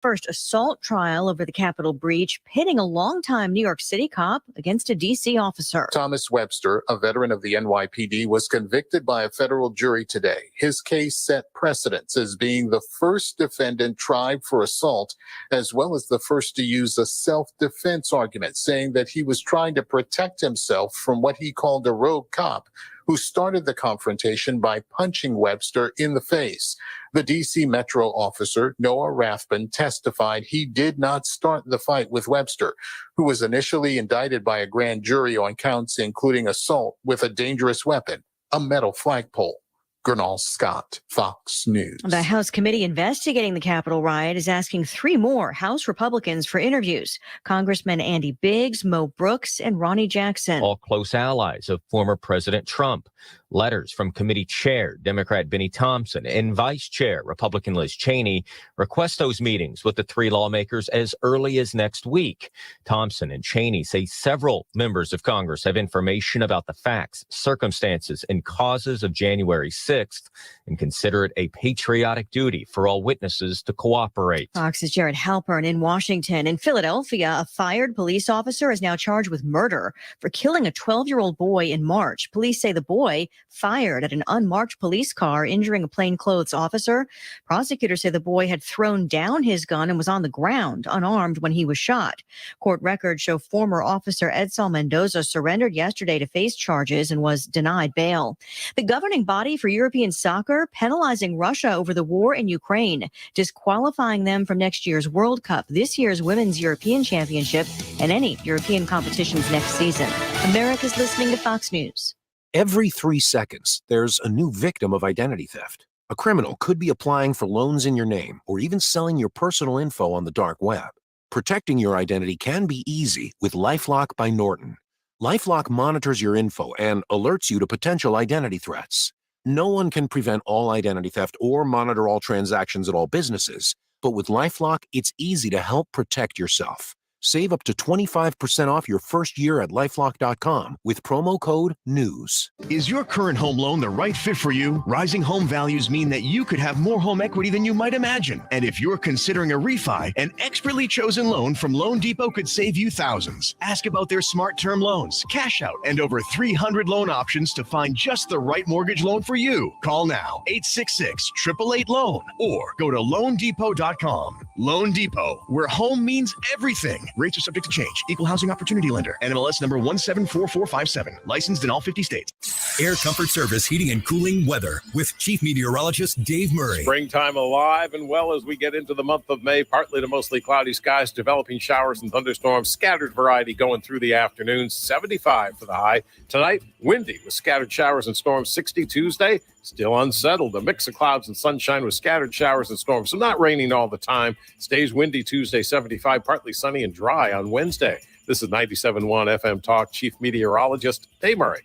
first assault trial over the Capitol breach, pitting a longtime New York City cop against a D.C. officer. Thomas Webster, a veteran of the NYPD, was convicted by a federal jury today. His case set precedents as being the first defendant tried for assault, as well as the first to use a self-defense argument, saying that he was trying to protect himself from what he called a rogue cop who started the confrontation by punching Webster in the face. The D.C. Metro officer, Noah Rathbun, testified he did not start the fight with Webster, who was initially indicted by a grand jury on counts including assault with a dangerous weapon, a metal flagpole. Gernal Scott, Fox News. The House committee investigating the Capitol riot is asking 3 more House Republicans for interviews. Congressman Andy Biggs, Mo Brooks, and Ronnie Jackson. All close allies of former President Trump. Letters from committee chair, Democrat Benny Thompson, and vice chair, Republican Liz Cheney, request those meetings with the 3 lawmakers as early as next week. Thompson and Cheney say several members of Congress have information about the facts, circumstances, and causes of January 6th and consider it a patriotic duty for all witnesses to cooperate. Fox's Jared Halpern in Washington. In Philadelphia, a fired police officer is now charged with murder for killing a 12-year-old boy in March. Police say the boy fired at an unmarked police car, injuring a plainclothes officer. Prosecutors say the boy had thrown down his gun and was on the ground, unarmed, when he was shot. Court records show former officer Edsal Mendoza surrendered yesterday to face charges and was denied bail. The governing body for European soccer penalizing Russia over the war in Ukraine, disqualifying them from next year's World Cup, this year's Women's European Championship, and any European competitions next season. America's listening to Fox News. Every 3 seconds, there's a new victim of identity theft. A criminal could be applying for loans in your name or even selling your personal info on the dark web. Protecting your identity can be easy with LifeLock by Norton. LifeLock monitors your info and alerts you to potential identity threats. No one can prevent all identity theft or monitor all transactions at all businesses, but with LifeLock, it's easy to help protect yourself. Save up to 25% off your first year at LifeLock.com with promo code NEWS. Is your current home loan the right fit for you? Rising home values mean that you could have more home equity than you might imagine. And if you're considering a refi, an expertly chosen loan from Loan Depot could save you thousands. Ask about their smart term loans, cash out, and over 300 loan options to find just the right mortgage loan for you. Call now, 866-888-LOAN, or go to LoanDepot.com. Loan Depot, where home means everything. Rates are subject to change. Equal housing opportunity lender. NMLS number 174457. Licensed in all 50 states. Air Comfort Service Heating and Cooling Weather with Chief Meteorologist Dave Murray. Springtime alive and well as we get into the month of May. Partly to mostly cloudy skies, developing showers and thunderstorms. Scattered variety going through the afternoon. 75 for the high. Tonight, windy with scattered showers and storms. 60 Tuesday. Still unsettled. A mix of clouds and sunshine with scattered showers and storms. So not raining all the time. Stays windy Tuesday, 75. Partly sunny and dry on Wednesday. This is 97.1 FM Talk. Chief Meteorologist Dave Murray.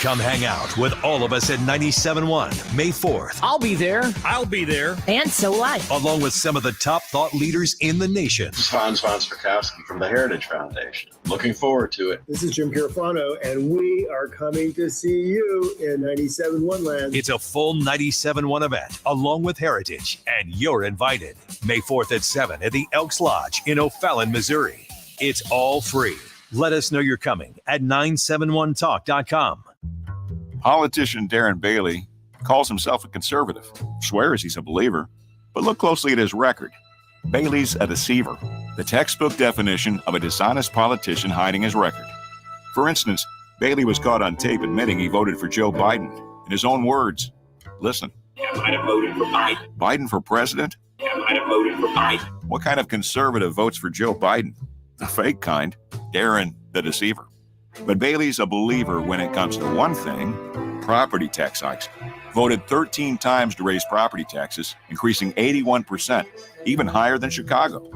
Come hang out with all of us at 97.1 May 4th. I'll be there. I'll be there. And so will I. Along with some of the top thought leaders in the nation. This is Hans von Strakowski from the Heritage Foundation. Looking forward to it. This is Jim Carafano, and we are coming to see you in 97.1 Land. It's a full 97.1 event, along with Heritage, and you're invited. May 4th at 7 at the Elks Lodge in O'Fallon, Missouri. It's all free. Let us know you're coming at 971talk.com. Politician Darren Bailey calls himself a conservative, swears he's a believer, but look closely at his record. Bailey's a deceiver, the textbook definition of a dishonest politician hiding his record. For instance, Bailey was caught on tape admitting he voted for Joe Biden. In his own words, listen. Yeah, I might have voted for Biden. Biden for president? Yeah, I might have voted for Biden. What kind of conservative votes for Joe Biden? The fake kind. Darren, the deceiver. But Bailey's a believer when it comes to one thing, property tax hikes. Voted 13 times to raise property taxes, increasing 81%, even higher than Chicago.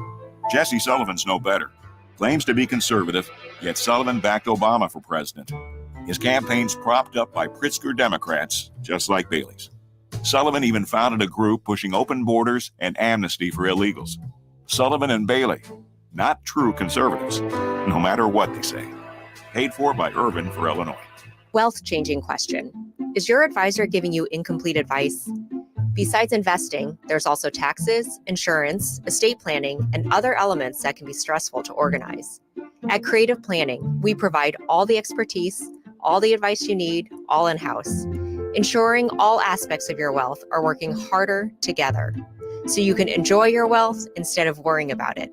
Jesse Sullivan's no better. Claims to be conservative, yet Sullivan backed Obama for president. His campaign's propped up by Pritzker Democrats, just like Bailey's. Sullivan even founded a group pushing open borders and amnesty for illegals. Sullivan and Bailey, not true conservatives, no matter what they say. Paid for by Irvin for Illinois. Wealth changing question. Is your advisor giving you incomplete advice? Besides investing, there's also taxes, insurance, estate planning, and other elements that can be stressful to organize. At Creative Planning, we provide all the expertise, all the advice you need, all in-house, ensuring all aspects of your wealth are working harder together so you can enjoy your wealth instead of worrying about it.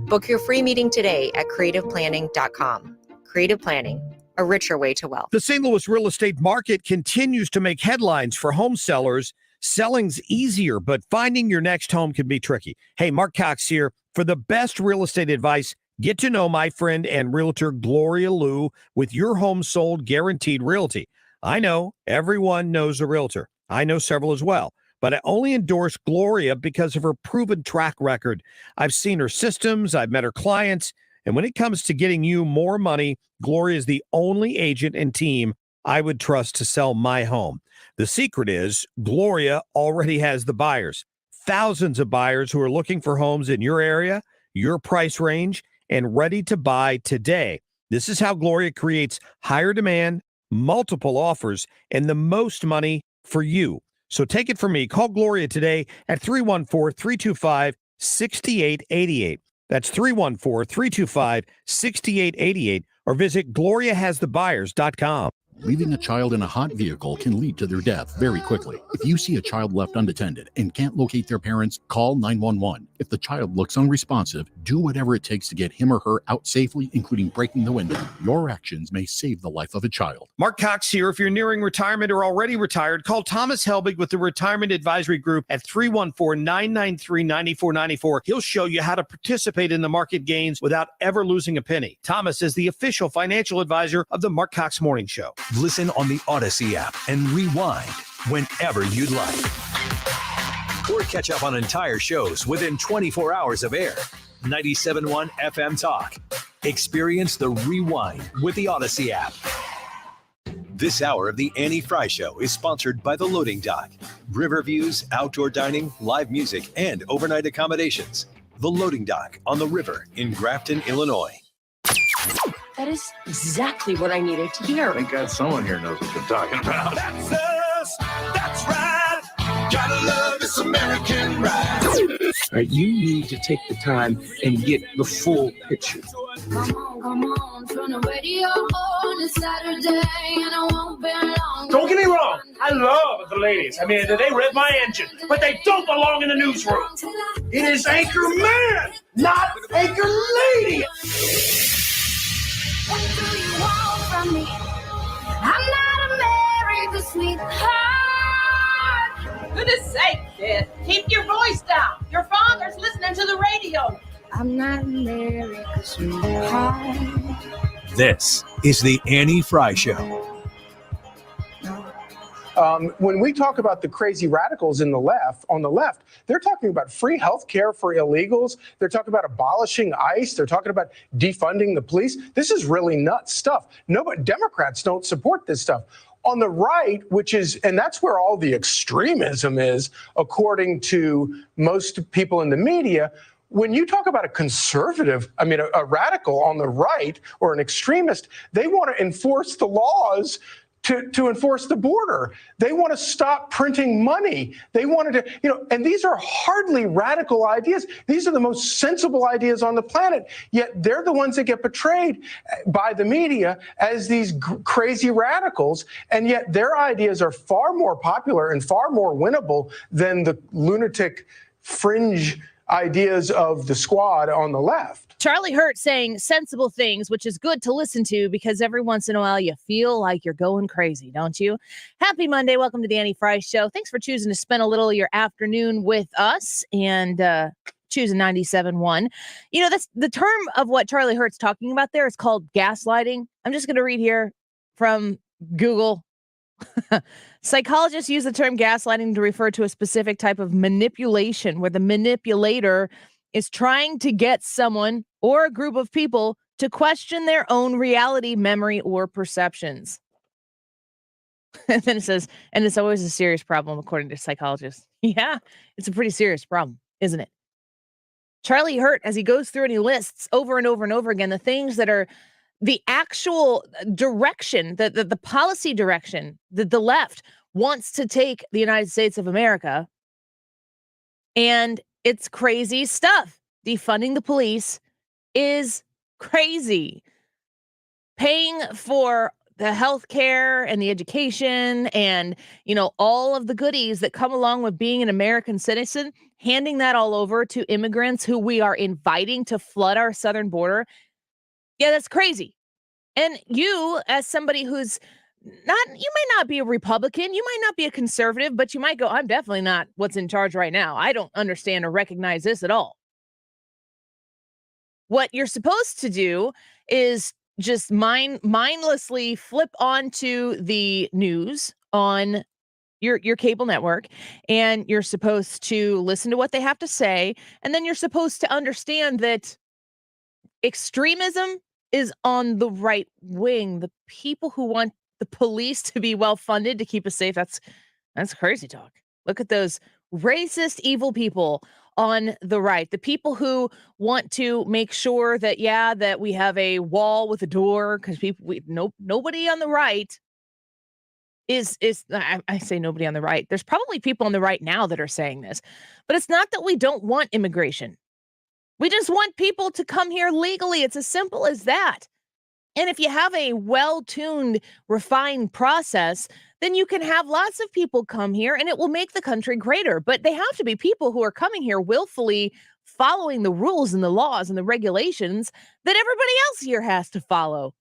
Book your free meeting today at creativeplanning.com. Creative Planning, a richer way to wealth. The St. Louis real estate market continues to make headlines for home sellers. Selling's easier, but finding your next home can be tricky. Hey, Mark Cox here. For the best real estate advice, get to know my friend and realtor Gloria Liu with Your Home Sold Guaranteed Realty. I know everyone knows a realtor. I know several as well, but I only endorse Gloria because of her proven track record. I've seen her systems, I've met her clients, and when it comes to getting you more money, Gloria is the only agent and team I would trust to sell my home. The secret is Gloria already has the buyers. Thousands of buyers who are looking for homes in your area, your price range, and ready to buy today. This is how Gloria creates higher demand, multiple offers, and the most money for you. So take it from me. Call Gloria today at 314-325-6888. That's 314-325-6888, or visit GloriaHasTheBuyers.com. Leaving a child in a hot vehicle can lead to their death very quickly. If you see a child left unattended and can't locate their parents, call 911. If the child looks unresponsive, do whatever it takes to get him or her out safely, including breaking the window. Your actions may save the life of a child. Mark Cox here. If you're nearing retirement or already retired, call Thomas Helbig with the Retirement Advisory Group at 314-993-9494. He'll show you how to participate in the market gains without ever losing a penny. Thomas is the official financial advisor of the Mark Cox Morning Show. Listen on the Odyssey app and rewind whenever you'd like. Or catch up on entire shows within 24 hours of air. 97.1 FM Talk. Experience the rewind with the Odyssey app. This hour of the Annie Frey Show is sponsored by The Loading Dock. River views, outdoor dining, live music, and overnight accommodations. The Loading Dock on the river in Grafton, Illinois. That is exactly what I needed to hear. Thank God someone here knows what they're talking about. That's us. That's right. Gotta love this American ride. All right, you need to take the time and get the full picture. Come on, turn the radio on. It's Saturday and I won't be long. Don't get me wrong. I love the ladies. I mean, they rev my engine, but they don't belong in the newsroom. It is Anchor Man, not Anchor Lady. What do you want from me? I'm not America's sweetheart. Goodness sake, kid. Keep your voice down. Your father's listening to the radio. I'm not America's sweetheart. This is the Annie Frey Show. When we talk about the crazy radicals on the left, they're talking about free health care for illegals. They're talking about abolishing ICE. They're talking about defunding the police. This is really nuts stuff. Democrats don't support this stuff. On the right, and that's where all the extremism is, according to most people in the media. When you talk about a conservative, a radical on the right or an extremist, they want to enforce the laws to enforce the border. They want to stop printing money. They wanted to, and these are hardly radical ideas. These are the most sensible ideas on the planet, yet they're the ones that get portrayed by the media as these crazy radicals, and yet their ideas are far more popular and far more winnable than the lunatic fringe ideas of the squad on the left. Charlie Hurt saying sensible things, which is good to listen to because every once in a while you feel like you're going crazy, don't you? Happy Monday. Welcome to the Annie Frey Show. Thanks for choosing to spend a little of your afternoon with us and choosing 97.1. You know, that's the term of what Charlie Hurt's talking about there is called gaslighting. I'm just going to read here from Google. Psychologists use the term gaslighting to refer to a specific type of manipulation where the manipulator is trying to get someone or a group of people to question their own reality, memory, or perceptions. And then it says, and it's always a serious problem, according to psychologists. Yeah, it's a pretty serious problem, isn't it? Charlie Hurt, as he goes through and he lists over and over and over again the things that are the actual direction, the policy direction that the left wants to take the United States of America. And it's crazy stuff. Defunding the police is crazy. Paying for the health care and the education and, all of the goodies that come along with being an American citizen, handing that all over to immigrants who we are inviting to flood our southern border. Yeah, that's crazy. And you, as somebody who's you might not be a Republican, you might not be a conservative, but you might go, I'm definitely not what's in charge right now. I don't understand or recognize this at all. What you're supposed to do is just mindlessly flip onto the news on your cable network, and you're supposed to listen to what they have to say, and then you're supposed to understand that extremism is on the right wing. The people who want the police to be well funded to keep us safe, that's crazy talk. Look at those racist, evil people on the right. The people who want to make sure that, that we have a wall with a door, because nobody on the right is I say nobody on the right. There's probably people on the right now that are saying this, but it's not that we don't want immigration. We just want people to come here legally. It's as simple as that. And if you have a well-tuned, refined process, then you can have lots of people come here and it will make the country greater. But they have to be people who are coming here willfully following the rules and the laws and the regulations that everybody else here has to follow.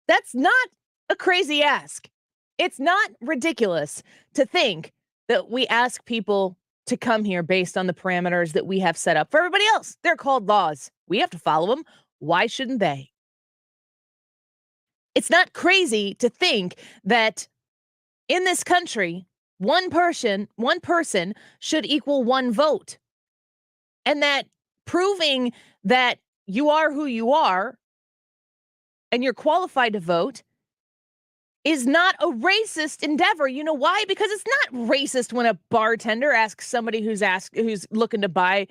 That's not a crazy ask. It's not ridiculous to think that we ask people to come here based on the parameters that we have set up for everybody else. They're called laws. We have to follow them. Why shouldn't they? It's not crazy to think that in this country, one person should equal one vote. And that proving that you are who you are and you're qualified to vote is not a racist endeavor. You know why? Because it's not racist when a bartender asks somebody who's looking to buy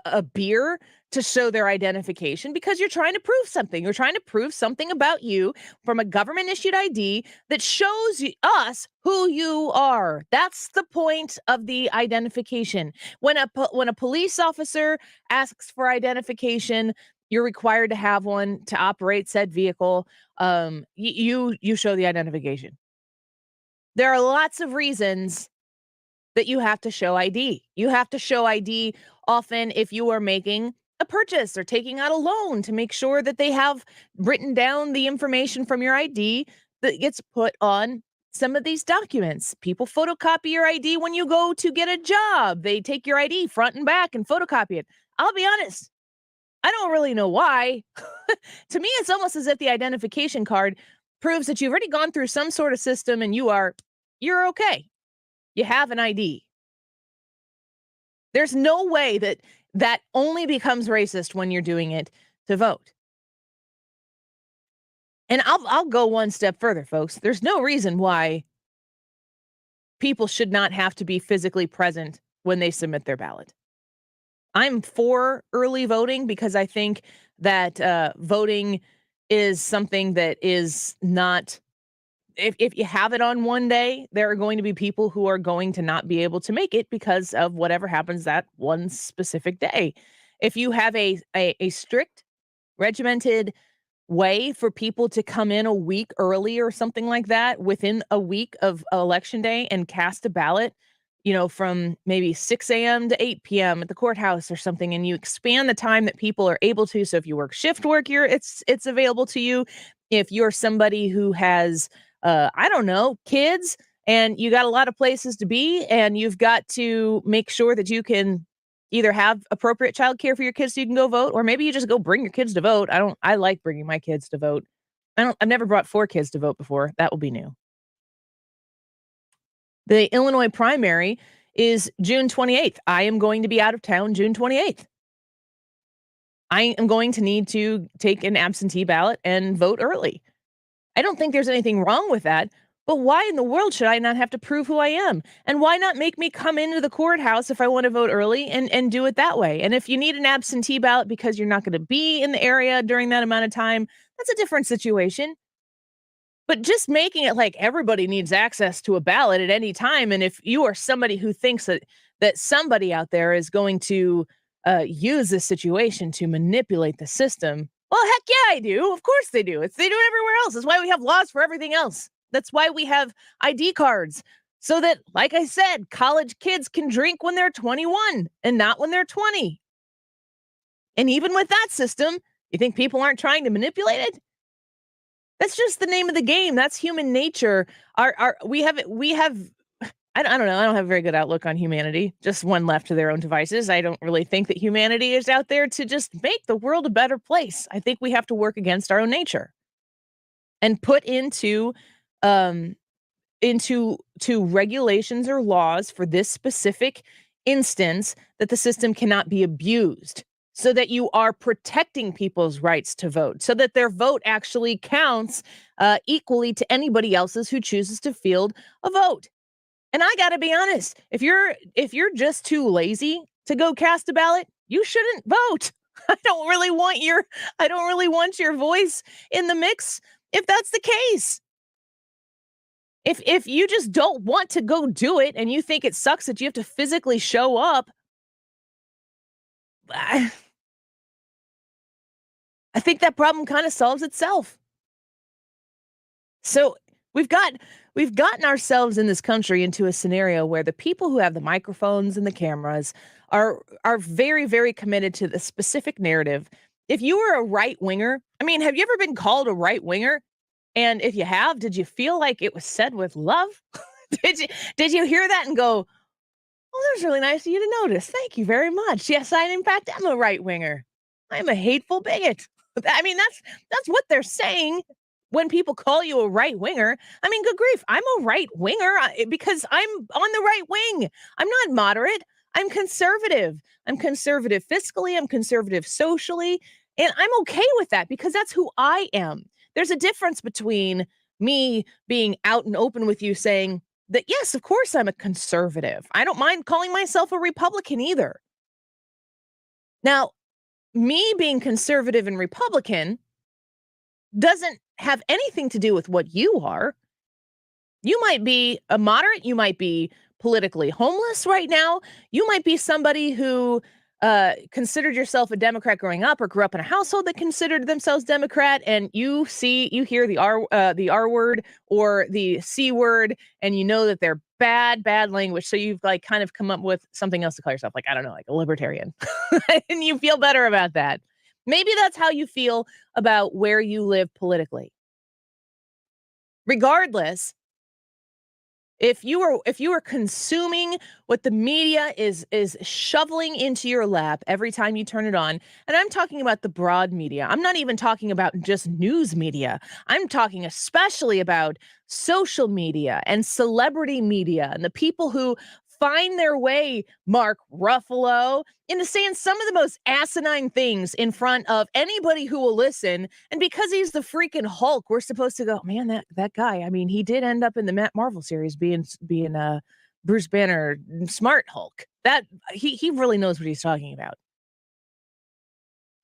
a beer to show their identification, because you're trying to prove something. You're trying to prove something about you from a government-issued ID that shows us who you are. That's the point of the identification. When a police officer asks for identification, you're required to have one to operate said vehicle. You show the identification. There are lots of reasons that you have to show ID. You have to show ID often if you are making a purchase or taking out a loan, to make sure that they have written down the information from your ID that gets put on some of these documents. People photocopy your ID when you go to get a job. They take your ID front and back and photocopy it. I'll be honest, I don't really know why. To me, it's almost as if the identification card proves that you've already gone through some sort of system and you're okay. You have an ID. There's no way that only becomes racist when you're doing it to vote. And I'll go one step further, folks. There's no reason why people should not have to be physically present when they submit their ballot. I'm for early voting because I think that voting is something that is not, if you have it on one day, there are going to be people who are going to not be able to make it because of whatever happens that one specific day. If you have a strict, regimented way for people to come in a week early or something like that, within a week of election day, and cast a ballot, from maybe 6 a.m. to 8 p.m. at the courthouse or something, and you expand the time that people are able to. So if you work shift work, it's available to you. If you're somebody who has, kids, and you got a lot of places to be, and you've got to make sure that you can either have appropriate childcare for your kids so you can go vote, or maybe you just go bring your kids to vote. I like bringing my kids to vote. I've never brought 4 kids to vote before. That will be new. The Illinois primary is June 28th. I am going to be out of town June 28th. I am going to need to take an absentee ballot and vote early. I don't think there's anything wrong with that, but why in the world should I not have to prove who I am? And why not make me come into the courthouse if I want to vote early and do it that way? And if you need an absentee ballot because you're not going to be in the area during that amount of time, that's a different situation. But just making it like everybody needs access to a ballot at any time, and if you are somebody who thinks that somebody out there is going to use this situation to manipulate the system, well, heck yeah, I do. Of course they do. They do it everywhere else. That's why we have laws for everything else. That's why we have ID cards. So that, like I said, college kids can drink when they're 21 and not when they're 20. And even with that system, you think people aren't trying to manipulate it? That's just the name of the game. That's human nature. We have I don't know. I don't have a very good outlook on humanity. Just one left to their own devices. I don't really think that humanity is out there to just make the world a better place. I think we have to work against our own nature and put into regulations or laws for this specific instance that the system cannot be abused, so that you are protecting people's rights to vote, so that their vote actually counts equally to anybody else's who chooses to field a vote. And I got to be honest, if you're just too lazy to go cast a ballot, you shouldn't vote. I don't really want your voice in the mix if that's the case. If you just don't want to go do it and you think it sucks that you have to physically show up, I think that problem kind of solves itself. So we've gotten ourselves in this country into a scenario where the people who have the microphones and the cameras are very, very committed to the specific narrative. If you were a right winger, I mean, have you ever been called a right winger? And if you have, did you feel like it was said with love? Did you hear that and go, "Oh, that was really nice of you to notice. Thank you very much. Yes, in fact am a right winger. I'm a hateful bigot." I mean, that's what they're saying when people call you a right winger. I mean, good grief, I'm a right winger because I'm on the right wing. I'm not moderate. I'm conservative. I'm conservative fiscally. I'm conservative socially. And I'm okay with that because that's who I am. There's a difference between me being out and open with you saying that, yes, of course, I'm a conservative. I don't mind calling myself a Republican either. Now, me being conservative and Republican doesn't have anything to do with what you are. You might be a moderate. You might be politically homeless right now. You might be somebody who considered yourself a Democrat growing up or grew up in a household that considered themselves Democrat, and you hear the R word or the C word, and you know that they're bad language. So you've like kind of come up with something else to call yourself, like, I don't know, like a libertarian, and you feel better about that. Maybe that's how you feel about where you live politically. Regardless, if you are consuming what the media is shoveling into your lap every time you turn it on, and I'm talking about the broad media. I'm not even talking about just news media. I'm talking especially about social media and celebrity media and the people who find their way, Mark Ruffalo, into saying some of the most asinine things in front of anybody who will listen. And because he's the freaking Hulk, we're supposed to go, man, that guy, I mean, he did end up in the Marvel series being Bruce Banner, smart Hulk. That he really knows what he's talking about.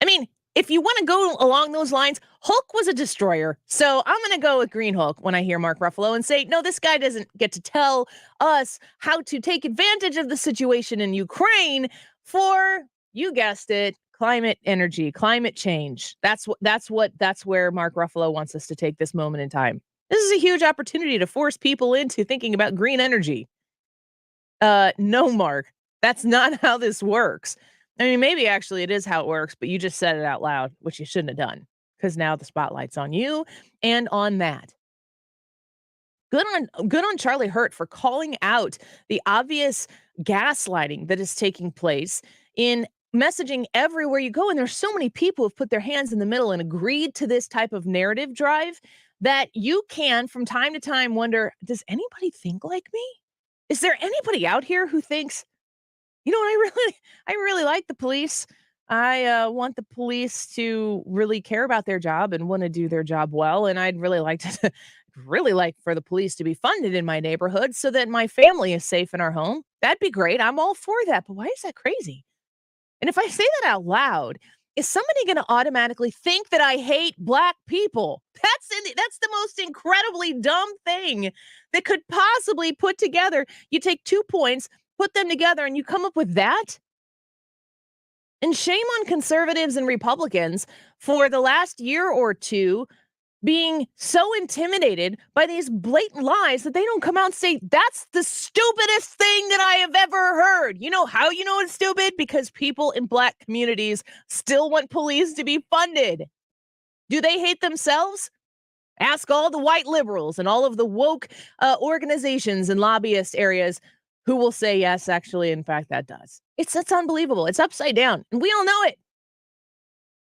I mean, if you want to go along those lines, Hulk was a destroyer. So I'm going to go with Green Hulk when I hear Mark Ruffalo and say, no, this guy doesn't get to tell us how to take advantage of the situation in Ukraine for, you guessed it, climate energy, climate change. That's where Mark Ruffalo wants us to take this moment in time. This is a huge opportunity to force people into thinking about green energy. No, Mark, that's not how this works. I mean, maybe actually it is how it works, but you just said it out loud, which you shouldn't have done, because now the spotlight's on you and on that. Good on Charlie Hurt for calling out the obvious gaslighting that is taking place in messaging everywhere you go. And there's so many people who've put their hands in the middle and agreed to this type of narrative drive that you can, from time to time, wonder, does anybody think like me? Is there anybody out here who thinks, you know what, I really like the police. I want the police to really care about their job and want to do their job well. And I'd really like for the police to be funded in my neighborhood so that my family is safe in our home. That'd be great. I'm all for that. But why is that crazy? And if I say that out loud, is somebody going to automatically think that I hate black people? That's the most incredibly dumb thing that could possibly put together. You take 2 points, put them together, and you come up with that? And shame on conservatives and Republicans for the last year or two being so intimidated by these blatant lies that they don't come out and say, that's the stupidest thing that I have ever heard. You know how you know it's stupid? Because people in black communities still want police to be funded. Do they hate themselves? Ask all the white liberals and all of the woke organizations and lobbyist areas who will say, yes, actually, in fact, that does. It's unbelievable. It's upside down. And we all know it.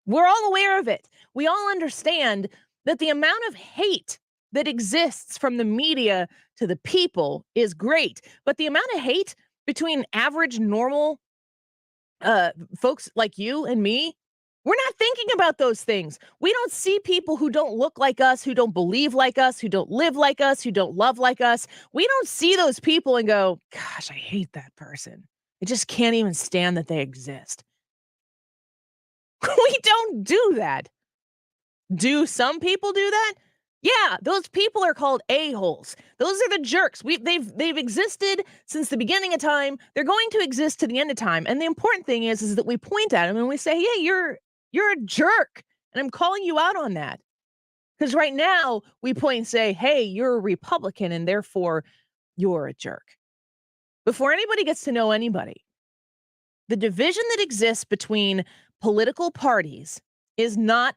We're all aware of it. We all understand that the amount of hate that exists from the media to the people is great. But the amount of hate between average, normal folks like you and me, we're not thinking about those things. We don't see people who don't look like us, who don't believe like us, who don't live like us, who don't love like us. We don't see those people and go, gosh, I hate that person. I just can't even stand that they exist. We don't do that. Do some people do that? Yeah, those people are called a-holes. Those are the jerks. They've existed since the beginning of time. They're going to exist to the end of time. And the important thing is that we point at them and we say, yeah, you're a jerk. And I'm calling you out on that. Because right now we point and say, hey, you're a Republican and therefore you're a jerk. Before anybody gets to know anybody, the division that exists between political parties is not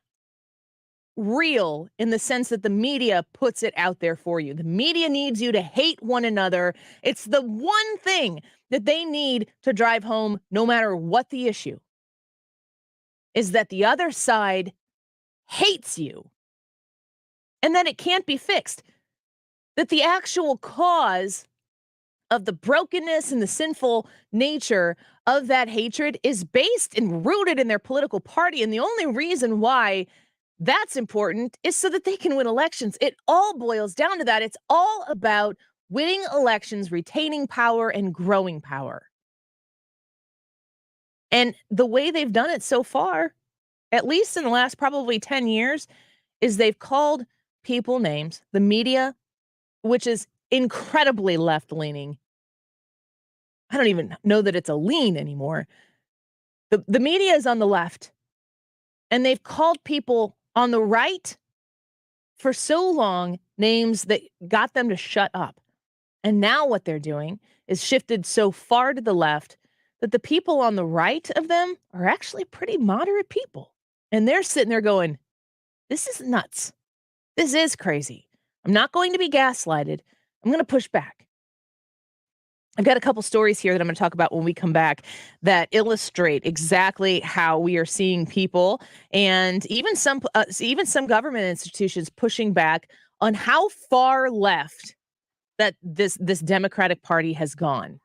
real in the sense that the media puts it out there for you. The media needs you to hate one another. It's the one thing that they need to drive home, no matter what the issue, is that the other side hates you and that it can't be fixed. That the actual cause of the brokenness and the sinful nature of that hatred is based and rooted in their political party. And the only reason why that's important is so that they can win elections. It all boils down to that. It's all about winning elections, retaining power, and growing power. And the way they've done it so far, at least in the last probably 10 years, is they've called people names. The media, which is incredibly left-leaning. I don't even know that it's a lean anymore. The media is on the left. And they've called people on the right for so long names that got them to shut up. And now what they're doing is shifted so far to the left that the people on the right of them are actually pretty moderate people. And they're sitting there going, this is nuts. This is crazy. I'm not going to be gaslighted. I'm going to push back. I've got a couple stories here that I'm going to talk about when we come back that illustrate exactly how we are seeing people and even some government institutions pushing back on how far left that this Democratic Party has gone.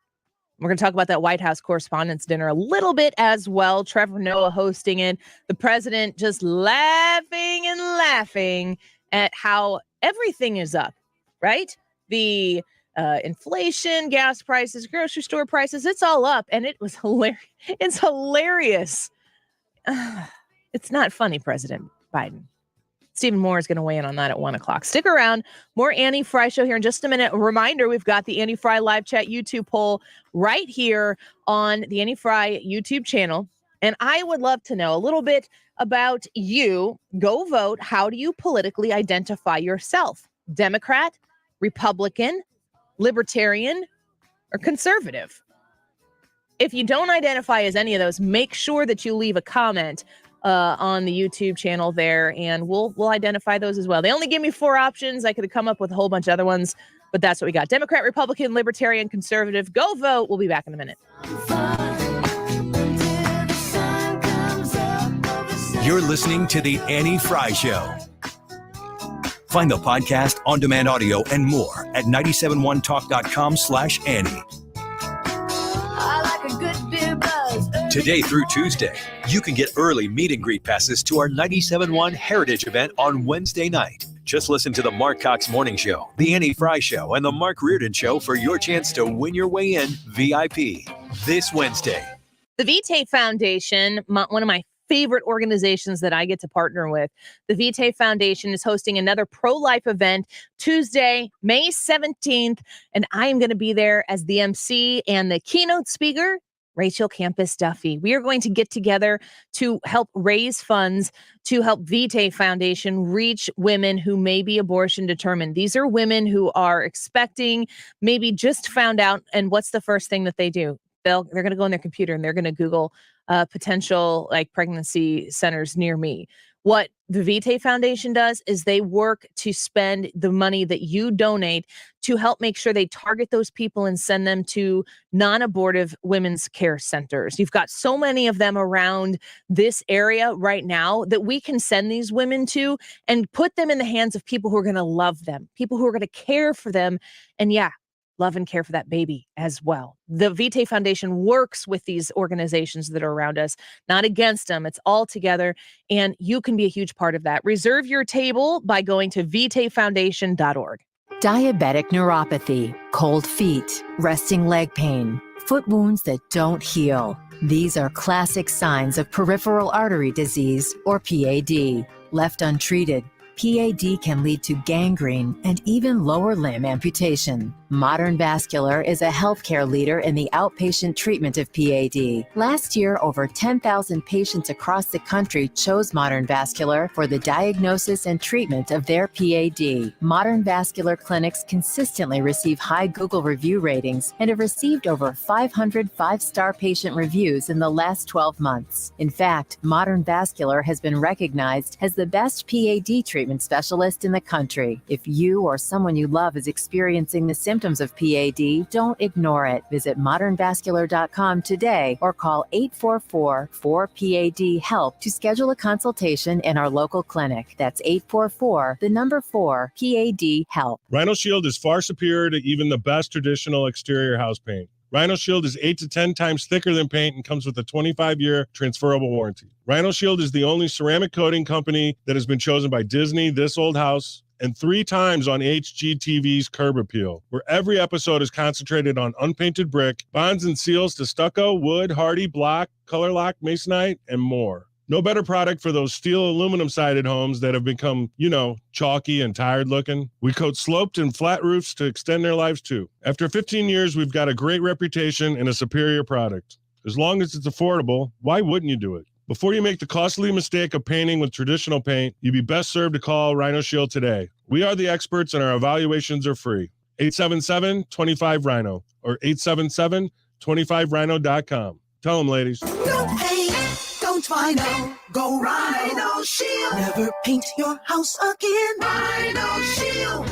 We're going to talk about that White House Correspondents' Dinner a little bit as well. Trevor Noah hosting it. The president just laughing and laughing at how everything is up, right? The inflation, gas prices, grocery store prices, it's all up. And it was hilarious. It's hilarious. It's not funny, President Biden. Stephen Moore is going to weigh in on that at 1 o'clock. Stick around. More Annie Frey Show here in just a minute. A reminder, we've got the Annie Frey live chat YouTube poll right here on the Annie Frey YouTube channel. And I would love to know a little bit about you. Go vote. How do you politically identify yourself? Democrat, Republican, Libertarian, or conservative? If you don't identify as any of those, make sure that you leave a comment on the YouTube channel there, and we'll identify those as well. They only give me 4 options. I could have come up with a whole bunch of other ones, but that's what we got. Democrat, Republican, Libertarian, conservative. Go vote. We'll be back in a minute. You're listening to The Annie Frey Show. Find the podcast, on-demand audio, and more at 971talk.com/Annie. Today through Tuesday, you can get early meet and greet passes to our 97.1 Heritage event on Wednesday night. Just listen to the Mark Cox Morning Show, the Annie Frey Show, and the Mark Reardon Show for your chance to win your way in VIP this Wednesday. The Vitae Foundation, one of my favorite organizations that I get to partner with. The Vitae Foundation is hosting another pro-life event Tuesday, May 17th, and I am going to be there as the MC and the keynote speaker, Rachel Campus Duffy. We are going to get together to help raise funds to help Vitae Foundation reach women who may be abortion determined. These are women who are expecting, maybe just found out, and what's the first thing that they do? They're going to go on their computer and they're going to Google potential like pregnancy centers near me. What the Vitae Foundation does is they work to spend the money that you donate to help make sure they target those people and send them to non-abortive women's care centers. You've got so many of them around this area right now that we can send these women to and put them in the hands of people who are going to love them, people who are going to care for them. And yeah, love and care for that baby as well. The Vitae Foundation works with these organizations that are around us, not against them. It's all together, and you can be a huge part of that. Reserve your table by going to vitaefoundation.org. Diabetic neuropathy, cold feet, resting leg pain, foot wounds that don't heal. These are classic signs of peripheral artery disease, or PAD. Left untreated, PAD can lead to gangrene and even lower limb amputation. Modern Vascular is a healthcare leader in the outpatient treatment of PAD. Last year, over 10,000 patients across the country chose Modern Vascular for the diagnosis and treatment of their PAD. Modern Vascular clinics consistently receive high Google review ratings and have received over 500 five-star patient reviews in the last 12 months. In fact, Modern Vascular has been recognized as the best PAD treatment specialist in the country. If you or someone you love is experiencing the symptoms of PAD, don't ignore it. Visit modernvascular.com today or call 844-4PAD-HELP to schedule a consultation in our local clinic. That's 844-4PAD-HELP. Rhino Shield is far superior to even the best traditional exterior house paint. Rhino Shield is 8 to 10 times thicker than paint and comes with a 25-year transferable warranty. Rhino Shield is the only ceramic coating company that has been chosen by Disney, This Old House, and 3 times on HGTV's Curb Appeal, where every episode is concentrated on unpainted brick, bonds and seals to stucco, wood, hardy, block, color lock, masonite, and more. No better product for those steel aluminum-sided homes that have become, chalky and tired looking. We coat sloped and flat roofs to extend their lives too. After 15 years, we've got a great reputation and a superior product. As long as it's affordable, why wouldn't you do it? Before you make the costly mistake of painting with traditional paint, you'd be best served to call Rhino Shield today. We are the experts and our evaluations are free. 877-25-RHINO or 877-25rhino.com. Tell them, ladies. Don't paint, don't Rhino, go Rhino Shield. Never paint your house again. Rhino Shield.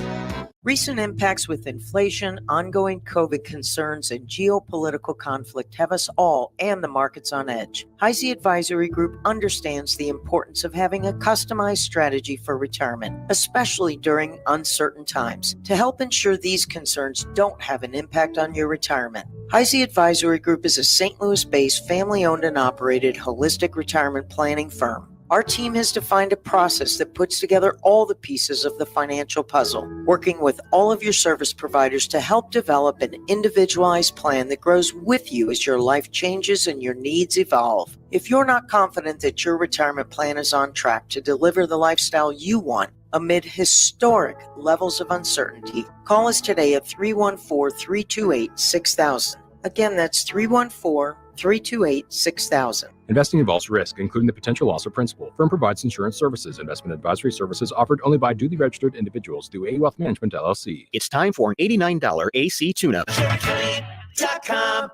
Recent impacts with inflation, ongoing COVID concerns, and geopolitical conflict have us all and the markets on edge. Heisey Advisory Group understands the importance of having a customized strategy for retirement, especially during uncertain times, to help ensure these concerns don't have an impact on your retirement. Heisey Advisory Group is a St. Louis-based, family-owned and operated holistic retirement planning firm. Our team has defined a process that puts together all the pieces of the financial puzzle, working with all of your service providers to help develop an individualized plan that grows with you as your life changes and your needs evolve. If you're not confident that your retirement plan is on track to deliver the lifestyle you want amid historic levels of uncertainty, call us today at 314-328-6000. Again, that's 314-328-6000. Investing involves risk, including the potential loss of principal. Firm provides insurance services. Investment advisory services offered only by duly registered individuals through A Wealth Management, LLC. It's time for an $89 AC tune-up. ChevroletCredit.com.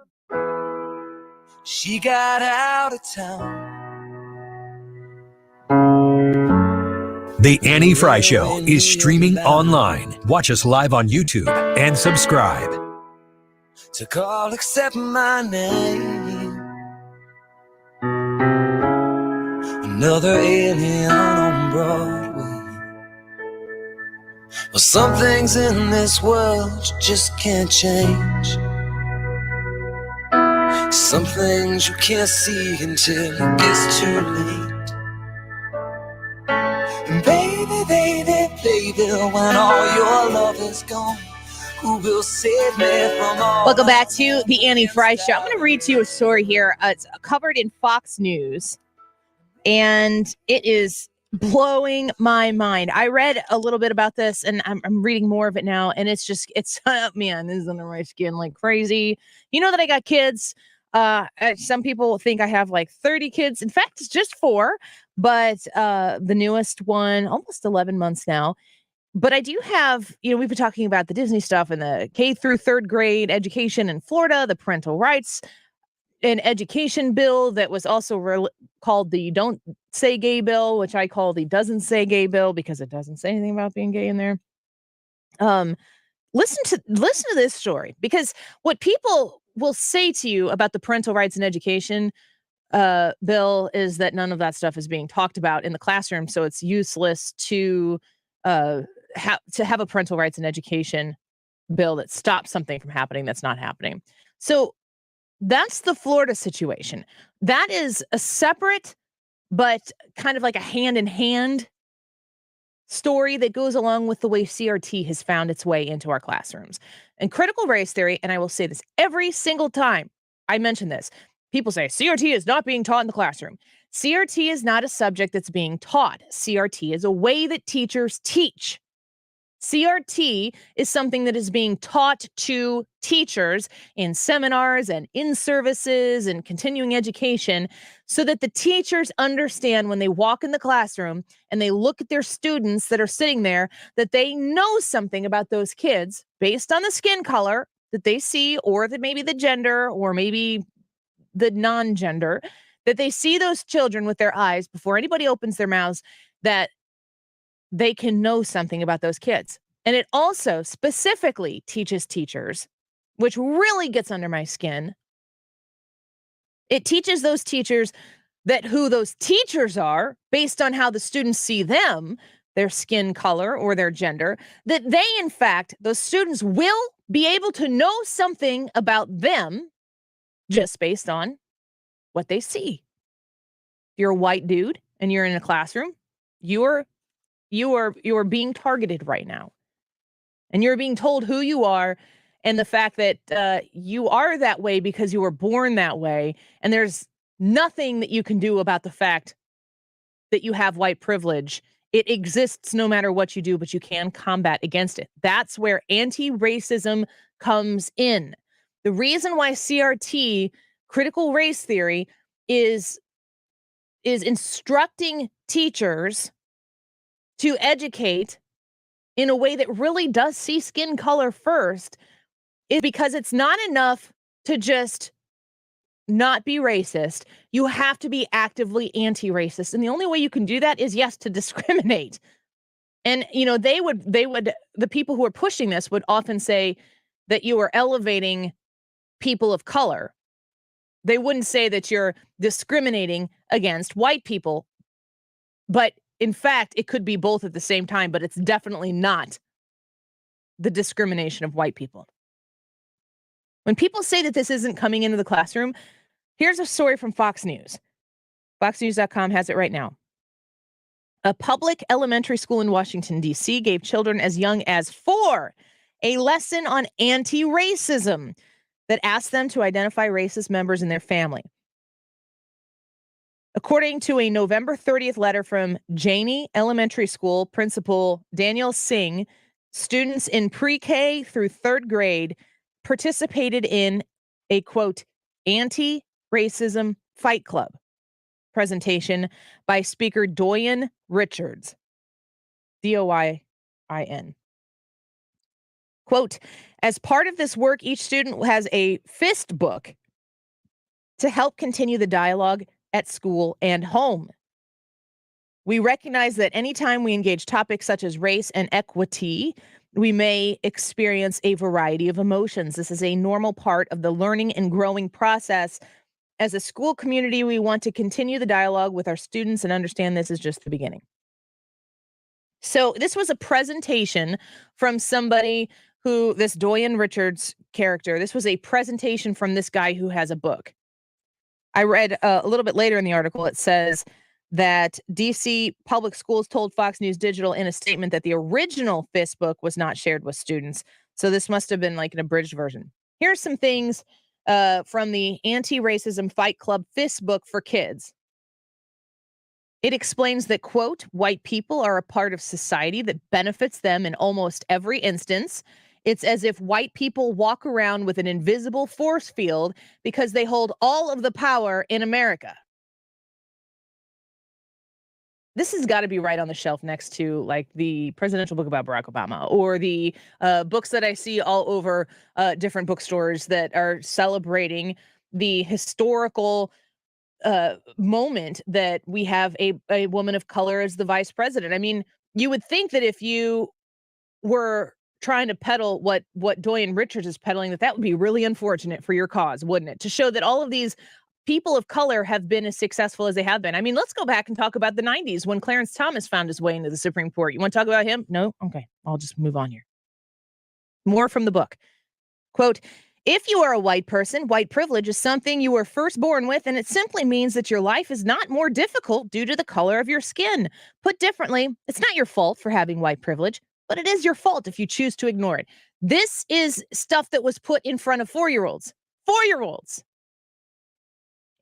She got out of town. The Annie Frey Show is streaming online. Watch us live on YouTube and subscribe. To call except my name. Another alien on Broadway. Well, some things in this world you just can't change. Some things you can't see until it gets too late. And baby, baby, baby, when all your love is gone, who will save me from all? Welcome back to the Annie Frey Show. I'm going to read to you a story here. It's covered in Fox News. And it is blowing my mind. I read a little bit about this and I'm reading more of it now. And it's man, this is under my skin like crazy. You know that I got kids. Some people think I have like 30 kids. In fact, it's just 4, but the newest one, almost 11 months now. But I do have, we've been talking about the Disney stuff and the K through 3rd grade education in Florida, the parental rights and education bill that was also called the Don't Say Gay bill, which I call the Doesn't Say Gay bill because it doesn't say anything about being gay in there. Listen to this story, because what people will say to you about the parental rights and education bill is that none of that stuff is being talked about in the classroom, so it's useless to have a parental rights and education bill that stops something from happening that's not happening. So that's the Florida situation. That is a separate, but kind of like a hand-in-hand story that goes along with the way CRT has found its way into our classrooms. And critical race theory, and I will say this every single time I mention this, people say CRT is not being taught in the classroom. CRT is not a subject that's being taught. CRT is a way that teachers teach. CRT is something that is being taught to teachers in seminars and in services and continuing education so that the teachers understand when they walk in the classroom and they look at their students that are sitting there, that they know something about those kids based on the skin color that they see, or that maybe the gender, or maybe the non-gender, that they see those children with their eyes before anybody opens their mouths, that they can know something about those kids. And it also specifically teaches teachers, which really gets under my skin. It teaches those teachers that who those teachers are based on how the students see them, their skin color or their gender, that they, in fact, those students will be able to know something about them just based on what they see. If you're a white dude and you're in a classroom, you are being targeted right now. And you're being told who you are and the fact that you are that way because you were born that way. And there's nothing that you can do about the fact that you have white privilege. It exists no matter what you do, but you can combat against it. That's where anti-racism comes in. The reason why CRT, critical race theory, is instructing teachers to educate in a way that really does see skin color first is because it's not enough to just not be racist. You have to be actively anti-racist. And the only way you can do that is, yes, to discriminate. And, the people who are pushing this would often say that you are elevating people of color. They wouldn't say that you're discriminating against white people, but in fact, it could be both at the same time, but it's definitely not the discrimination of white people. When people say that this isn't coming into the classroom, here's a story from Fox News. FoxNews.com has it right now. A public elementary school in Washington, D.C. gave children as young as 4 a lesson on anti-racism that asked them to identify racist members in their family. According to a November 30th letter from Janey Elementary School principal Daniel Singh, students in pre-K through 3rd grade participated in a, quote, anti-racism fight club presentation by speaker Doyen Richards, D-O-Y-I-N. Quote, as part of this work, each student has a fist book to help continue the dialogue at school and home. We recognize that anytime we engage topics such as race and equity, we may experience a variety of emotions. This is a normal part of the learning and growing process. As a school community, we want to continue the dialogue with our students and understand this is just the beginning. So this was a presentation from somebody who, this Doyen Richards character, this was a presentation from this guy who has a book. I read a little bit later in the article, it says that DC Public Schools told Fox News Digital in a statement that the original FIST book was not shared with students. So this must have been like an abridged version. Here's some things from the Anti-Racism Fight Club FIST book for kids. It explains that, quote, white people are a part of society that benefits them in almost every instance. It's as if white people walk around with an invisible force field because they hold all of the power in America. This has got to be right on the shelf next to like the presidential book about Barack Obama or the books that I see all over different bookstores that are celebrating the historical moment that we have a woman of color as the vice president. I mean, you would think that if you were trying to peddle what Doyen Richards is peddling, that would be really unfortunate for your cause, wouldn't it? To show that all of these people of color have been as successful as they have been. I mean, let's go back and talk about the 90s when Clarence Thomas found his way into the Supreme Court. You want to talk about him? No? Okay, I'll just move on here. More from the book. Quote, if you are a white person, white privilege is something you were first born with, and it simply means that your life is not more difficult due to the color of your skin. Put differently, it's not your fault for having white privilege, but it is your fault if you choose to ignore it. This is stuff that was put in front of 4-year-olds. 4-year-olds.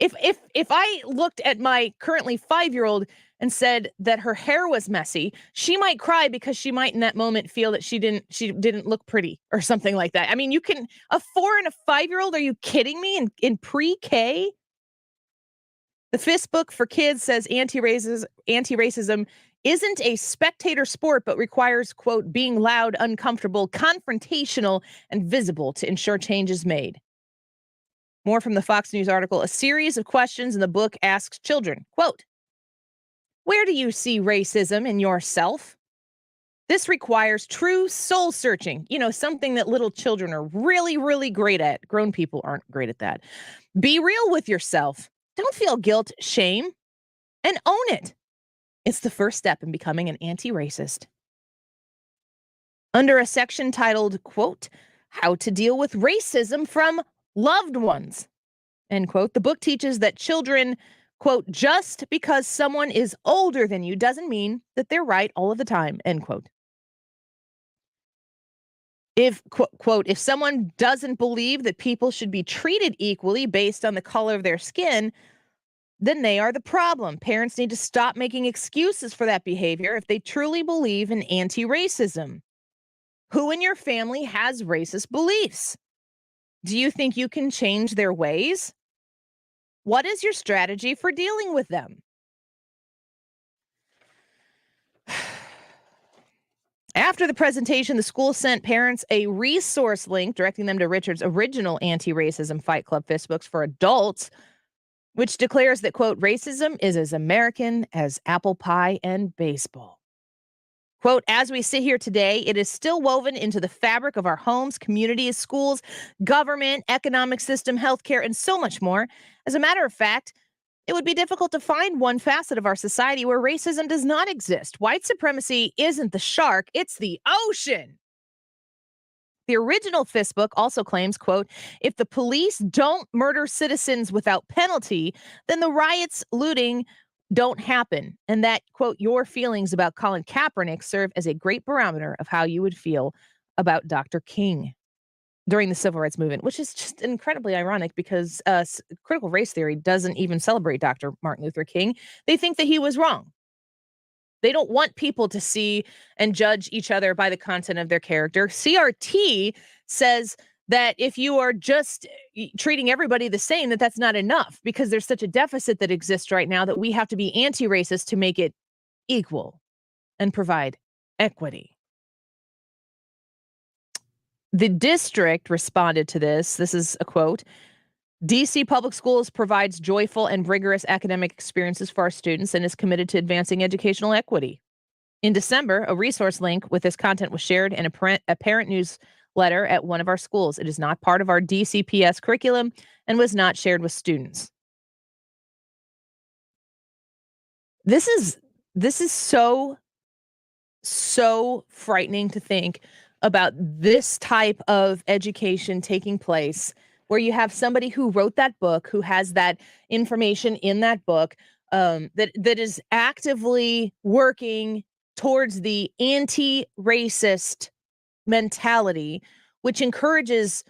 If I looked at my currently 5-year-old and said that her hair was messy, she might cry because she might in that moment feel that she didn't look pretty or something like that. I mean, you can, a 4 and a 5-year-old, are you kidding me? In pre-K? The Fist Book for Kids says anti-racism isn't a spectator sport, but requires, quote, being loud, uncomfortable, confrontational, and visible to ensure change is made. More from the Fox News article. A series of questions in the book asks children, quote, where do you see racism in yourself? This requires true soul searching, something that little children are really, really great at. Grown people aren't great at that. Be real with yourself. Don't feel guilt, shame, and own it. It's the first step in becoming an anti-racist. Under a section titled, quote, how to deal with racism from loved ones, end quote, the book teaches that children, quote, just because someone is older than you doesn't mean that they're right all of the time, end quote. If, quote, if someone doesn't believe that people should be treated equally based on the color of their skin, then they are the problem. Parents need to stop making excuses for that behavior if they truly believe in anti-racism. Who in your family has racist beliefs? Do you think you can change their ways? What is your strategy for dealing with them? After the presentation, the school sent parents a resource link directing them to Richard's original anti-racism Fight Club Fist Books for adults, which declares that, quote, racism is as American as apple pie and baseball. Quote, as we sit here today, it is still woven into the fabric of our homes, communities, schools, government, economic system, healthcare, and so much more. As a matter of fact, it would be difficult to find one facet of our society where racism does not exist. White supremacy isn't the shark, it's the ocean. The original Fist Book also claims, quote, if the police don't murder citizens without penalty, then the riots, looting, don't happen. And that, quote, your feelings about Colin Kaepernick serve as a great barometer of how you would feel about Dr. King during the civil rights movement, which is just incredibly ironic because critical race theory doesn't even celebrate Dr. Martin Luther King. They think that he was wrong. They don't want people to see and judge each other by the content of their character. CRT says that if you are just treating everybody the same, that's not enough because there's such a deficit that exists right now that we have to be anti-racist to make it equal and provide equity. The district responded to this. This is a quote. DC Public Schools provides joyful and rigorous academic experiences for our students and is committed to advancing educational equity. In December, a resource link with this content was shared in a parent newsletter at one of our schools. It is not part of our DCPS curriculum and was not shared with students. This is so frightening to think about this type of education taking place where you have somebody who wrote that book, who has that information in that book, that is actively working towards the anti-racist mentality, which encourages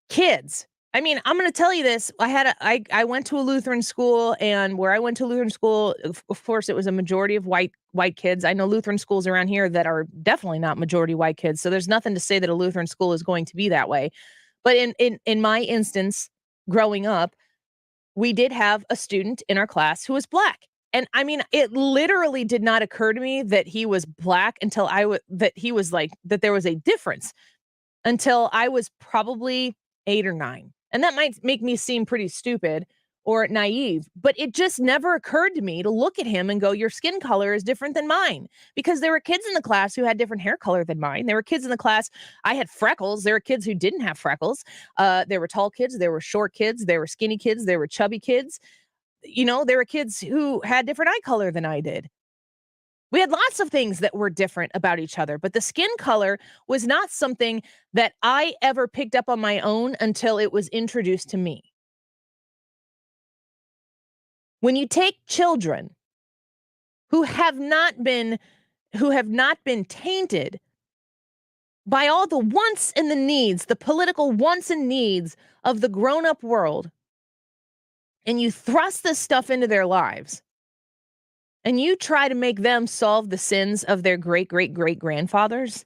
kids. I mean, I'm going to tell you this. I went to a Lutheran school, and where I went to Lutheran school, of course, it was a majority of white kids. I know Lutheran schools around here that are definitely not majority white kids. So there's nothing to say that a Lutheran school is going to be that way. But in my instance, growing up, we did have a student in our class who was Black. And I mean, it literally did not occur to me that he was Black until that there was a difference until I was probably 8 or 9. And that might make me seem pretty stupid or naive, but it just never occurred to me to look at him and go, your skin color is different than mine. Because there were kids in the class who had different hair color than mine. There were kids in the class, I had freckles. There were kids who didn't have freckles. There were tall kids. There were short kids. There were skinny kids. There were chubby kids. You know, there were kids who had different eye color than I did. We had lots of things that were different about each other, but the skin color was not something that I ever picked up on my own until it was introduced to me. When you take children who have not been tainted by all the wants and the needs, the political wants and needs of the grown-up world, and you thrust this stuff into their lives, and you try to make them solve the sins of their great-great-great-grandfathers,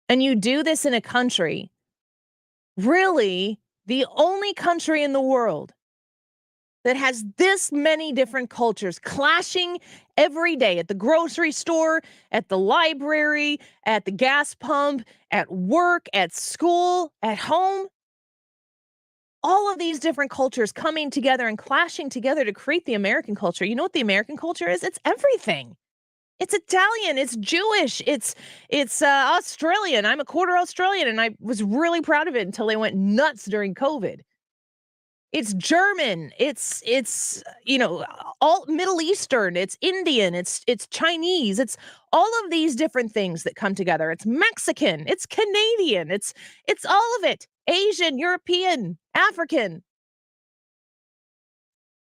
and you do this in a country, really the only country in the world that has this many different cultures clashing every day at the grocery store, at the library, at the gas pump, at work, at school, at home. All of these different cultures coming together and clashing together to create the American culture. You know what the American culture is? It's everything. It's Italian, it's Jewish, it's Australian. I'm a quarter Australian, and I was really proud of it until they went nuts during COVID. It's German, it's all Middle Eastern, it's Indian, it's Chinese, it's all of these different things that come together. It's Mexican, it's Canadian, it's all of it. Asian, European, African.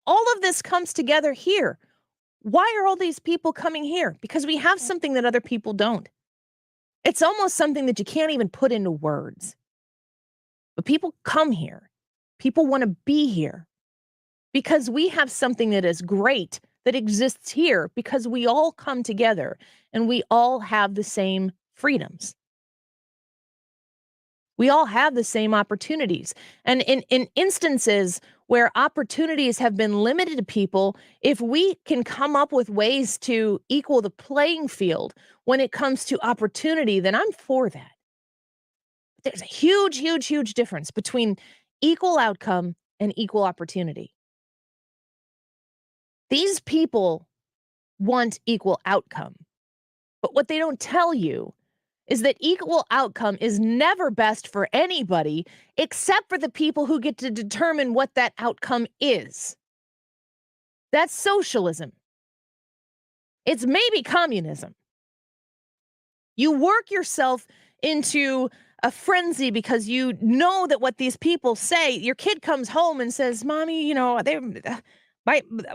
All of this comes together here. Why are all these people coming here? Because we have something that other people don't. It's almost something that you can't even put into words. But people come here. People want to be here because we have something that is great that exists here because we all come together and we all have the same freedoms. We all have the same opportunities. And in instances where opportunities have been limited to people, if we can come up with ways to equal the playing field when it comes to opportunity, then I'm for that. There's a huge, huge, huge difference between equal outcome and equal opportunity. These people want equal outcome, but what they don't tell you is that equal outcome is never best for anybody except for the people who get to determine what that outcome is. That's socialism. It's maybe communism. You work yourself into a frenzy because you know that what these people say. Your kid comes home and says, Mommy,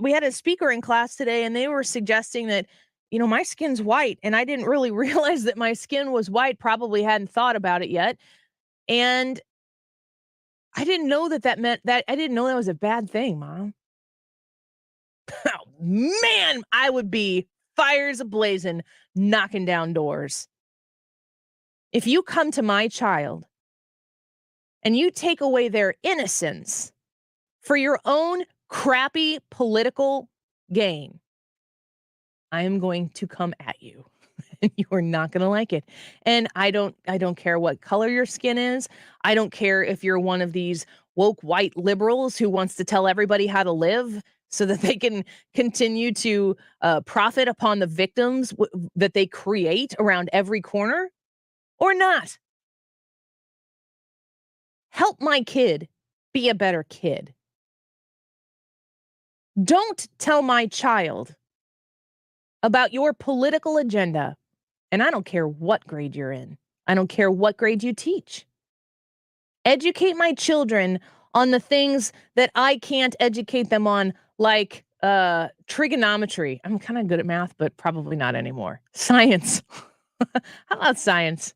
we had a speaker in class today and they were suggesting that, my skin's white, and I didn't really realize that my skin was white, probably hadn't thought about it yet. And I didn't know that meant that. I didn't know that was a bad thing, Mom. Oh, man, I would be fires ablazing, knocking down doors. If you come to my child and you take away their innocence for your own crappy political gain, I am going to come at you and you are not going to like it. And I don't care what color your skin is. I don't care if you're one of these woke white liberals who wants to tell everybody how to live so that they can continue to profit upon the victims that they create around every corner or not. Help my kid be a better kid. Don't tell my child about your political agenda. And I don't care what grade you're in. I don't care what grade you teach. Educate my children on the things that I can't educate them on, like trigonometry. I'm kind of good at math, but probably not anymore. Science. How about science?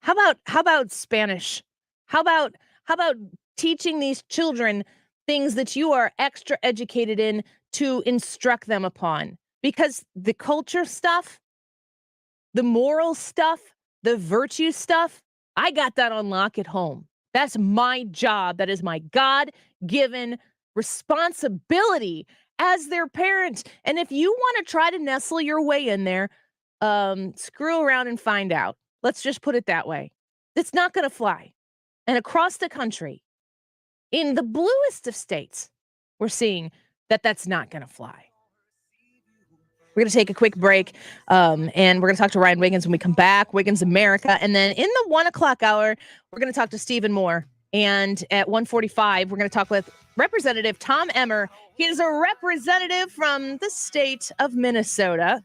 How about Spanish? How about How about teaching these children things that you are extra educated in to instruct them upon? Because the culture stuff, the moral stuff, the virtue stuff, I got that on lock at home. That's my job. That is my God-given responsibility as their parent. And if you want to try to nestle your way in there, screw around and find out. Let's just put it that way. It's not going to fly. And across the country, in the bluest of states, we're seeing that that's not going to fly. We're going to take a quick break, and we're going to talk to Ryan Wiggins when we come back, Wiggins America. And then in the 1 o'clock hour, we're going to talk to Stephen Moore. And at 1:45, we're going to talk with Representative Tom Emmer. He is a representative from the state of Minnesota.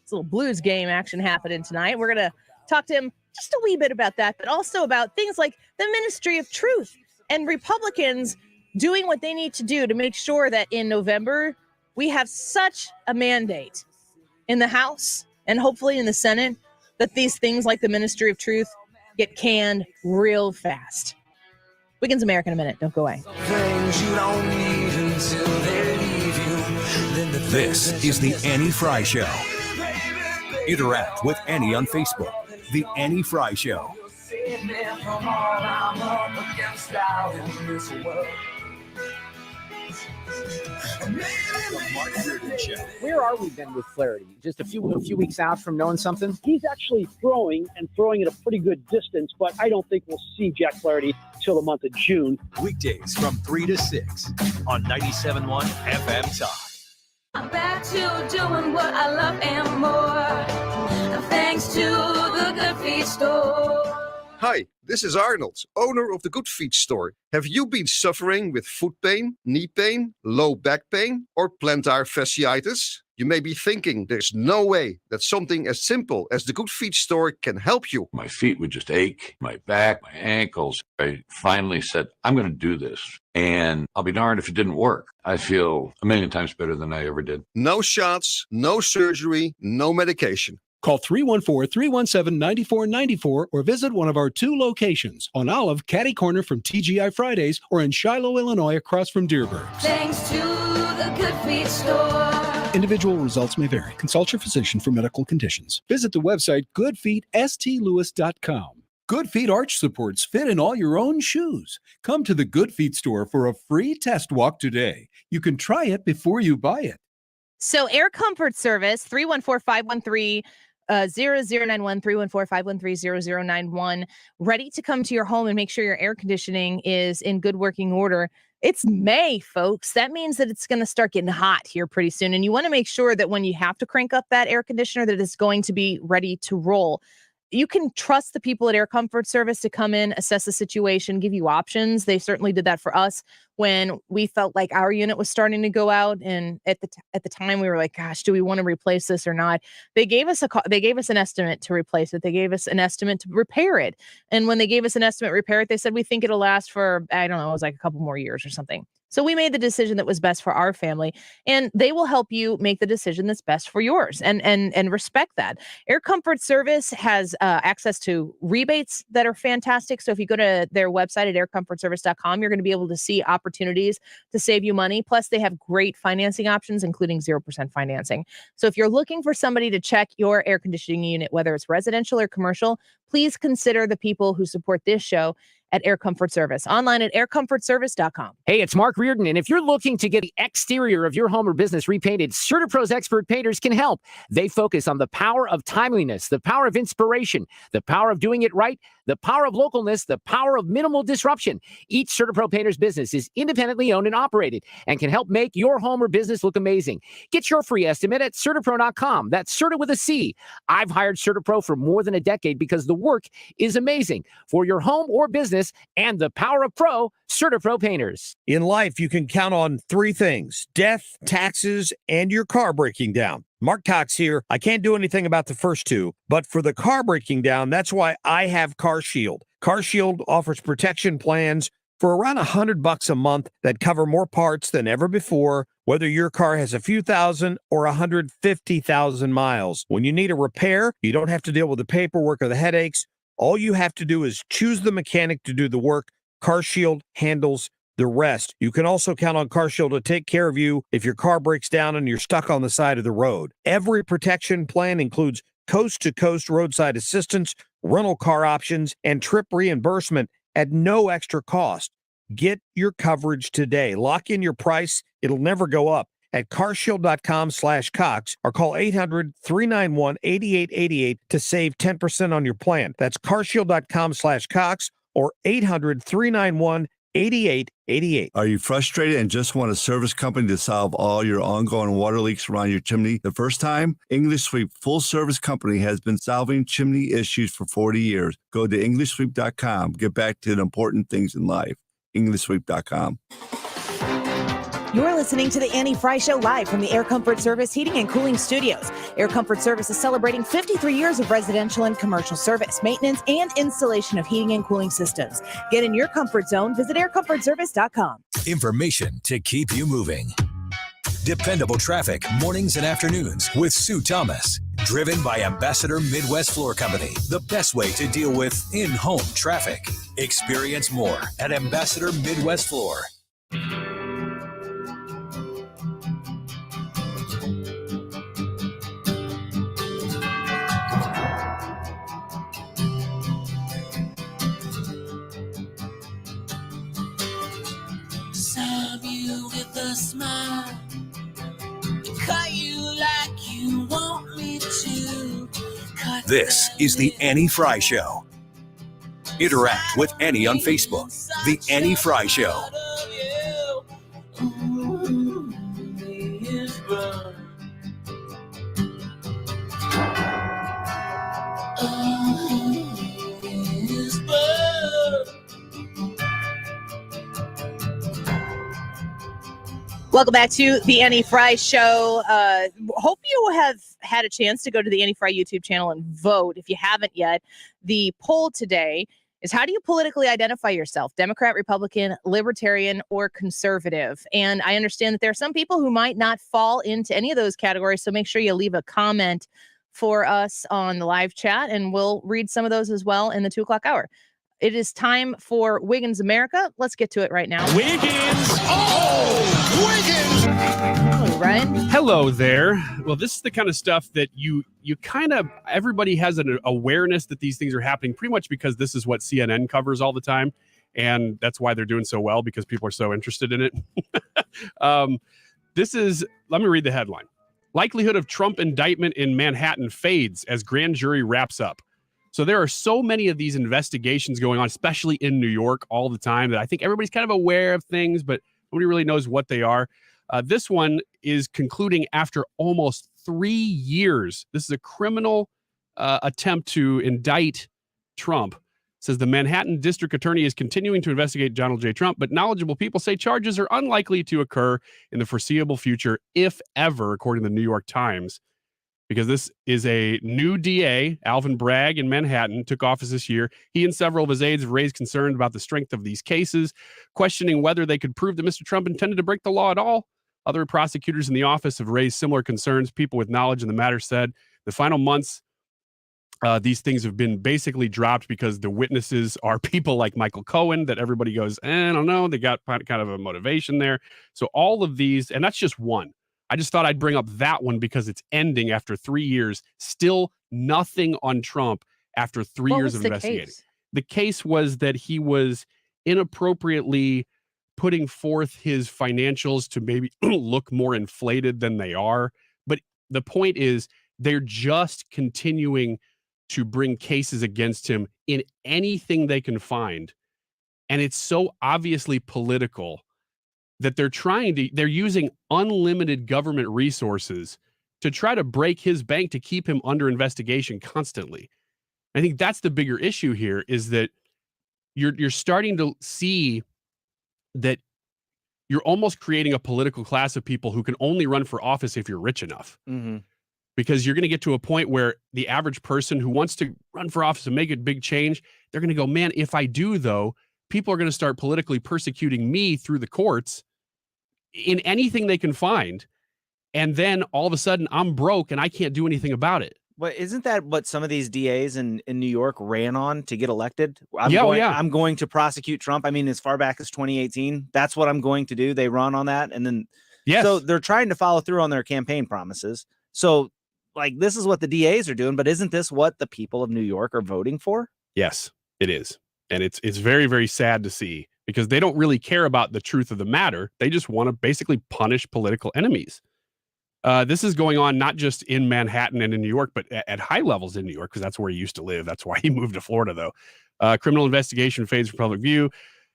It's a little Blues game action happening tonight. We're going to talk to him just a wee bit about that, but also about things like the Ministry of Truth and Republicans doing what they need to do to make sure that in November, we have such a mandate in the House and hopefully in the Senate that these things like the Ministry of Truth get canned real fast. Wiggins America in a minute. Don't go away. This is the Annie Frey Show. Interact with Annie on Facebook. The Annie Frey Show. Where are we then with Flaherty? Just a few weeks out from knowing something? He's actually throwing at a pretty good distance, but I don't think we'll see Jack Flaherty till the month of June. Weekdays from 3 to 6 on 97.1 FM Talk. I'm back to doing what I love and more. Thanks to the Good Feet Store. Hi, this is Arnold, owner of the Good Feet store. Have you been suffering with foot pain, knee pain, low back pain, or plantar fasciitis? You may be thinking there's no way that something as simple as the Good Feet store can help you. My feet would just ache, my back, my ankles. I finally said, I'm going to do this. And I'll be darned if it didn't work. I feel a million times better than I ever did. No shots, no surgery, no medication. Call 314-317-9494 or visit one of our 2 locations on Olive, Catty Corner from TGI Fridays, or in Shiloh, Illinois, across from Dearborn. Thanks to the Good Feet Store. Individual results may vary. Consult your physician for medical conditions. Visit the website goodfeetstlewis.com. Good Feet arch supports fit in all your own shoes. Come to the Good Feet store for a free test walk today. You can try it before you buy it. So Air Comfort Service, 314-513 0091, 314-513-0091, ready to come to your home and make sure your air conditioning is in good working order. It's May, folks. That means that it's going to start getting hot here pretty soon. And you want to make sure that when you have to crank up that air conditioner, that it's going to be ready to roll. You can trust the people at Air Comfort Service to come in, assess the situation, give you options. They certainly did that for us when we felt like our unit was starting to go out. And at the time, we were like, "Gosh, do we want to replace this or not?" They gave us an estimate to replace it. They gave us an estimate to repair it. And when they gave us an estimate to repair it, they said we think it'll last for, I don't know, it was like a couple more years or something. So we made the decision that was best for our family, and they will help you make the decision that's best for yours and respect that. Air Comfort Service has access to rebates that are fantastic. So if you go to their website at aircomfortservice.com, you're going to be able to see opportunities to save you money. Plus, they have great financing options, including 0% financing. So if you're looking for somebody to check your air conditioning unit, whether it's residential or commercial, please consider the people who support this show at Air Comfort Service. Online at aircomfortservice.com. Hey, it's Mark Reardon, and if you're looking to get the exterior of your home or business repainted, CertaPro's expert painters can help. They focus on the power of timeliness, the power of inspiration, the power of doing it right, the power of localness, the power of minimal disruption. Each CertaPro painter's business is independently owned and operated and can help make your home or business look amazing. Get your free estimate at CertaPro.com. That's Certa with a C. I've hired CertaPro for more than a decade because the work is amazing for your home or business and the power of pro, CertaPro painters. In life, you can count on 3 things: death, taxes, and your car breaking down. Mark Cox here. I can't do anything about the first 2, but for the car breaking down, that's why I have CarShield. CarShield offers protection plans for around $100 a month that cover more parts than ever before, whether your car has a few thousand or 150,000 miles. When you need a repair, you don't have to deal with the paperwork or the headaches. All you have to do is choose the mechanic to do the work, CarShield handles the rest. You can also count on CarShield to take care of you if your car breaks down and you're stuck on the side of the road. Every protection plan includes coast-to-coast roadside assistance, rental car options, and trip reimbursement at no extra cost. Get your coverage today. Lock in your price. It'll never go up at carshield.com/Cox or call 800-391-8888 to save 10% on your plan. That's carshield.com/Cox or 800-391-8888. Are you frustrated and just want a service company to solve all your ongoing water leaks around your chimney the first time? English Sweep Full Service Company has been solving chimney issues for 40 years. Go to EnglishSweep.com. Get back to the important things in life. EnglishSweep.com. You're listening to the Annie Frey Show live from the Air Comfort Service Heating and Cooling Studios. Air Comfort Service is celebrating 53 years of residential and commercial service, maintenance, and installation of heating and cooling systems. Get in your comfort zone. Visit aircomfortservice.com. Information to keep you moving. Dependable traffic mornings and afternoons with Sue Thomas. Driven by Ambassador Midwest Floor Company, the best way to deal with in-home traffic. Experience more at Ambassador Midwest Floor. Serve you with a smile, cut you like you want me to. This is the Annie Frey Show. Interact with Annie on Facebook. The Annie Frey Show. Welcome back to the Annie Frey Show. Hope you have had a chance to go to the Annie Frey YouTube channel and vote. If you haven't yet, the poll today is, how do you politically identify yourself? Democrat, Republican, Libertarian, or conservative? And I understand that there are some people who might not fall into any of those categories, so make sure you leave a comment for us on the live chat, and we'll read some of those as well in the 2 o'clock hour. It is time for Wiggins America. Let's get to it right now. Wiggins! Oh, Wiggins! Hello, Ryan. Hello there. Well, this is the kind of stuff that you kind of, everybody has an awareness that these things are happening pretty much because this is what CNN covers all the time. And that's why they're doing so well, because people are so interested in it. Let me read the headline. Likelihood of Trump indictment in Manhattan fades as grand jury wraps up. So there are so many of these investigations going on, especially in New York all the time, that I think everybody's kind of aware of things, but nobody really knows what they are. This one is concluding after almost 3 years. This is a criminal attempt to indict Trump. It says the Manhattan District Attorney is continuing to investigate Donald J. Trump, but knowledgeable people say charges are unlikely to occur in the foreseeable future, if ever, according to the New York Times. Because this is a new DA, Alvin Bragg in Manhattan, took office this year. He and several of his aides have raised concern about the strength of these cases, questioning whether they could prove that Mr. Trump intended to break the law at all. Other prosecutors in the office have raised similar concerns. People with knowledge in the matter said the final months, these things have been basically dropped because the witnesses are people like Michael Cohen that everybody goes, I don't know, they got kind of a motivation there. So all of these, and that's just one. I just thought I'd bring up that one because it's ending after 3 years. Still nothing on Trump after 3 years of investigating. Case? The case was that he was inappropriately putting forth his financials to maybe look more inflated than they are. But the point is, they're just continuing to bring cases against him in anything they can find. And it's so obviously political that they're using unlimited government resources to try to break his bank to keep him under investigation constantly. I think that's the bigger issue here, is that you're starting to see that you're almost creating a political class of people who can only run for office if you're rich enough. Mm-hmm. Because you're going to get to a point where the average person who wants to run for office and make a big change, they're going to go, man, if I do, though, people are going to start politically persecuting me through the courts in anything they can find. And then all of a sudden I'm broke and I can't do anything about it. But isn't that what some of these DAs in New York ran on to get elected? I'm going to prosecute Trump. I mean, as far back as 2018, that's what I'm going to do. They run on that. And then, so they're trying to follow through on their campaign promises. So like, this is what the DAs are doing, but isn't this what the people of New York are voting for? Yes, it is. And it's very, very sad to see, because they don't really care about the truth of the matter. They just want to basically punish political enemies. This is going on not just in Manhattan and in New York, but at high levels in New York, because that's where he used to live. That's why he moved to Florida, though. Criminal investigation fades from public view.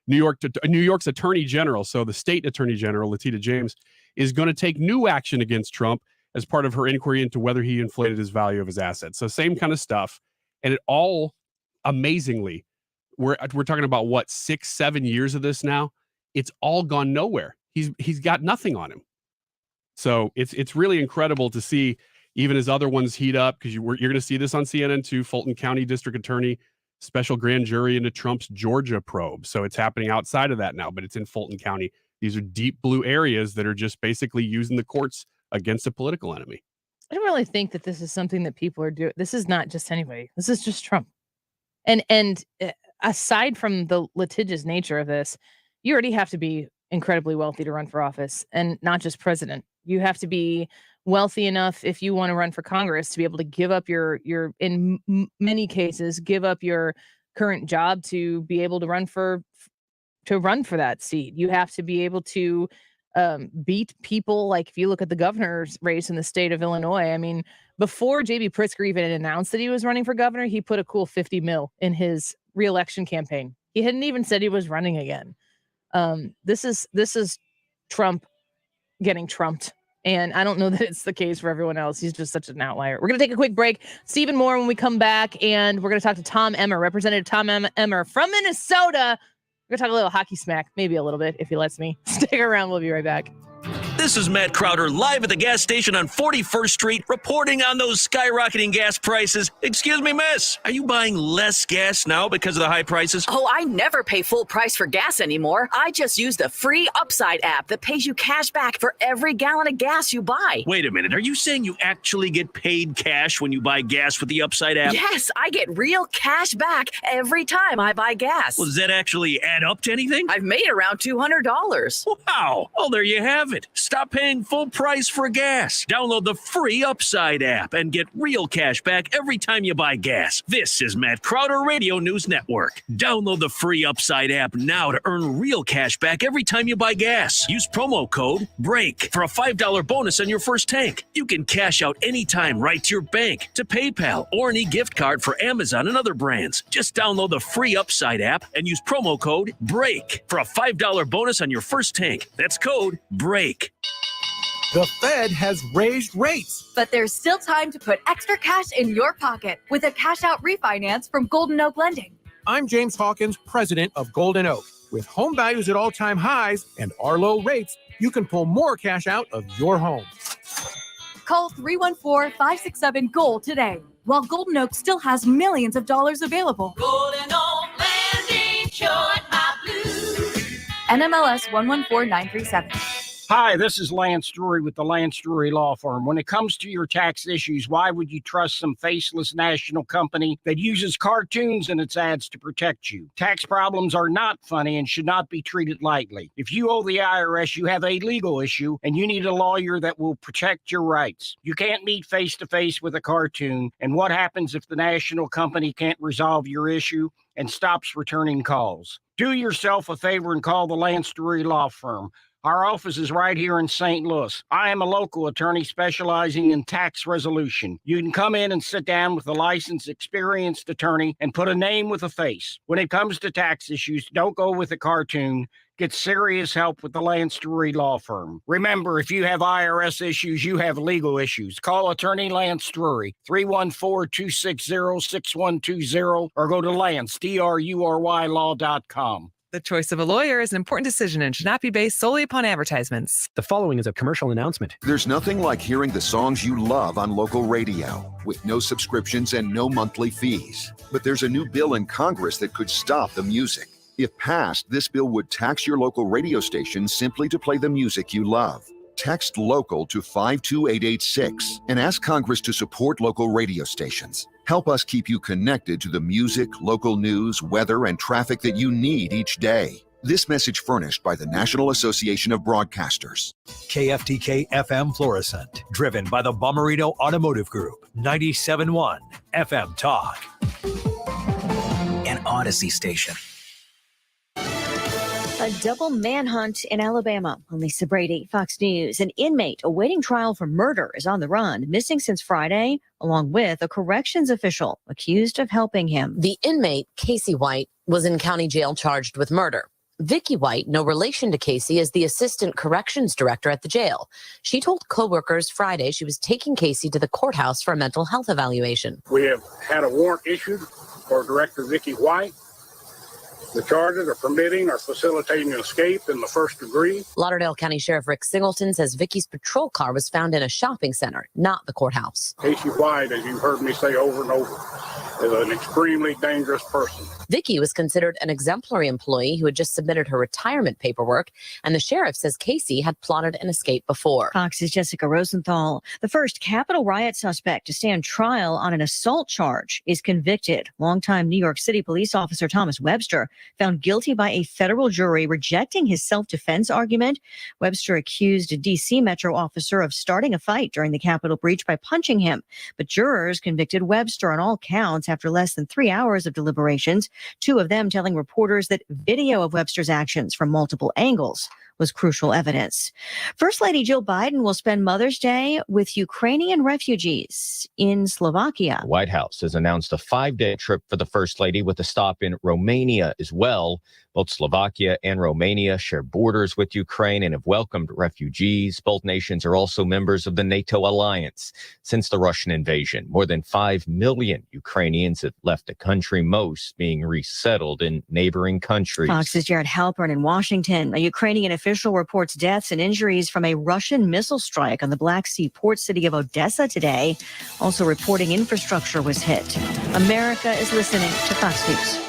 New York's attorney general, so the state attorney general, Letitia James, is going to take new action against Trump as part of her inquiry into whether he inflated his value of his assets. So same kind of stuff. And it all, amazingly, we're talking about what, 6-7 years of this now. It's all gone nowhere. He's got nothing on him. So it's really incredible to see even as other ones heat up, because you're going to see this on CNN too. Fulton County District Attorney, special grand jury into Trump's Georgia probe. So it's happening outside of that now, but it's in Fulton County. These are deep blue areas that are just basically using the courts against a political enemy. I don't really think that this is something that people are doing. This is not just anybody. This is just Trump. And aside from the litigious nature of this, you already have to be incredibly wealthy to run for office, and not just president. You have to be wealthy enough, if you want to run for Congress, to be able to give up your in many cases, give up your current job to be able to run for that seat. You have to be able to beat people. Like if you look at the governor's race in the state of Illinois, I mean, before J.B. Pritzker even announced that he was running for governor, he put a cool $50 million in his reelection campaign. He hadn't even said he was running again. This is Trump getting trumped. And I don't know that it's the case for everyone else. He's just such an outlier. We're going to take a quick break. Stephen Moore when we come back, and we're going to talk to Tom Emmer, Representative Tom Emmer from Minnesota. We're going to talk a little hockey smack, maybe a little bit, if he lets me. Stick around. We'll be right back. This is Matt Crowder live at the gas station on 41st Street, reporting on those skyrocketing gas prices. Excuse me, miss, are you buying less gas now because of the high prices? Oh, I never pay full price for gas anymore. I just use the free Upside app that pays you cash back for every gallon of gas you buy. Wait a minute, are you saying you actually get paid cash when you buy gas with the Upside app? Yes, I get real cash back every time I buy gas. Well, does that actually add up to anything? I've made around $200. Wow, well, there you have it. Stop paying full price for gas. Download the free Upside app and get real cash back every time you buy gas. This is Matt Crowder Radio News Network. Download the free Upside app now to earn real cash back every time you buy gas. Use promo code BREAK for a $5 bonus on your first tank. You can cash out anytime right to your bank, to PayPal, or any gift card for Amazon and other brands. Just download the free Upside app and use promo code BREAK for a $5 bonus on your first tank. That's code BREAK. The Fed has raised rates. But there's still time to put extra cash in your pocket with a cash-out refinance from Golden Oak Lending. I'm James Hawkins, president of Golden Oak. With home values at all-time highs and our low rates, you can pull more cash out of your home. Call 314-567-GOAL today, while Golden Oak still has millions of dollars available. Golden Oak Lending, short my blues. NMLS 114937. Hi, this is Lance Drury with the Lance Drury Law Firm. When it comes to your tax issues, why would you trust some faceless national company that uses cartoons in its ads to protect you? Tax problems are not funny and should not be treated lightly. If you owe the IRS, you have a legal issue and you need a lawyer that will protect your rights. You can't meet face-to-face with a cartoon. And what happens if the national company can't resolve your issue and stops returning calls? Do yourself a favor and call the Lance Drury Law Firm. Our office is right here in St. Louis. I am a local attorney specializing in tax resolution. You can come in and sit down with a licensed, experienced attorney and put a name with a face. When it comes to tax issues, don't go with a cartoon. Get serious help with the Lance Drury Law Firm. Remember, if you have IRS issues, you have legal issues. Call attorney Lance Drury, 314-260-6120, or go to lance.drurylaw.com. The choice of a lawyer is an important decision and should not be based solely upon advertisements. The following is a commercial announcement. There's nothing like hearing the songs you love on local radio with no subscriptions and no monthly fees. But there's a new bill in Congress that could stop the music. If passed, this bill would tax your local radio station simply to play the music you love. Text local to 52886 and ask Congress to support local radio stations. Help us keep you connected to the music, local news, weather, and traffic that you need each day. This message furnished by the National Association of Broadcasters. KFTK FM Florissant, driven by the Bommarito Automotive Group, 97.1 FM Talk. An Odyssey station. A double manhunt in Alabama. Lisa Brady, Fox News. An inmate awaiting trial for murder is on the run, missing since Friday, along with a corrections official accused of helping him. The inmate, Casey White, was in county jail charged with murder. Vicky White, no relation to Casey, is the assistant corrections director at the jail. She told coworkers Friday she was taking Casey to the courthouse for a mental health evaluation. We have had a warrant issued for Director Vicky White. The charges are permitting or facilitating an escape in the first degree. Lauderdale County Sheriff Rick Singleton says Vicky's patrol car was found in a shopping center, not the courthouse. Casey White, as you've heard me say over and over, is an extremely dangerous person. Vicky was considered an exemplary employee who had just submitted her retirement paperwork, and the sheriff says Casey had plotted an escape before. Fox's Jessica Rosenthal, the first Capitol riot suspect to stand trial on an assault charge, is convicted. Longtime New York City police officer Thomas Webster found guilty by a federal jury rejecting his self-defense argument. Webster accused a D.C. Metro officer of starting a fight during the Capitol breach by punching him, but jurors convicted Webster on all counts after less than 3 hours of deliberations, two of them telling reporters that video of Webster's actions from multiple angles was crucial evidence. First Lady Jill Biden will spend Mother's Day with Ukrainian refugees in Slovakia. The White House has announced a 5-day trip for the First Lady with a stop in Romania as well. Both Slovakia and Romania share borders with Ukraine and have welcomed refugees. Both nations are also members of the NATO alliance. Since the Russian invasion, more than 5 million Ukrainians have left the country, most being resettled in neighboring countries. Fox's Jared Halpern in Washington. A Ukrainian official reports deaths and injuries from a Russian missile strike on the Black Sea port city of Odessa today. Also reporting infrastructure was hit. America is listening to Fox News.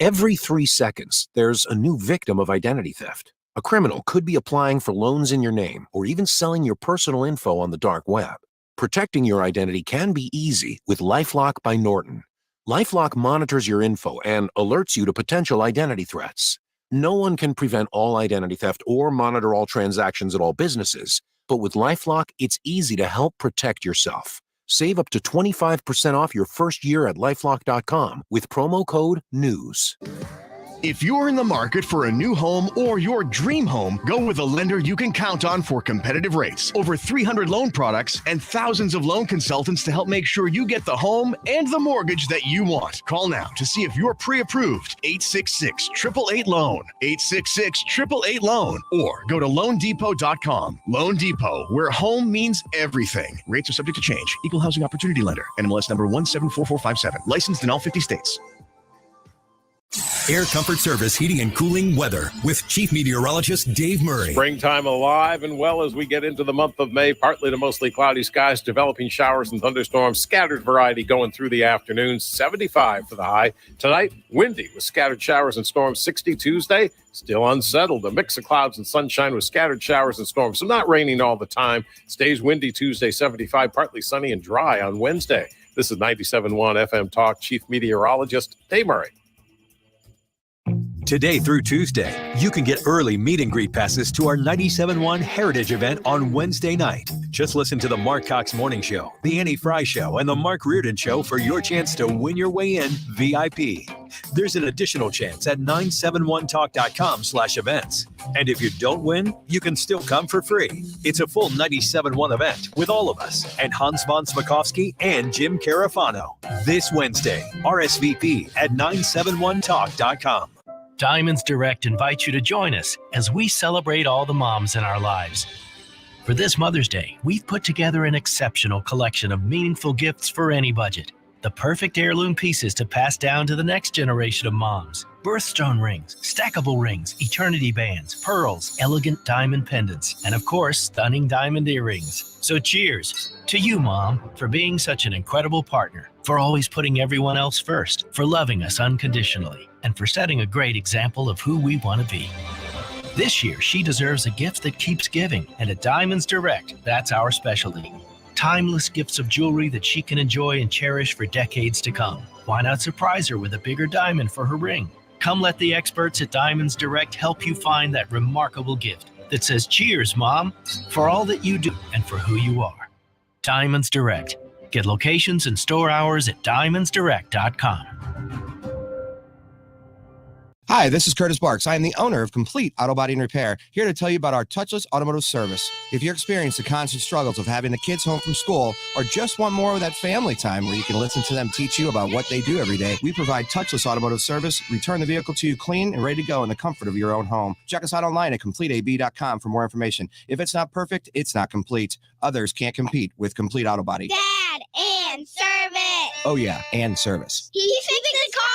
Every 3 seconds, there's a new victim of identity theft. A criminal could be applying for loans in your name or even selling your personal info on the dark web. Protecting your identity can be easy with LifeLock by Norton. LifeLock monitors your info and alerts you to potential identity threats. No one can prevent all identity theft or monitor all transactions at all businesses, but with LifeLock, it's easy to help protect yourself. Save up to 25% off your first year at LifeLock.com with promo code NEWS. If you're in the market for a new home or your dream home, go with a lender you can count on for competitive rates. Over 300 loan products and thousands of loan consultants to help make sure you get the home and the mortgage that you want. Call now to see if you're pre-approved. 866-888-LOAN. 866-888-LOAN. Or go to LoanDepot.com. Loan Depot, where home means everything. Rates are subject to change. Equal Housing Opportunity Lender. NMLS number 174457. Licensed in all 50 states. Air Comfort Service Heating and Cooling Weather with Chief Meteorologist Dave Murray. Springtime alive and well as we get into the month of May. Partly to mostly cloudy skies, developing showers and thunderstorms, scattered variety going through the afternoon. 75 for the high. Tonight, windy with scattered showers and storms. 60 Tuesday, still unsettled. A mix of clouds and sunshine with scattered showers and storms. So not raining all the time. Stays windy Tuesday, 75, partly sunny and dry on Wednesday. This is 97.1 FM Talk. Chief Meteorologist Dave Murray. Today through Tuesday, you can get early meet and greet passes to our 97.1 Heritage event on Wednesday night. Just listen to the Mark Cox Morning Show, the Annie Frey Show, and the Mark Reardon Show for your chance to win your way in VIP. There's an additional chance at 971talk.com/events. And if you don't win, you can still come for free. It's a full 97.1 event with all of us and Hans von Smakowski and Jim Carafano. This Wednesday, RSVP at 971talk.com. Diamonds Direct invites you to join us as we celebrate all the moms in our lives. For this Mother's Day, we've put together an exceptional collection of meaningful gifts for any budget. The perfect heirloom pieces to pass down to the next generation of moms. Birthstone rings, stackable rings, eternity bands, pearls, elegant diamond pendants, and of course, stunning diamond earrings. So cheers to you, Mom, for being such an incredible partner, for always putting everyone else first, for loving us unconditionally, and for setting a great example of who we want to be. This year, she deserves a gift that keeps giving, and at Diamonds Direct, that's our specialty. Timeless gifts of jewelry that she can enjoy and cherish for decades to come. Why not surprise her with a bigger diamond for her ring? Come let the experts at Diamonds Direct help you find that remarkable gift that says, "Cheers, Mom," for all that you do and for who you are. Diamonds Direct. Get locations and store hours at diamondsdirect.com. Hi, this is Curtis Barks. I am the owner of Complete Auto Body and Repair, here to tell you about our touchless automotive service. If you're experiencing the constant struggles of having the kids home from school or just want more of that family time where you can listen to them teach you about what they do every day, we provide touchless automotive service, return the vehicle to you clean and ready to go in the comfort of your own home. Check us out online at CompleteAB.com for more information. If it's not perfect, it's not complete. Others can't compete with Complete Auto Body. Dad, and service. Oh yeah, and service. He fixed the car.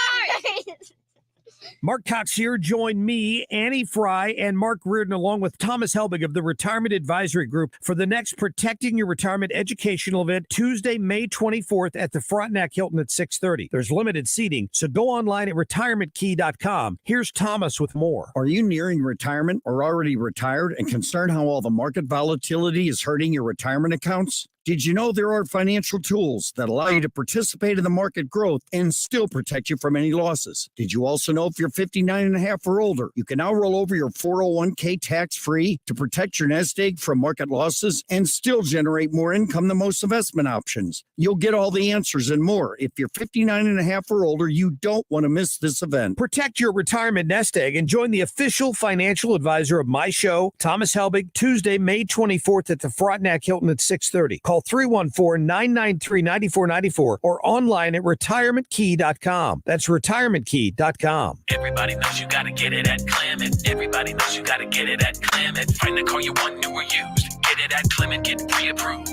Mark Cox here. Join me, Annie Frey, and Mark Reardon, along with Thomas Helbig of the Retirement Advisory Group for the next Protecting Your Retirement educational event, Tuesday, May 24th at the Frontenac Hilton at 6:30. There's limited seating, so go online at retirementkey.com. Here's Thomas with more. Are you nearing retirement or already retired and concerned how all the market volatility is hurting your retirement accounts? Did you know there are financial tools that allow you to participate in the market growth and still protect you from any losses? Did you also know if you're 59 and a half or older, you can now roll over your 401k tax-free to protect your nest egg from market losses and still generate more income than most investment options? You'll get all the answers and more. If you're 59 and a half or older, you don't want to miss this event. Protect your retirement nest egg and join the official financial advisor of my show, Thomas Helbig, Tuesday, May 24th at the Frontenac Hilton at 6:30. Call 314-993-9494 or online at retirementkey.com. That's retirementkey.com. Everybody knows you gotta get it at Clement. Everybody knows you gotta get it at Clement. Find the car you want, new or used. Get it at Clement, get pre-approved.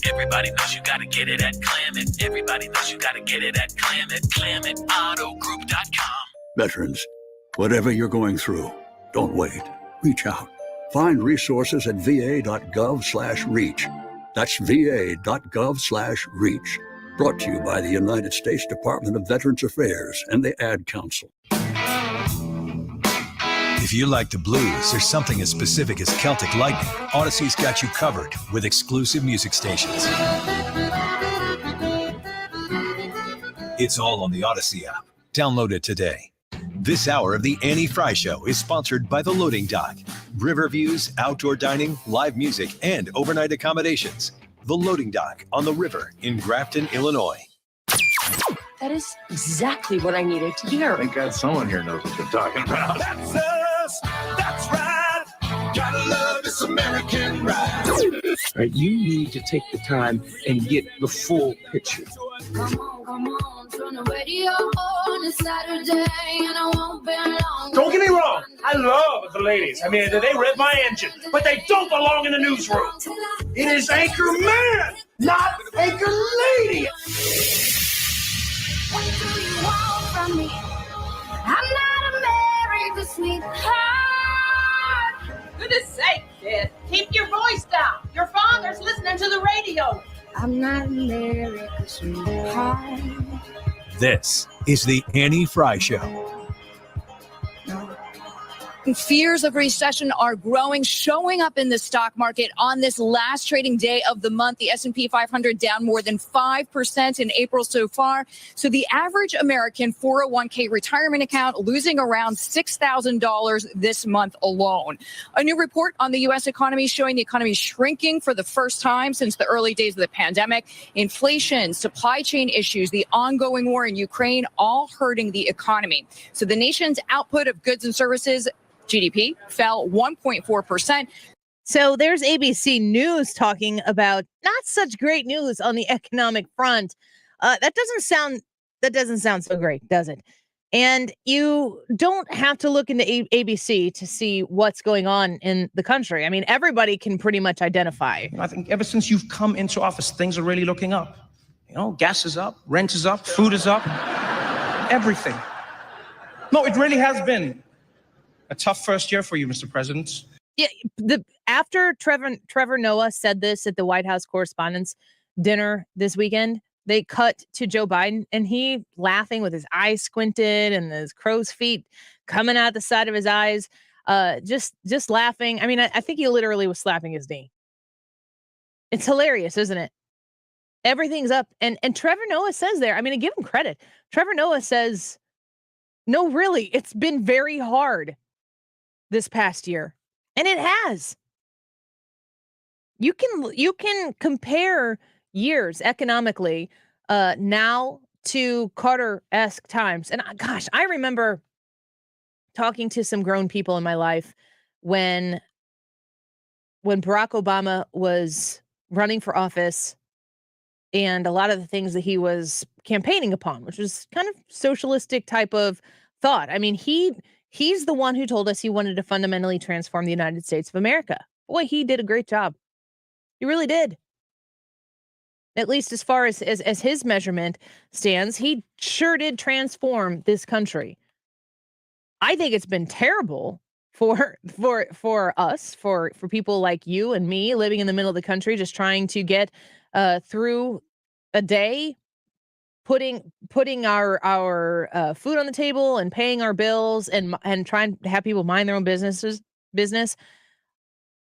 Everybody knows you gotta get it at Clement. Everybody knows you gotta get it at Clement. ClementAutoGroup.com. Veterans, whatever you're going through, don't wait. Reach out. Find resources at va.gov/reach. That's va.gov/reach. Brought to you by the United States Department of Veterans Affairs and the Ad Council. If you like the blues or something as specific as Celtic Lightning, Odyssey's got you covered with exclusive music stations. It's all on the Odyssey app. Download it today. This hour of the Annie Frey Show is sponsored by The Loading Dock. River views, outdoor dining, live music, and overnight accommodations. The Loading Dock on the river in Grafton, Illinois. That is exactly what I needed to hear. Thank God someone here knows what you're talking about. That's us. That's right. Gotta love this American ride. Right, you need to take the time and get the full picture. Come on, turn the radio on. It's Saturday and I won't be long. Don't get me wrong, I love the ladies. I mean, they rev my engine, but they don't belong in the newsroom. It is Anchor Man, not Anchor Lady. What do you want from me? I'm not America's sweetheart. Goodness sake, kid. Keep your voice down. Your father's listening to the radio. I'm not America's sweetheart. This is the Annie Frey Show. Fears of recession are growing, showing up in the stock market on this last trading day of the month. The S&P 500 down more than 5% in April so far. So the average American 401k retirement account losing around $6,000 this month alone. A new report on the U.S. economy showing the economy shrinking for the first time since the early days of the pandemic. Inflation, supply chain issues, the ongoing war in Ukraine, all hurting the economy. So the nation's output of goods and services, GDP, fell 1.4%. So there's ABC News talking about not such great news on the economic front. That doesn't sound so great, does it? And you don't have to look into ABC to see what's going on in the country. I mean, everybody can pretty much identify. I think ever since you've come into office, things are really looking up. You know, gas is up, rent is up, food is up, everything. No, it really has been a tough first year for you, Mr. President. Yeah, after Trevor Noah said this at the White House Correspondents' dinner this weekend, they cut to Joe Biden and he laughing with his eyes squinted and his crow's feet coming out the side of his eyes. just laughing. I mean, I think he literally was slapping his knee. It's hilarious, isn't it? Everything's up. And Trevor Noah says there, I mean, I give him credit. Trevor Noah says, no, really, it's been very hard this past year. And it has. You can compare years economically now to Carter-esque times. And gosh, I remember talking to some grown people in my life when Barack Obama was running for office and a lot of the things that he was campaigning upon, which was kind of socialistic type of thought. I mean, he's the one who told us he wanted to fundamentally transform the United States of America. Boy, he did a great job. He really did. At least as far as his measurement stands, he sure did transform this country. I think it's been terrible for us, for people like you and me living in the middle of the country, just trying to get through a day, putting our food on the table and paying our bills and trying to have people mind their own business.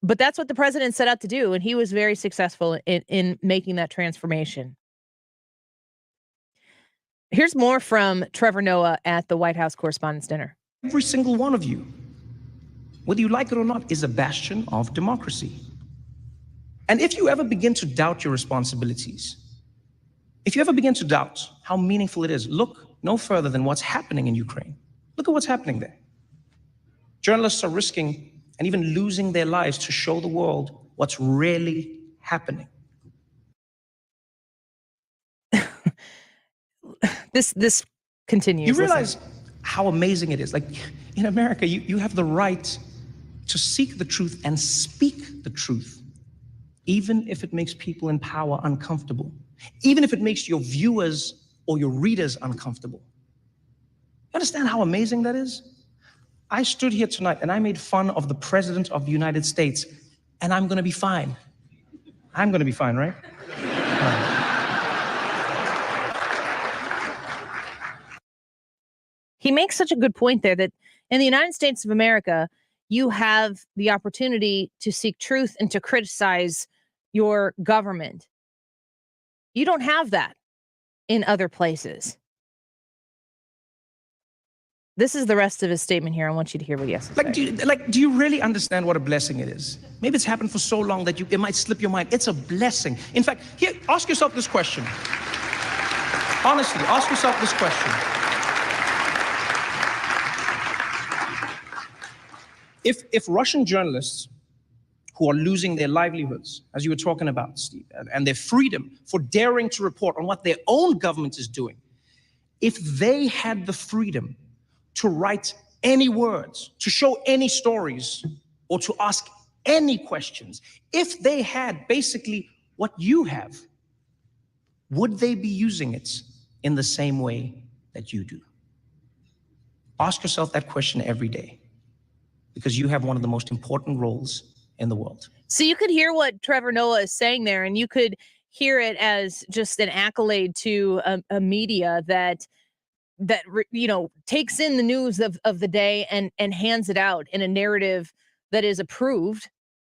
But that's what the president set out to do, and he was very successful in making that transformation. Here's more from Trevor Noah at the White House Correspondents' Dinner. Every single one of you, whether you like it or not, is a bastion of democracy. And if you ever begin to doubt your responsibilities, if you ever begin to doubt how meaningful it is, look no further than what's happening in Ukraine. Look at what's happening there. Journalists are risking and even losing their lives to show the world what's really happening. This continues. You realize how amazing it is. Like in America, you have the right to seek the truth and speak the truth, even if it makes people in power uncomfortable, even if it makes your viewers or your readers uncomfortable. You understand how amazing that is? I stood here tonight and I made fun of the President of the United States, and I'm going to be fine. I'm going to be fine, right? He makes such a good point there that in the United States of America, you have the opportunity to seek truth and to criticize your government. You don't have that in other places. This is the rest of his statement here. I want you to hear what he has to say. Do you really understand what a blessing it is? Maybe it's happened for so long that it might slip your mind. It's a blessing. In fact, here, ask yourself this question. Honestly, ask yourself this question. If Russian journalists who are losing their livelihoods, as you were talking about, Steve, and their freedom for daring to report on what their own government is doing, if they had the freedom to write any words, to show any stories, or to ask any questions, if they had basically what you have, would they be using it in the same way that you do? Ask yourself that question every day, because you have one of the most important roles in the world. So you could hear what Trevor Noah is saying there, and you could hear it as just an accolade to a media that takes in the news of the day and hands it out in a narrative that is approved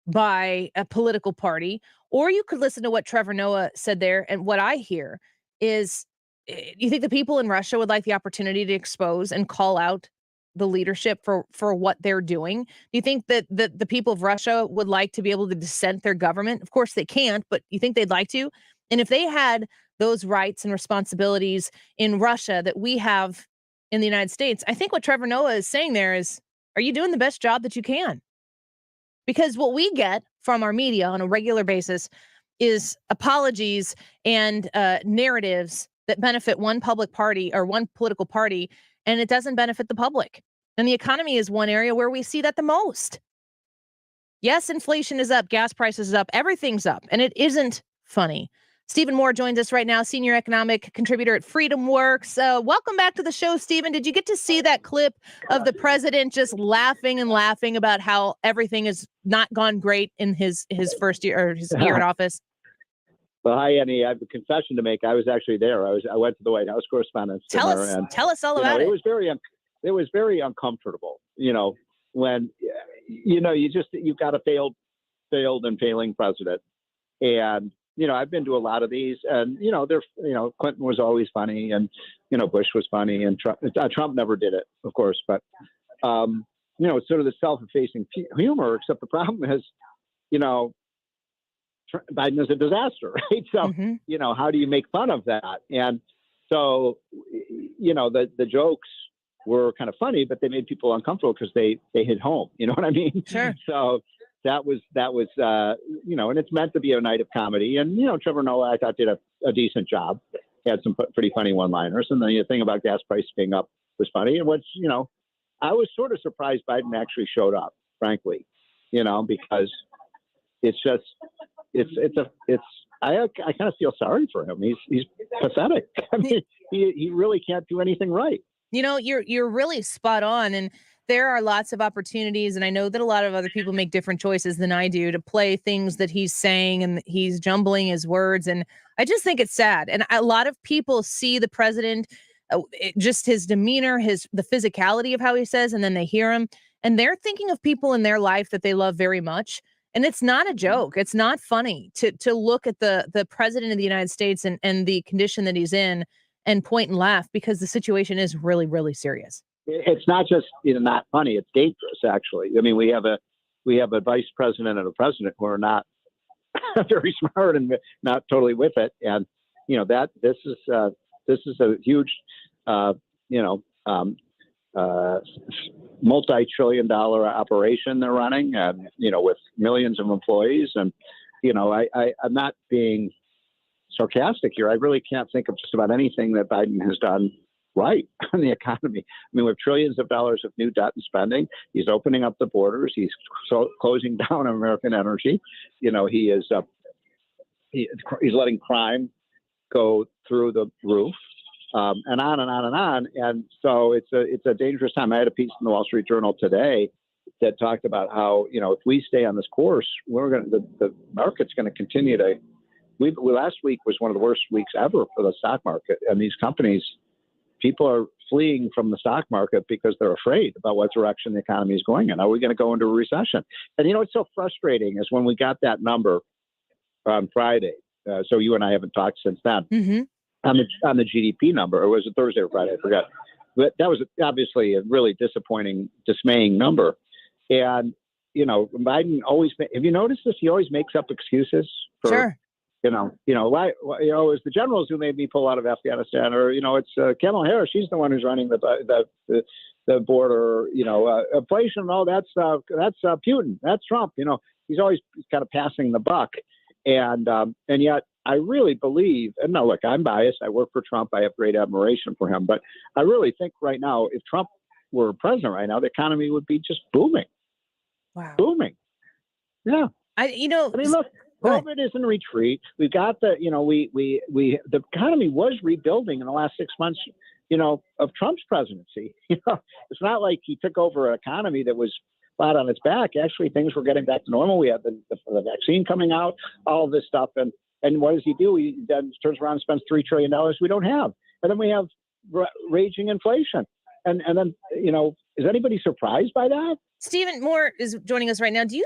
by a political party. Or you could listen to what Trevor Noah said there, and what I hear is, you think the people in Russia would like the opportunity to expose and call out the leadership for what they're doing? Do you think that the people of Russia would like to be able to dissent their government? Of course they can't, but you think they'd like to? And if they had those rights and responsibilities in Russia that we have in the United States, I think what Trevor Noah is saying there is, are you doing the best job that you can? Because what we get from our media on a regular basis is apologies and narratives that benefit one public party or one political party, and it doesn't benefit the public. And the economy is one area where we see that the most. Yes, inflation is up, gas prices is up, everything's up, and it isn't funny. Stephen Moore joins us right now, senior economic contributor at FreedomWorks. Welcome back to the show, Stephen. Did you get to see that clip of the president just laughing and laughing about how everything has not gone great in his first year or his year in office? Well, hi, Annie. I have a confession to make. I was actually there. I went to the White House Correspondents' Dinner. Tell us all about it. It was very uncomfortable. when, you've got a failed and failing president. And, I've been to a lot of these, and, Clinton was always funny, and, Bush was funny, and Trump never did it, of course. But, it's sort of the self-effacing humor, except the problem is, Biden is a disaster, right? So, how do you make fun of that? And so, the jokes were kind of funny, but they made people uncomfortable because they hit home. You know what I mean? Sure. So that was and it's meant to be a night of comedy. And, Trevor Noah, I thought, did a decent job. He had some pretty funny one-liners. And the thing about gas prices being up was funny. And what's, I was sort of surprised Biden actually showed up, frankly, because it's just, I kind of feel sorry for him. He's pathetic. I mean, he really can't do anything right. You're really spot on. And there are lots of opportunities. And I know that a lot of other people make different choices than I do to play things that he's saying, and he's jumbling his words. And I just think it's sad. And a lot of people see the president, just his demeanor, the physicality of how he says, and then they hear him and they're thinking of people in their life that they love very much. And it's not a joke. It's not funny to look at the president of the United States and the condition that he's in and point and laugh, because the situation is really, really serious. It's not just not funny. It's dangerous, actually. I mean, we have a vice president and a president who are not very smart and not totally with it. And this is a huge multi-trillion-dollar operation they're running, and with millions of employees. And I'm not being sarcastic here. I really can't think of just about anything that Biden has done right on the economy. I mean, we have trillions of dollars of new debt and spending. He's opening up the borders. He's closing down American energy. He is he's letting crime go through the roof. And on and on and on. And so it's a dangerous time. I had a piece in the Wall Street Journal today that talked about how, if we stay on this course, the market's going to continue to. Last week was one of the worst weeks ever for the stock market. And these companies, people are fleeing from the stock market because they're afraid about what direction the economy is going in. Are we going to go into a recession? And it's so frustrating is when we got that number on Friday. So you and I haven't talked since then. Mm-hmm. On the GDP number, or was it Thursday or Friday? I forgot. But that was obviously a really dismaying number. And Biden always. Have you noticed this? He always makes up excuses for. Sure. Why? It's the generals who made me pull out of Afghanistan, or it's Kamala Harris. She's the one who's running the border. Inflation. Oh, that's Putin. That's Trump. He's always kind of passing the buck, and yet. I really believe, and now look, I'm biased. I work for Trump. I have great admiration for him. But I really think right now, if Trump were president right now, the economy would be just booming. Wow. Booming. Yeah. I mean, look, COVID is in retreat. We've got the economy was rebuilding in the last 6 months, of Trump's presidency. It's not like he took over an economy that was flat on its back. Actually, things were getting back to normal. We had the vaccine coming out, all of this stuff. And what does he do? He then turns around and spends $3 trillion we don't have. And then we have raging inflation. And then, is anybody surprised by that? Stephen Moore is joining us right now. Do you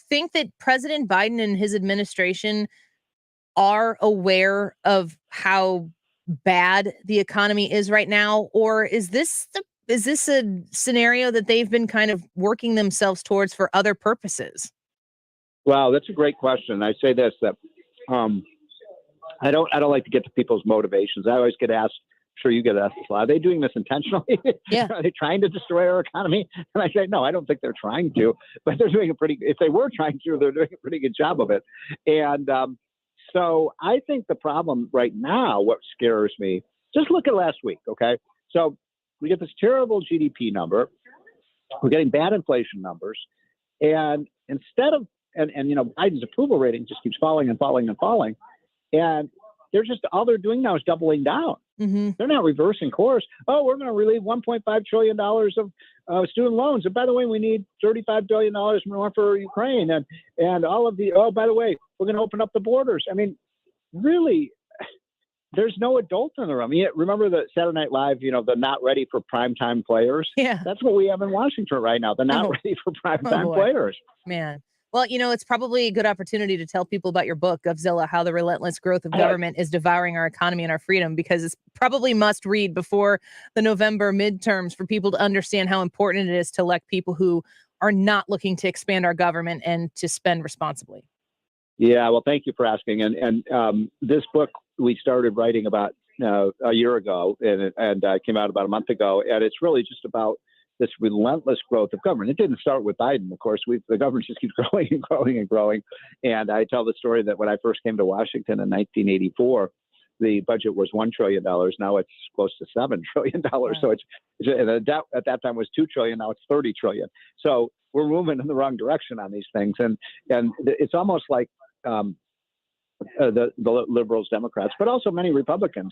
think that President Biden and his administration are aware of how bad the economy is right now? Or is this a scenario that they've been kind of working themselves towards for other purposes? Well, that's a great question. I say this, that I don't like to get to people's motivations. I always get asked, I'm sure you get asked, are they doing this intentionally? Yeah. Are they trying to destroy our economy? And I say, no, I don't think they're trying to, but they're doing if they were trying to, they're doing a pretty good job of it. And so I think the problem right now, what scares me, just look at last week. Okay. So we get this terrible GDP number. We're getting bad inflation numbers. And instead of, and Biden's approval rating just keeps falling and falling and falling. And they're just, all they're doing now is doubling down. Mm-hmm. They're not reversing course. Oh, we're going to relieve $1.5 trillion of student loans. And by the way, we need $35 billion more for Ukraine. And all of the, oh, by the way, we're going to open up the borders. I mean, really, there's no adult in the room. Remember the Saturday Night Live, the not ready for primetime players? Yeah. That's what we have in Washington right now. The not ready for primetime players. Man. Well, it's probably a good opportunity to tell people about your book, Govzilla, How the Relentless Growth of Government is Devouring Our Economy and Our Freedom, because it's probably must read before the November midterms for people to understand how important it is to elect people who are not looking to expand our government and to spend responsibly. Yeah, well, thank you for asking. And this book we started writing about a year ago, and came out about a month ago, and it's really just about this relentless growth of government. It didn't start with Biden, of course. The government just keeps growing and growing and growing. And I tell the story that when I first came to Washington in 1984, the budget was $1 trillion. Now it's close to $7 trillion. Wow. So and the debt at that time was $2 trillion. Now it's $30 trillion. So we're moving in the wrong direction on these things. And it's almost like the liberals, Democrats, but also many Republicans,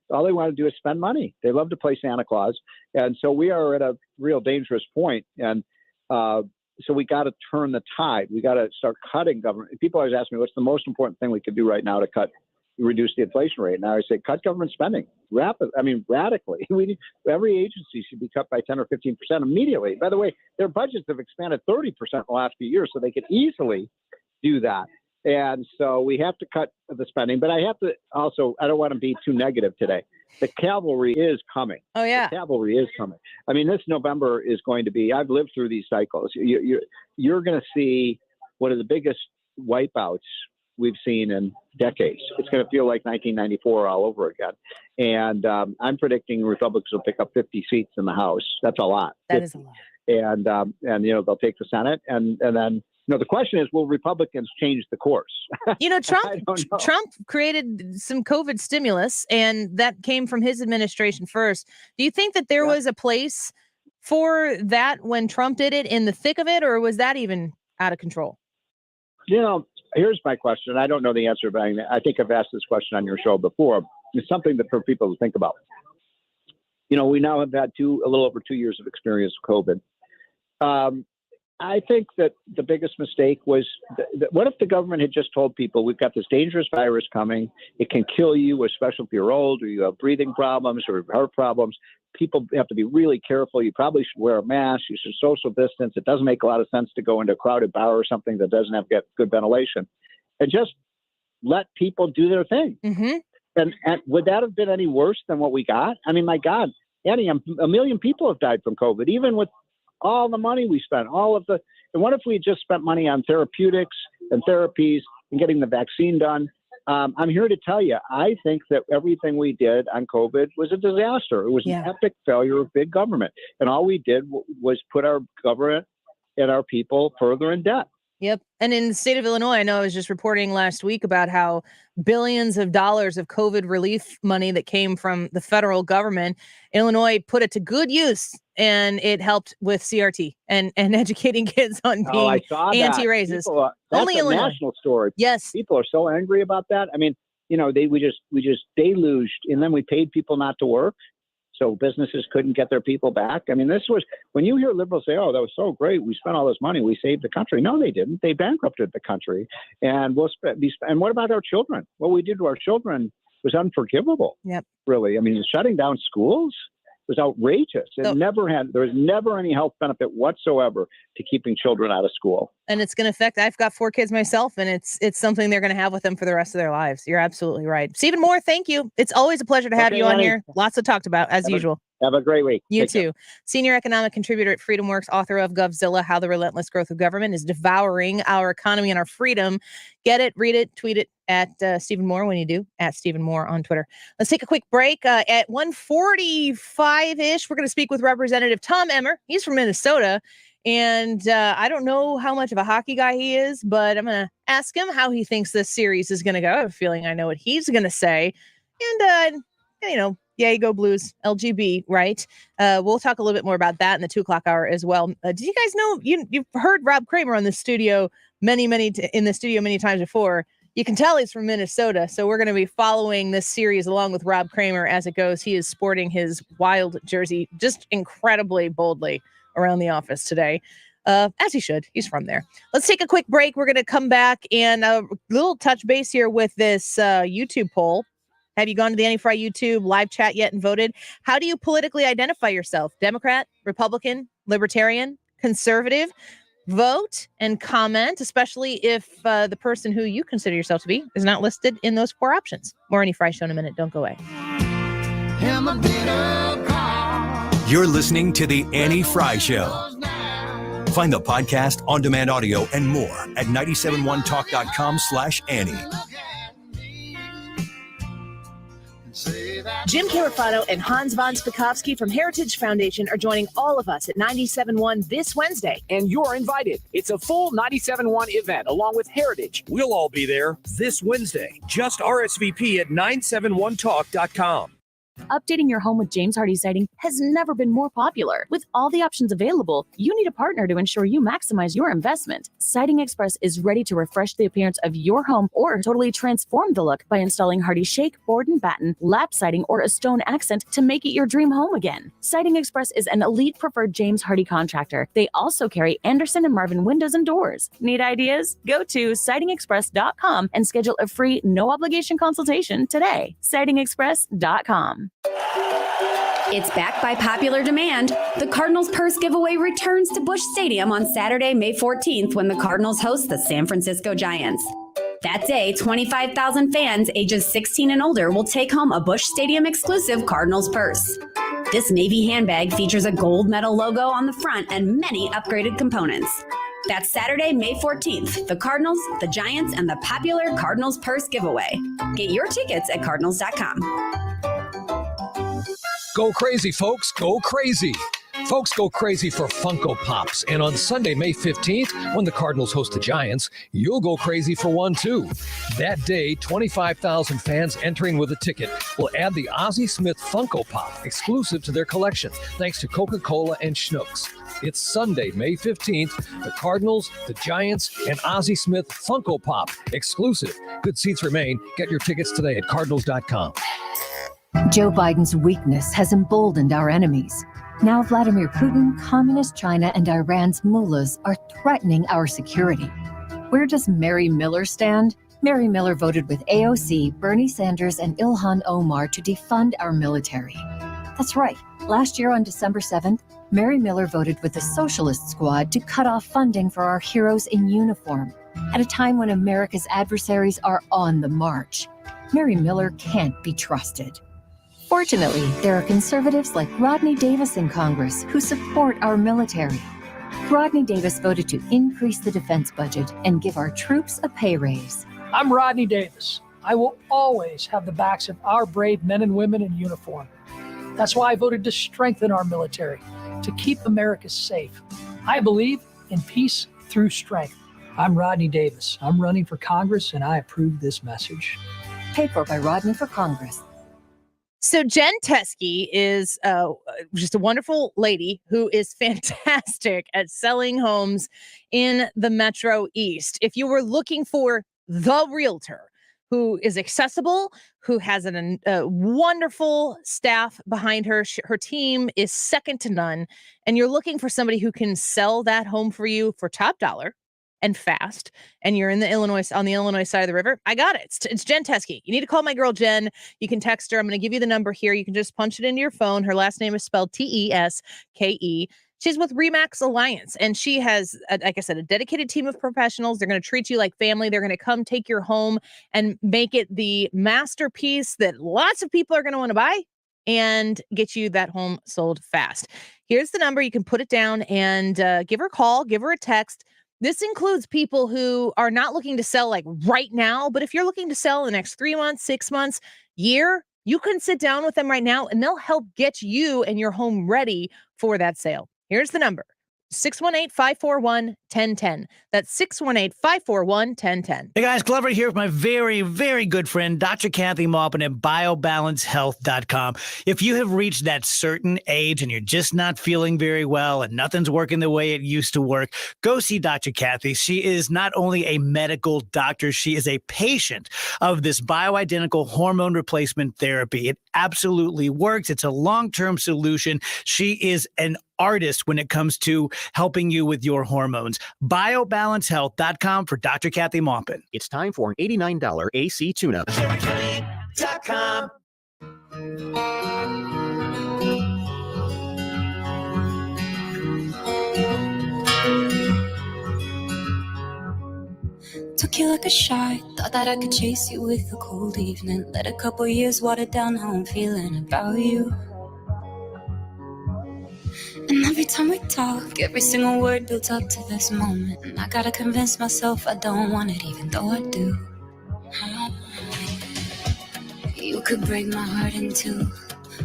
all they want to do is spend money. They love to play Santa Claus. And so we are at a real dangerous point. And so we got to turn the tide. We got to start cutting government. People always ask me, what's the most important thing we could do right now to reduce the inflation rate? Now I say, cut government spending radically. Every agency should be cut by 10 or 15% immediately. By the way, their budgets have expanded 30% in the last few years, so they could easily do that. And so we have to cut the spending, but I have to also, I don't want to be too negative today. The cavalry is coming. Oh, yeah. The cavalry is coming. I mean, this November is going to be, I've lived through these cycles. You're going to see one of the biggest wipeouts we've seen in decades. It's going to feel like 1994 all over again. And I'm predicting Republicans will pick up 50 seats in the House. That's a lot. That is a lot. And they'll take the Senate. And then, the question is, will Republicans change the course? Trump created some COVID stimulus, and that came from his administration first. Do you think that there was a place for that when Trump did it in the thick of it, or was that even out of control? Here's my question. I don't know the answer, but I think I've asked this question on your show before. It's something that for people to think about. We now have had a little over 2 years of experience with COVID. I think that the biggest mistake was, what if the government had just told people, we've got this dangerous virus coming. It can kill you, especially if you're old or you have breathing problems or heart problems. People have to be really careful. You probably should wear a mask. You should social distance. It doesn't make a lot of sense to go into a crowded bar or something that doesn't have good ventilation. And just let people do their thing. Mm-hmm. And would that have been any worse than what we got? I mean, my God, Annie, 1 million people have died from COVID, even with all the money we spent, and what if we just spent money on therapeutics and therapies and getting the vaccine done? I'm here to tell you, I think that everything we did on COVID was a disaster. It was an epic failure of big government. And all we did was put our government and our people further in debt. Yep. And in the state of Illinois, I know I was just reporting last week about how billions of dollars of COVID relief money that came from the federal government, Illinois put it to good use, and it helped with CRT and educating kids on being anti-racist. That's Only a Illinois. national story. Yes. People are so angry about that. I mean, we just deluged, and then we paid people not to work, so businesses couldn't get their people back. I mean, this was, when you hear liberals say, oh, that was so great, we spent all this money, we saved the country. No, they didn't. They bankrupted the country. And and what about our children? What we did to our children was unforgivable. Yep. Really. I mean, shutting down schools was outrageous. There was never any health benefit whatsoever to keeping children out of school. And it's going to affect, I've got 4 kids myself, and it's something they're going to have with them for the rest of their lives. You're absolutely right. Stephen Moore, thank you. It's always a pleasure to have you on here. Lots to talk about, as usual. Have a great week. You too. Senior economic contributor at FreedomWorks, author of Govzilla, How the Relentless Growth of Government is Devouring Our Economy and Our Freedom. Get it, read it, tweet it at Stephen Moore when you do, at Stephen Moore on Twitter. Let's take a quick break. At 1:45-ish, we're going to speak with Representative Tom Emmer. He's from Minnesota. And I don't know how much of a hockey guy he is, but I'm going to ask him how he thinks this series is going to go. I have a feeling I know what he's going to say. And, yay, go Blues, LGB, right? We'll talk a little bit more about that in the 2:00 hour as well. Did you guys know, you've heard Rob Kramer on the studio many times before. You can tell he's from Minnesota. So we're going to be following this series along with Rob Kramer as it goes. He is sporting his Wild jersey just incredibly boldly around the office today, as he should. He's from there. Let's take a quick break. We're going to come back and a little touch base here with this YouTube poll. Have you gone to the Annie Frey YouTube live chat yet and voted? How do you politically identify yourself? Democrat, Republican, Libertarian, Conservative? Vote and comment, especially if the person who you consider yourself to be is not listed in those 4 options. More Annie Frey Show in a minute. Don't go away. You're listening to The Annie Frey Show. Find the podcast, on-demand audio, and more at 971talk.com/Annie. Jim Carafano and Hans von Spakovsky from Heritage Foundation are joining all of us at 97.1 this Wednesday. And you're invited. It's a full 97.1 event along with Heritage. We'll all be there this Wednesday. Just RSVP at 971talk.com. Updating your home with James Hardie Siding has never been more popular. With all the options available, you need a partner to ensure you maximize your investment. Siding Express is ready to refresh the appearance of your home or totally transform the look by installing Hardie Shake, Board and Batten, lap siding, or a stone accent to make it your dream home again. Siding Express is an elite preferred James Hardie contractor. They also carry Anderson and Marvin windows and doors. Need ideas? Go to sidingexpress.com and schedule a free, no obligation consultation today. sidingexpress.com. It's back by popular demand. The Cardinals purse giveaway returns to Busch Stadium on Saturday, May 14th, when the Cardinals host the San Francisco Giants. That day, 25,000 fans ages 16 and older will take home a Busch Stadium exclusive Cardinals purse. This navy handbag features a gold metal logo on the front and many upgraded components. That's Saturday, May 14th, the Cardinals, the Giants, and the popular Cardinals purse giveaway. Get your tickets at cardinals.com. Go crazy, folks. Go crazy. Folks go crazy for Funko Pops. And on Sunday, May 15th, when the Cardinals host the Giants, you'll go crazy for one, too. That day, 25,000 fans entering with a ticket will add the Ozzie Smith Funko Pop exclusive to their collection, thanks to Coca-Cola and Schnucks. It's Sunday, May 15th, the Cardinals, the Giants, and Ozzie Smith Funko Pop exclusive. Good seats remain. Get your tickets today at cardinals.com. Joe Biden's weakness has emboldened our enemies. Now Vladimir Putin, Communist China, and Iran's mullahs are threatening our security. Where does Mary Miller stand? Mary Miller voted with AOC, Bernie Sanders, and Ilhan Omar to defund our military. That's right. Last year on December 7th, Mary Miller voted with the Socialist Squad to cut off funding for our heroes in uniform at a time when America's adversaries are on the march. Mary Miller can't be trusted. Fortunately, there are conservatives like Rodney Davis in Congress who support our military. Rodney Davis voted to increase the defense budget and give our troops a pay raise. I'm Rodney Davis. I will always have the backs of our brave men and women in uniform. That's why I voted to strengthen our military, to keep America safe. I believe in peace through strength. I'm Rodney Davis. I'm running for Congress, and I approve this message. Paid for by Rodney for Congress. So Jen Teskey is just a wonderful lady who is fantastic at selling homes in the Metro East. If you were looking for the realtor who is accessible, who has a wonderful staff behind her, her team is second to none, and you're looking for somebody who can sell that home for you for top dollar and fast, and you're in the Illinois, on the Illinois side of the river, I got it. It's Jen Teskey. You need to call my girl Jen. You can text her. I'm going to give you the number here. You can just punch it into your phone. Her last name is spelled Teske. She's with Remax Alliance, and she has, like I said, a dedicated team of professionals. They're going to treat you like family. They're going to come take your home and make it the masterpiece that lots of people are going to want to buy and get you that home sold fast. Here's the number. You can put it down and give her a call, give her a text. This includes people who are not looking to sell like right now, but if you're looking to sell in the next 3 months, 6 months, year, you can sit down with them right now and they'll help get you and your home ready for that sale. Here's the number. 618-541-1010. That's 618-541-1010. Hey guys, Glover here with my very, very good friend, Dr. Kathy Maupin at BioBalanceHealth.com. If you have reached that certain age and you're just not feeling very well and nothing's working the way it used to work, go see Dr. Kathy. She is not only a medical doctor, she is a patient of this bioidentical hormone replacement therapy. It absolutely works. It's a long-term solution. She is an artist when it comes to helping you with your hormones. BioBalanceHealth.com for Dr. Kathy Maupin. It's time for an $89 AC tune-up. ChevroChili.com. Took you like a shot, thought that I could chase you with a cold evening. Let a couple years water down how I'm feeling about you. And every time we talk, every single word builds up to this moment. And I gotta convince myself I don't want it, even though I do. You could break my heart in two,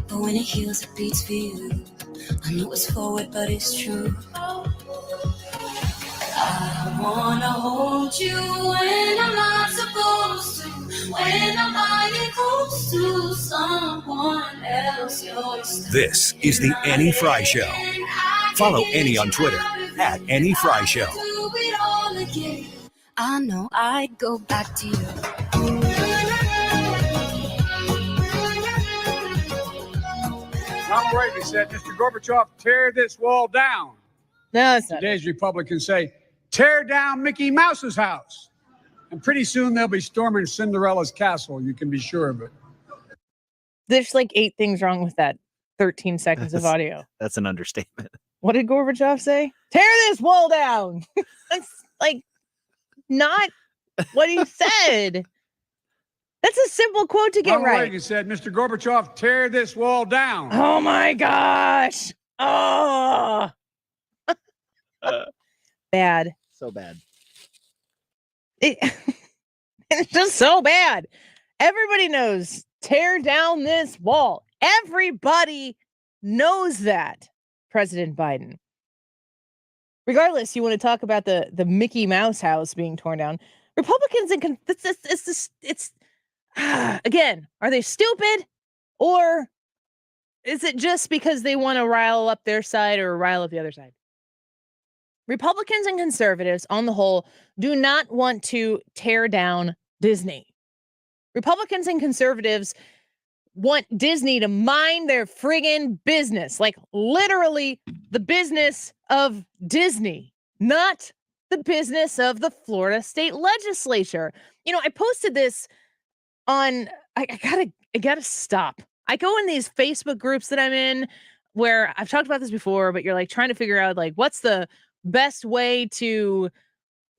but when it heals, it beats for you. I know it's forward, but it's true. I wanna hold you when I'm not supposed to, when I'm lying close to someone else. This is the Annie Frey Show. Follow Annie on Twitter at Annie Frey Show. I know I'd go back to you. Ronald Reagan said, Mr. Gorbachev, tear this wall down. No, it's not. Today's Republicans say, tear down Mickey Mouse's house. And pretty soon they'll be storming Cinderella's castle. You can be sure of it. There's like 8 things wrong with that 13 seconds of audio. That's an understatement. What did Gorbachev say? Tear this wall down. That's like not what he said. That's a simple quote to get Ronald right. Reagan said, Mr. Gorbachev, tear this wall down. Oh my gosh. Oh. Bad. So bad. It's just so bad. Everybody knows, tear down this wall. Everybody knows that, President Biden. Regardless, you want to talk about the Mickey Mouse house being torn down. Republicans and again, are they stupid, or is it just because they want to rile up their side or rile up the other side? Republicans and conservatives, on the whole, do not want to tear down Disney. Republicans and conservatives want Disney to mind their friggin' business, like literally the business of Disney, not the business of the Florida state legislature. You know, I posted this on, I gotta stop. I go in these Facebook groups that I'm in where I've talked about this before, but you're like trying to figure out like, what's the best way to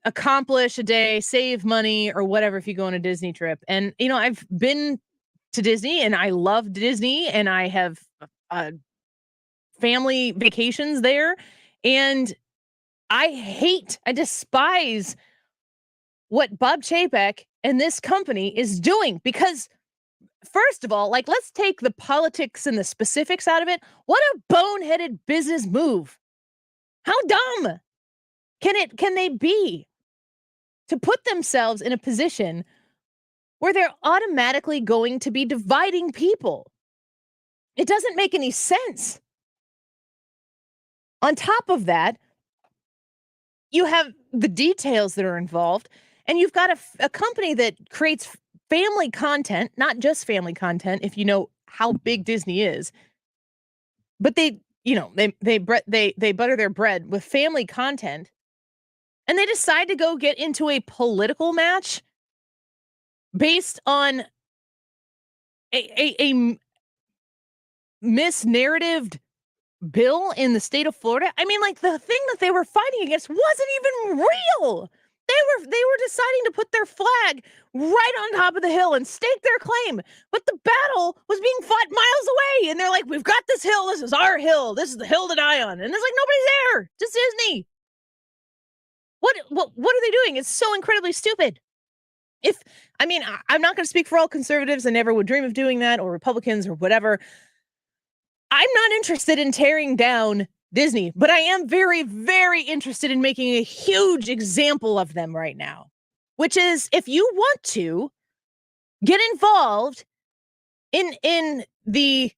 accomplish a day, save money or whatever if you go on a Disney trip. And, you know, I've been to Disney and I love Disney and I have family vacations there. And I despise what Bob Chapek and this company is doing because, first of all, like, let's take the politics and the specifics out of it. What a boneheaded business move. How dumb can they be to put themselves in a position where they're automatically going to be dividing people? It doesn't make any sense. On top of that, you have the details that are involved, and you've got a company that creates family content, not just family content, if you know how big Disney is, but they butter their bread with family content, and they decide to go get into a political match based on a misnarratived bill in the state of Florida. I mean, like, the thing that they were fighting against wasn't even real. They were deciding to put their flag right on top of the hill and stake their claim. But the battle was being fought miles away. And they're like, we've got this hill. This is our hill. This is the hill to die on. And there's like, nobody's there. Just Disney. What are they doing? It's so incredibly stupid. I'm not going to speak for all conservatives. I never would dream of doing that, or Republicans or whatever. I'm not interested in tearing down Disney, but I am very, very interested in making a huge example of them right now, which is, if you want to get involved in the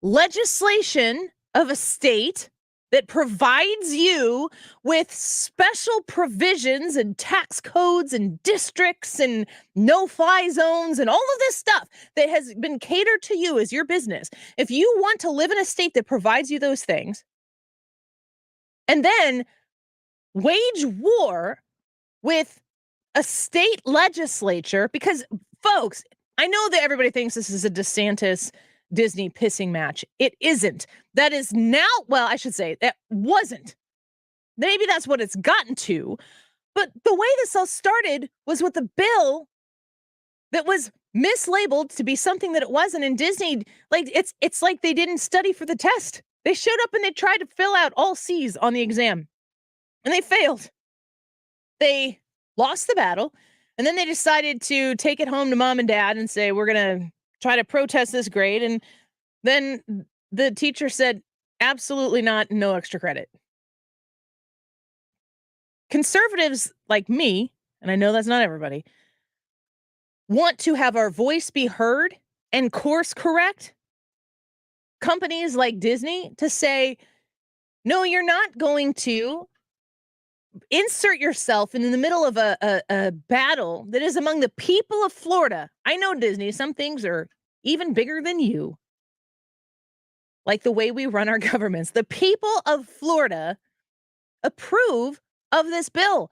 legislation of a state that provides you with special provisions and tax codes and districts and no-fly zones and all of this stuff that has been catered to you as your business. If you want to live in a state that provides you those things, and then wage war with a state legislature, because, folks, I know that everybody thinks this is a DeSantis Disney pissing match. It isn't. That is now, well, I should say that wasn't. Maybe that's what it's gotten to. But the way this all started was with a bill that was mislabeled to be something that it wasn't. And Disney, like, it's like they didn't study for the test. They showed up and they tried to fill out all C's on the exam, and they failed. They lost the battle, and then they decided to take it home to mom and dad and say, we're going to try to protest this grade. And then the teacher said, absolutely not, no extra credit. Conservatives like me, and I know that's not everybody, want to have our voice be heard and course correct companies like Disney to say, no, you're not going to insert yourself in the middle of a battle that is among the people of Florida. I know, Disney, some things are even bigger than you, like the way we run our governments. The people of Florida approve of this bill.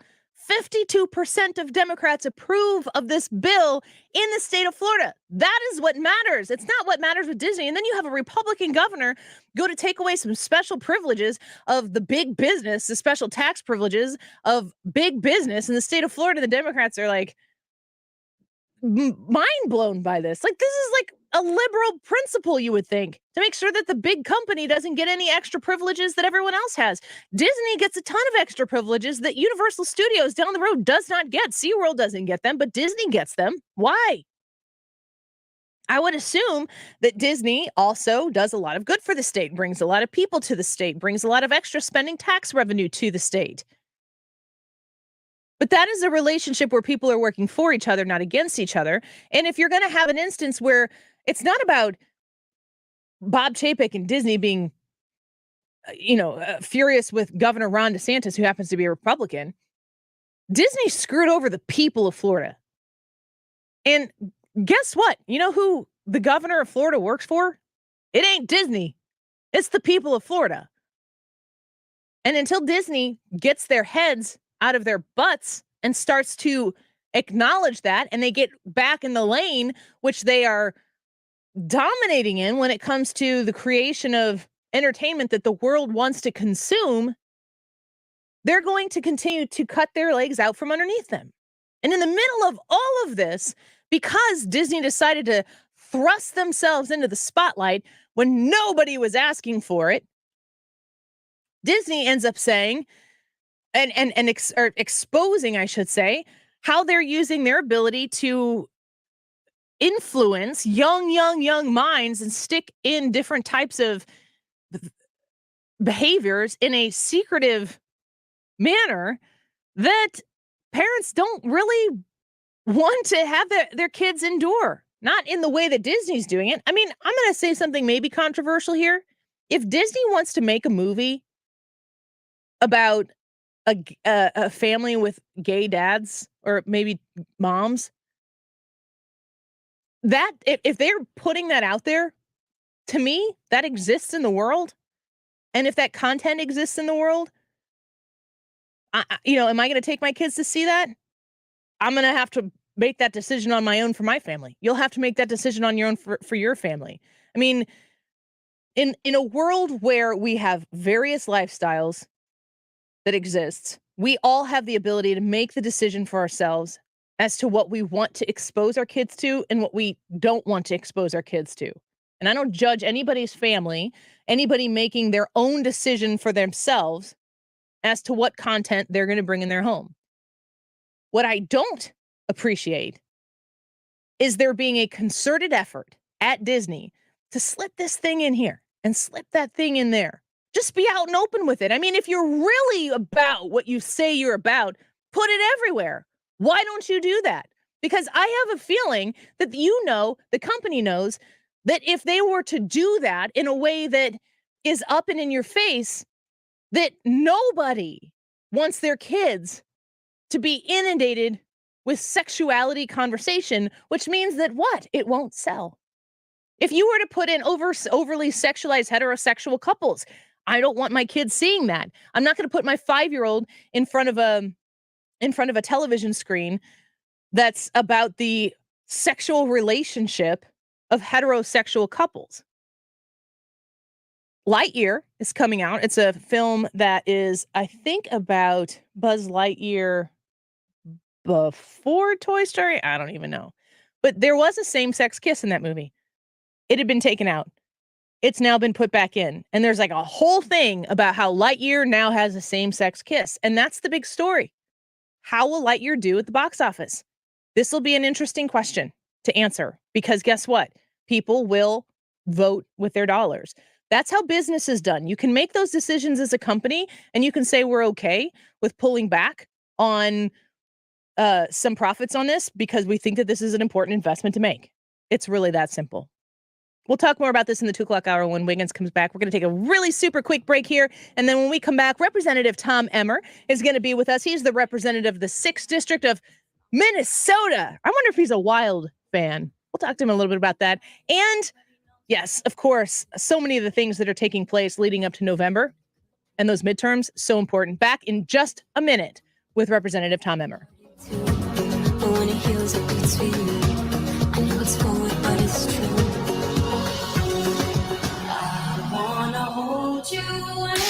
52% of Democrats approve of this bill in the state of Florida. That is what matters. It's not what matters with Disney. And then you have a Republican governor go to take away some special privileges of the big business, the special tax privileges of big business in the state of Florida. The Democrats are like mind blown by this. Like, this is like a liberal principle, you would think, to make sure that the big company doesn't get any extra privileges that everyone else has. Disney gets a ton of extra privileges that Universal Studios down the road does not get. SeaWorld doesn't get them, but Disney gets them. Why? I would assume that Disney also does a lot of good for the state, brings a lot of people to the state, brings a lot of extra spending tax revenue to the state. But that is a relationship where people are working for each other, not against each other. And if you're going to have an instance where it's not about Bob Chapek and Disney being, furious with Governor Ron DeSantis, who happens to be a Republican, Disney screwed over the people of Florida. And guess what? You know who the governor of Florida works for? It ain't Disney. It's the people of Florida. And until Disney gets their heads out of their butts and starts to acknowledge that, and they get back in the lane, which they are dominating in when it comes to the creation of entertainment that the world wants to consume, they're going to continue to cut their legs out from underneath them. And in the middle of all of this, because Disney decided to thrust themselves into the spotlight when nobody was asking for it, Disney ends up saying, or exposing, I should say, how they're using their ability to influence young minds and stick in different types of behaviors in a secretive manner that parents don't really want to have their kids endure. Not in the way that Disney's doing it. I mean, I'm going to say something maybe controversial here. If Disney wants to make a movie about a family with gay dads or maybe moms, that if they're putting that out there, to me, that exists in the world. And if that content exists in the world, am I going to take my kids to see that? I'm going to have to make that decision on my own for my family. You'll have to make that decision on your own for your family. I mean, in a world where we have various lifestyles that exists, we all have the ability to make the decision for ourselves as to what we want to expose our kids to and what we don't want to expose our kids to. And I don't judge anybody's family, anybody making their own decision for themselves as to what content they're going to bring in their home. What I don't appreciate is there being a concerted effort at Disney to slip this thing in here and slip that thing in there. Just be out and open with it. I mean, if you're really about what you say you're about, put it everywhere. Why don't you do that? Because I have a feeling that the company knows that if they were to do that in a way that is up and in your face, that nobody wants their kids to be inundated with sexuality conversation, which means that what? It won't sell. If you were to put in overly sexualized heterosexual couples, I don't want my kids seeing that. I'm not going to put my 5-year-old in front of a television screen that's about the sexual relationship of heterosexual couples. Lightyear is coming out. It's a film that is, I think, about Buzz Lightyear before Toy Story. I don't even know. But there was a same-sex kiss in that movie. It had been taken out. It's now been put back in. And there's like a whole thing about how Lightyear now has a same-sex kiss. And that's the big story. How will Lightyear do at the box office? This will be an interesting question to answer, because guess what? People will vote with their dollars. That's how business is done. You can make those decisions as a company, and you can say we're okay with pulling back on some profits on this because we think that this is an important investment to make. It's really that simple. We'll talk more about this in the 2:00 hour when Wiggins comes back. We're going to take a really super quick break here. And then when we come back, Representative Tom Emmer is going to be with us. He's the representative of the 6th District of Minnesota. I wonder if he's a Wild fan. We'll talk to him a little bit about that. And yes, of course, so many of the things that are taking place leading up to November and those midterms, so important. Back in just a minute with Representative Tom Emmer. When it heals, it beats for you. I know it's forward, but it's true. I wanna hold you.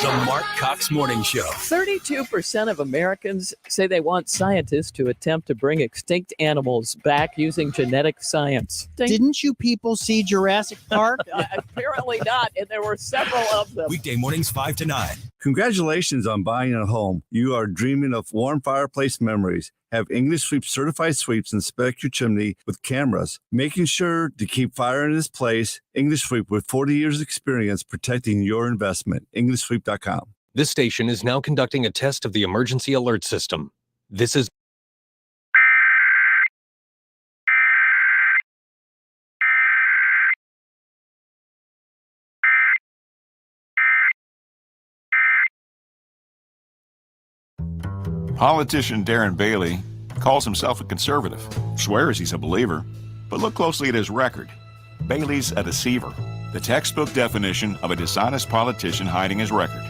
The Mark Cox Morning Show. 32% of Americans say they want scientists to attempt to bring extinct animals back using genetic science. Didn't you people see Jurassic Park? Apparently not, and there were several of them. Weekday mornings 5 to 9. Congratulations on buying a home. You are dreaming of warm fireplace memories. Have English Sweep certified sweeps inspect your chimney with cameras, making sure to keep fire in its place. English Sweep with 40 years experience protecting your investment. EnglishSweep.com. This station is now conducting a test of the emergency alert system. This is Politician Darren Bailey calls himself a conservative, swears he's a believer, but look closely at his record. Bailey's a deceiver, the textbook definition of a dishonest politician hiding his record.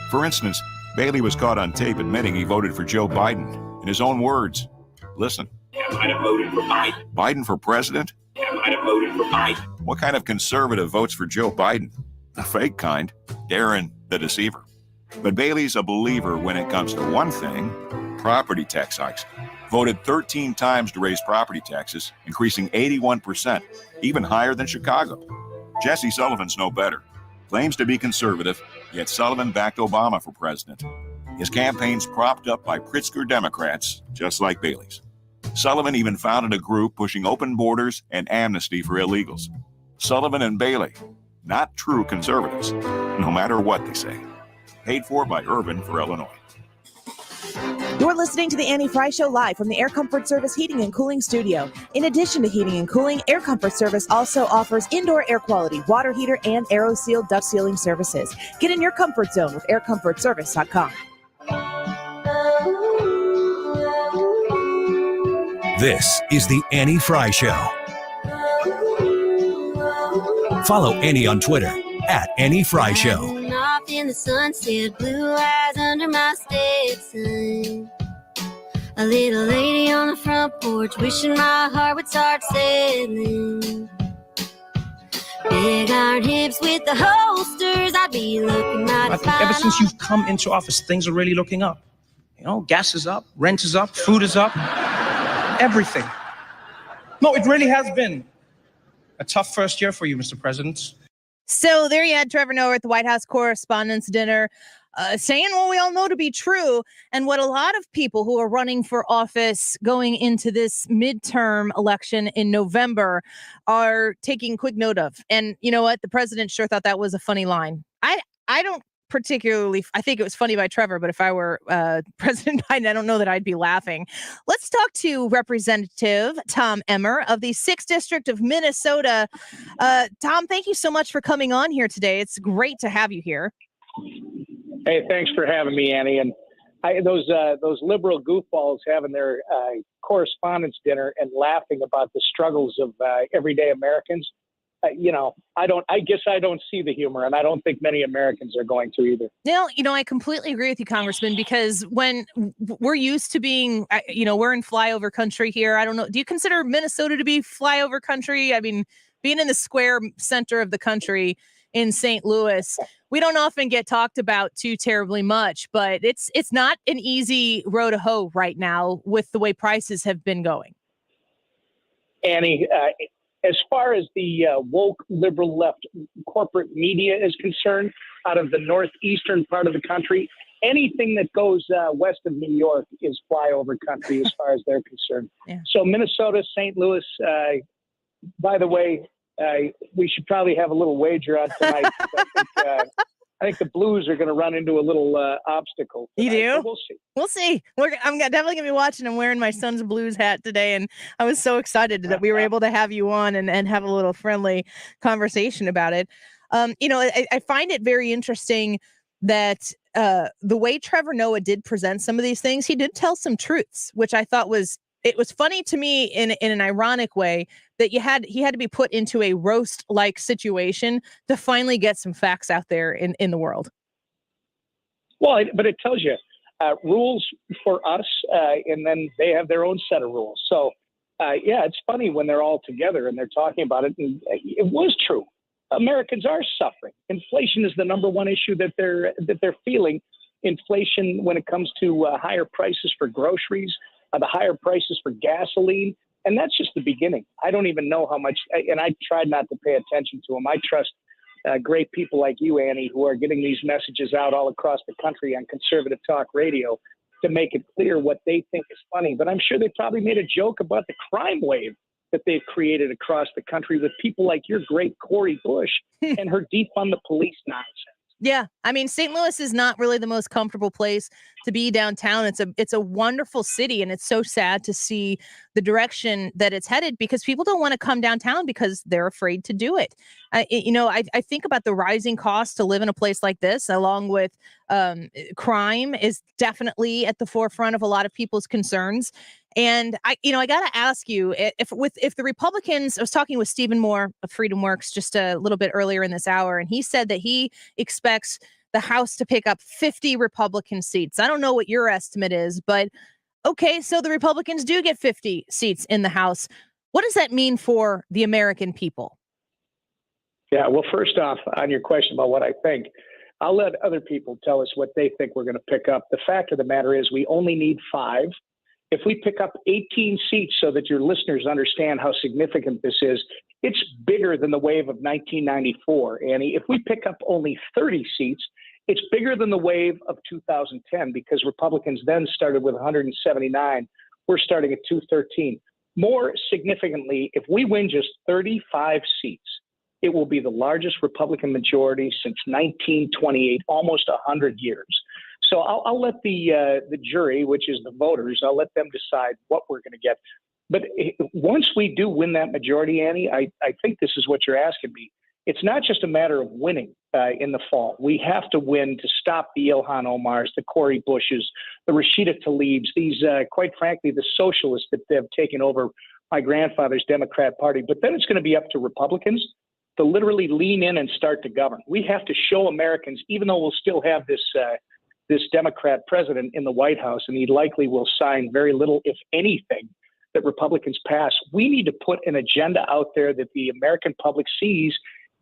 For instance, Bailey was caught on tape admitting he voted for Joe Biden. In his own words, listen. I might have voted for Biden. Biden for president? I might have voted for Biden. What kind of conservative votes for Joe Biden? The fake kind. Darren, the deceiver. But Bailey's a believer when it comes to one thing, property tax hikes. Voted 13 times to raise property taxes, increasing 81%, even higher than Chicago. Jesse Sullivan's no better. Claims to be conservative, yet Sullivan backed Obama for president. His campaign's propped up by Pritzker Democrats, just like Bailey's. Sullivan even founded a group pushing open borders and amnesty for illegals. Sullivan and Bailey, not true conservatives, no matter what they say. Paid for by Urban for Illinois. You're listening to the Annie Frey Show live from the Air Comfort Service Heating and Cooling Studio. In addition to heating and cooling, Air Comfort Service also offers indoor air quality, water heater, and AeroSeal duct sealing services. Get in your comfort zone with aircomfortservice.com. This is the Annie Frey Show. Follow Annie on Twitter @Annie Frey Show. Off in the sunset, blue eyes under my Stetson. A little lady on the front porch, wishing my heart would start settling. Big iron hips with the holsters, I'd be looking mighty fine. Ever since you've come into office, things are really looking up. You know, gas is up, rent is up, food is up, everything. No, it really has been a tough first year for you, Mr. President. So there you had Trevor Noah at the White House Correspondents' Dinner saying what we all know to be true, and what a lot of people who are running for office going into this midterm election in November are taking quick note of. And you know what? The president sure thought that was a funny line. I don't particularly, I think it was funny by Trevor, but if I were President Biden, I don't know that I'd be laughing. Let's talk to Representative Tom Emmer of the 6th District of Minnesota. Tom, thank you so much for coming on here today. It's great to have you here. Hey, thanks for having me, Annie. And those liberal goofballs having their correspondence dinner and laughing about the struggles of everyday Americans, I guess I don't see the humor, and I don't think many Americans are going to either. Now, I completely agree with you, Congressman, because when we're used to being, we're in flyover country here. I don't know. Do you consider Minnesota to be flyover country? I mean, being in the square center of the country in St. Louis, we don't often get talked about too terribly much, but it's not an easy row to hoe right now with the way prices have been going. Annie, as far as the woke liberal left corporate media is concerned, out of the northeastern part of the country, anything that goes west of New York is flyover country as far as they're concerned. Yeah. So Minnesota, St. Louis, by the way, we should probably have a little wager on tonight. I think the Blues are going to run into a little obstacle tonight. You do? So we'll see. We'll see. I'm definitely going to be watching. I'm wearing my son's Blues hat today, and I was so excited that we were able to have you on and have a little friendly conversation about it. I find it very interesting that the way Trevor Noah did present some of these things, he did tell some truths, which I thought was funny to me in an ironic way that he had to be put into a roast-like situation to finally get some facts out there in the world. Well, but it tells you rules for us, and then they have their own set of rules. So, it's funny when they're all together and they're talking about it. And it was true. Americans are suffering. Inflation is the number one issue that they're feeling. Inflation when it comes to higher prices for groceries, the higher prices for gasoline. And that's just the beginning. I don't even know how much, and I tried not to pay attention to them. I trust great people like you, Annie, who are getting these messages out all across the country on conservative talk radio to make it clear what they think is funny. But I'm sure they probably made a joke about the crime wave that they've created across the country with people like your great Cori Bush and her defund the police nonsense. Yeah, I mean, St. Louis is not really the most comfortable place to be downtown. It's a wonderful city, and it's so sad to see the direction that it's headed because people don't want to come downtown because they're afraid to do it. I think about the rising cost to live in a place like this, along with crime is definitely at the forefront of a lot of people's concerns. And I got to ask you if the Republicans, I was talking with Stephen Moore of FreedomWorks just a little bit earlier in this hour, and he said that he expects the House to pick up 50 Republican seats. I don't know what your estimate is, but okay, so the Republicans do get 50 seats in the House. What does that mean for the American people? Yeah, well, first off, on your question about what I think, I'll let other people tell us what they think we're going to pick up. The fact of the matter is we only need 5. If we pick up 18 seats so that your listeners understand how significant this is, it's bigger than the wave of 1994, Annie. If we pick up only 30 seats, it's bigger than the wave of 2010 because Republicans then started with 179. We're starting at 213. More significantly, if we win just 35 seats, it will be the largest Republican majority since 1928, almost 100 years. So I'll let the jury, which is the voters, I'll let them decide what we're going to get. But once we do win that majority, Annie, I think this is what you're asking me. It's not just a matter of winning in the fall. We have to win to stop the Ilhan Omars, the Cori Bushes, the Rashida Tlaibs, these, quite frankly, the socialists that have taken over my grandfather's Democrat Party. But then it's going to be up to Republicans to literally lean in and start to govern. We have to show Americans, even though we'll still have this Democrat president in the White House, and he likely will sign very little, if anything, that Republicans pass. We need to put an agenda out there that the American public sees.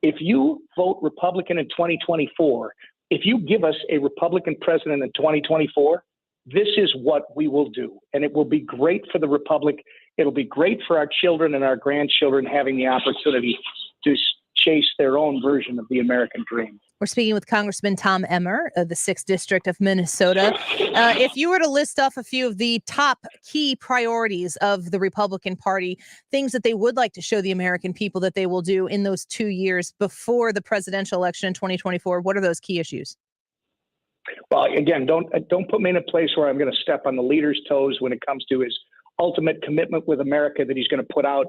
If you vote Republican in 2024, if you give us a Republican president in 2024, this is what we will do. And it will be great for the Republic. It'll be great for our children and our grandchildren having the opportunity to chase their own version of the American dream. We're speaking with Congressman Tom Emmer of the 6th District of Minnesota. If you were to list off a few of the top key priorities of the Republican Party, things that they would like to show the American people that they will do in those 2 years before the presidential election in 2024, what are those key issues? Well, again, don't put me in a place where I'm going to step on the leader's toes when it comes to his ultimate commitment with America that he's going to put out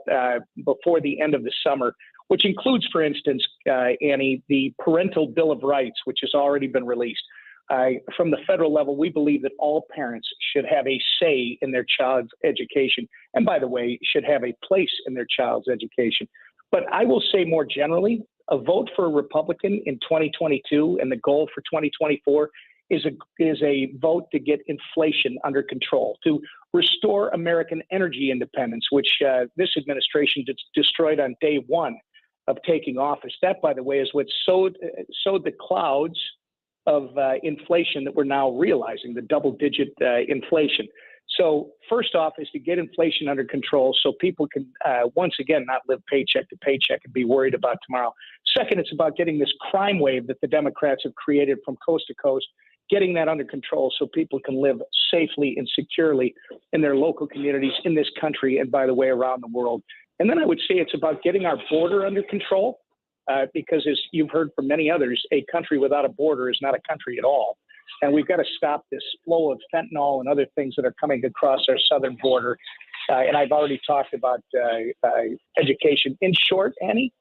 before the end of the summer, which includes, for instance, Annie, the Parental Bill of Rights, which has already been released. From the federal level, we believe that all parents should have a say in their child's education, and by the way, should have a place in their child's education. But I will say more generally, a vote for a Republican in 2022 and the goal for 2024 is a vote to get inflation under control, to restore American energy independence, which this administration destroyed on day one of taking office. That, by the way, is what sowed the clouds of inflation that we're now realizing, the double-digit inflation. So first off is to get inflation under control so people can, once again, not live paycheck to paycheck and be worried about tomorrow. Second, it's about getting this crime wave that the Democrats have created from coast to coast, getting that under control so people can live safely and securely in their local communities in this country and, by the way, around the world. And then I would say it's about getting our border under control because, as you've heard from many others, a country without a border is not a country at all. And we've got to stop this flow of fentanyl and other things that are coming across our southern border. And I've already talked about education. In short, Annie,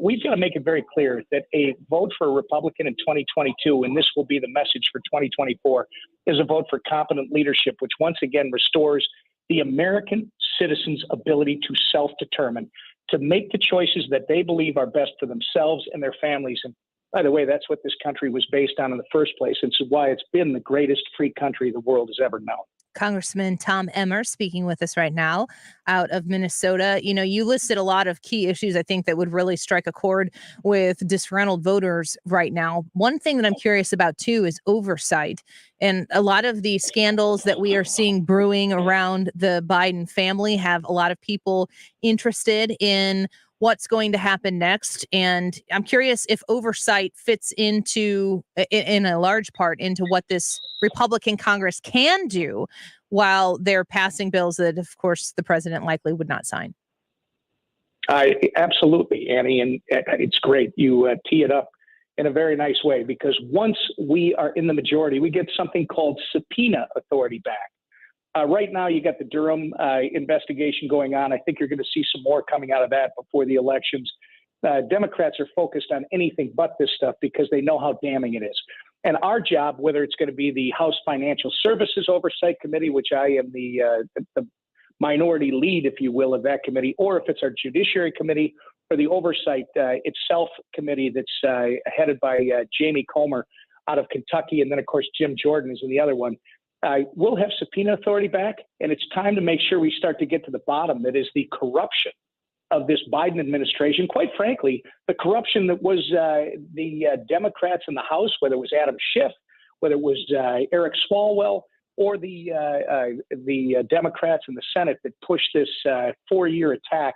we've got to make it very clear that a vote for a Republican in 2022, and this will be the message for 2024, is a vote for competent leadership, which once again restores the American citizens' ability to self-determine, to make the choices that they believe are best for themselves and their families. And by the way, that's what this country was based on in the first place. And so why it's been the greatest free country the world has ever known. Congressman Tom Emmer speaking with us right now out of Minnesota. You know, you listed a lot of key issues, I think, that would really strike a chord with disgruntled voters right now. One thing that I'm curious about, too, is oversight. And a lot of the scandals that we are seeing brewing around the Biden family have a lot of people interested in what's going to happen next. And I'm curious if oversight fits into, in a large part, into what this Republican Congress can do while they're passing bills that, of course, the president likely would not sign. Absolutely, Annie. And it's great. You tee it up in a very nice way, because once we are in the majority, we get something called subpoena authority back. Right now, you got the Durham investigation going on. I think you're going to see some more coming out of that before the elections. Democrats are focused on anything but this stuff because they know how damning it is. And our job, whether it's going to be the House Financial Services Oversight Committee, which I am the minority lead, if you will, of that committee, or if it's our Judiciary Committee or the Oversight itself committee that's headed by Jamie Comer out of Kentucky. And then, of course, Jim Jordan is in the other one. We'll have subpoena authority back, and it's time to make sure we start to get to the bottom, that is the corruption of this Biden administration. Quite frankly, the corruption that was the Democrats in the House, whether it was Adam Schiff, whether it was Eric Swalwell, or the Democrats in the Senate that pushed this 4-year attack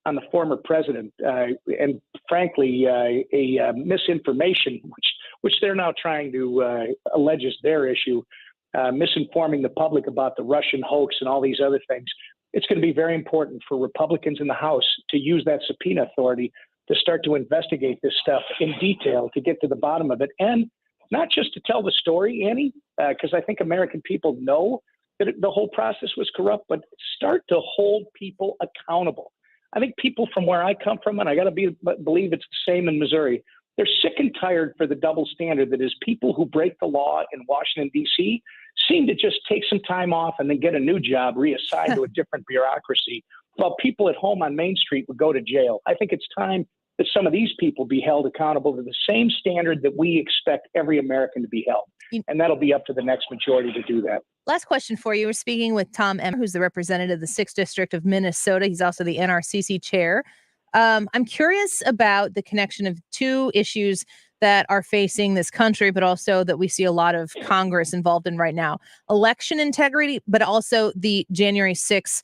on the former president, and frankly, a misinformation, which they're now trying to allege is their issue. Misinforming the public about the Russian hoax and all these other things. It's going to be very important for Republicans in the House to use that subpoena authority to start to investigate this stuff in detail, to get to the bottom of it. And not just to tell the story, Annie, because I think American people know that the whole process was corrupt, but start to hold people accountable. I think people from where I come from, and I got to believe it's the same in Missouri, they're sick and tired for the double standard that is people who break the law in Washington, D.C. seem to just take some time off and then get a new job reassigned to a different bureaucracy, while people at home on Main Street would go to jail. I think it's time that some of these people be held accountable to the same standard that we expect every American to be held. And that'll be up to the next majority to do that. Last question for you. We're speaking with Tom Emmer, who's the representative of the 6th District of Minnesota. He's also the NRCC chair. I'm curious about the connection of two issues that are facing this country, but also that we see a lot of Congress involved in right now. Election integrity, but also the January 6th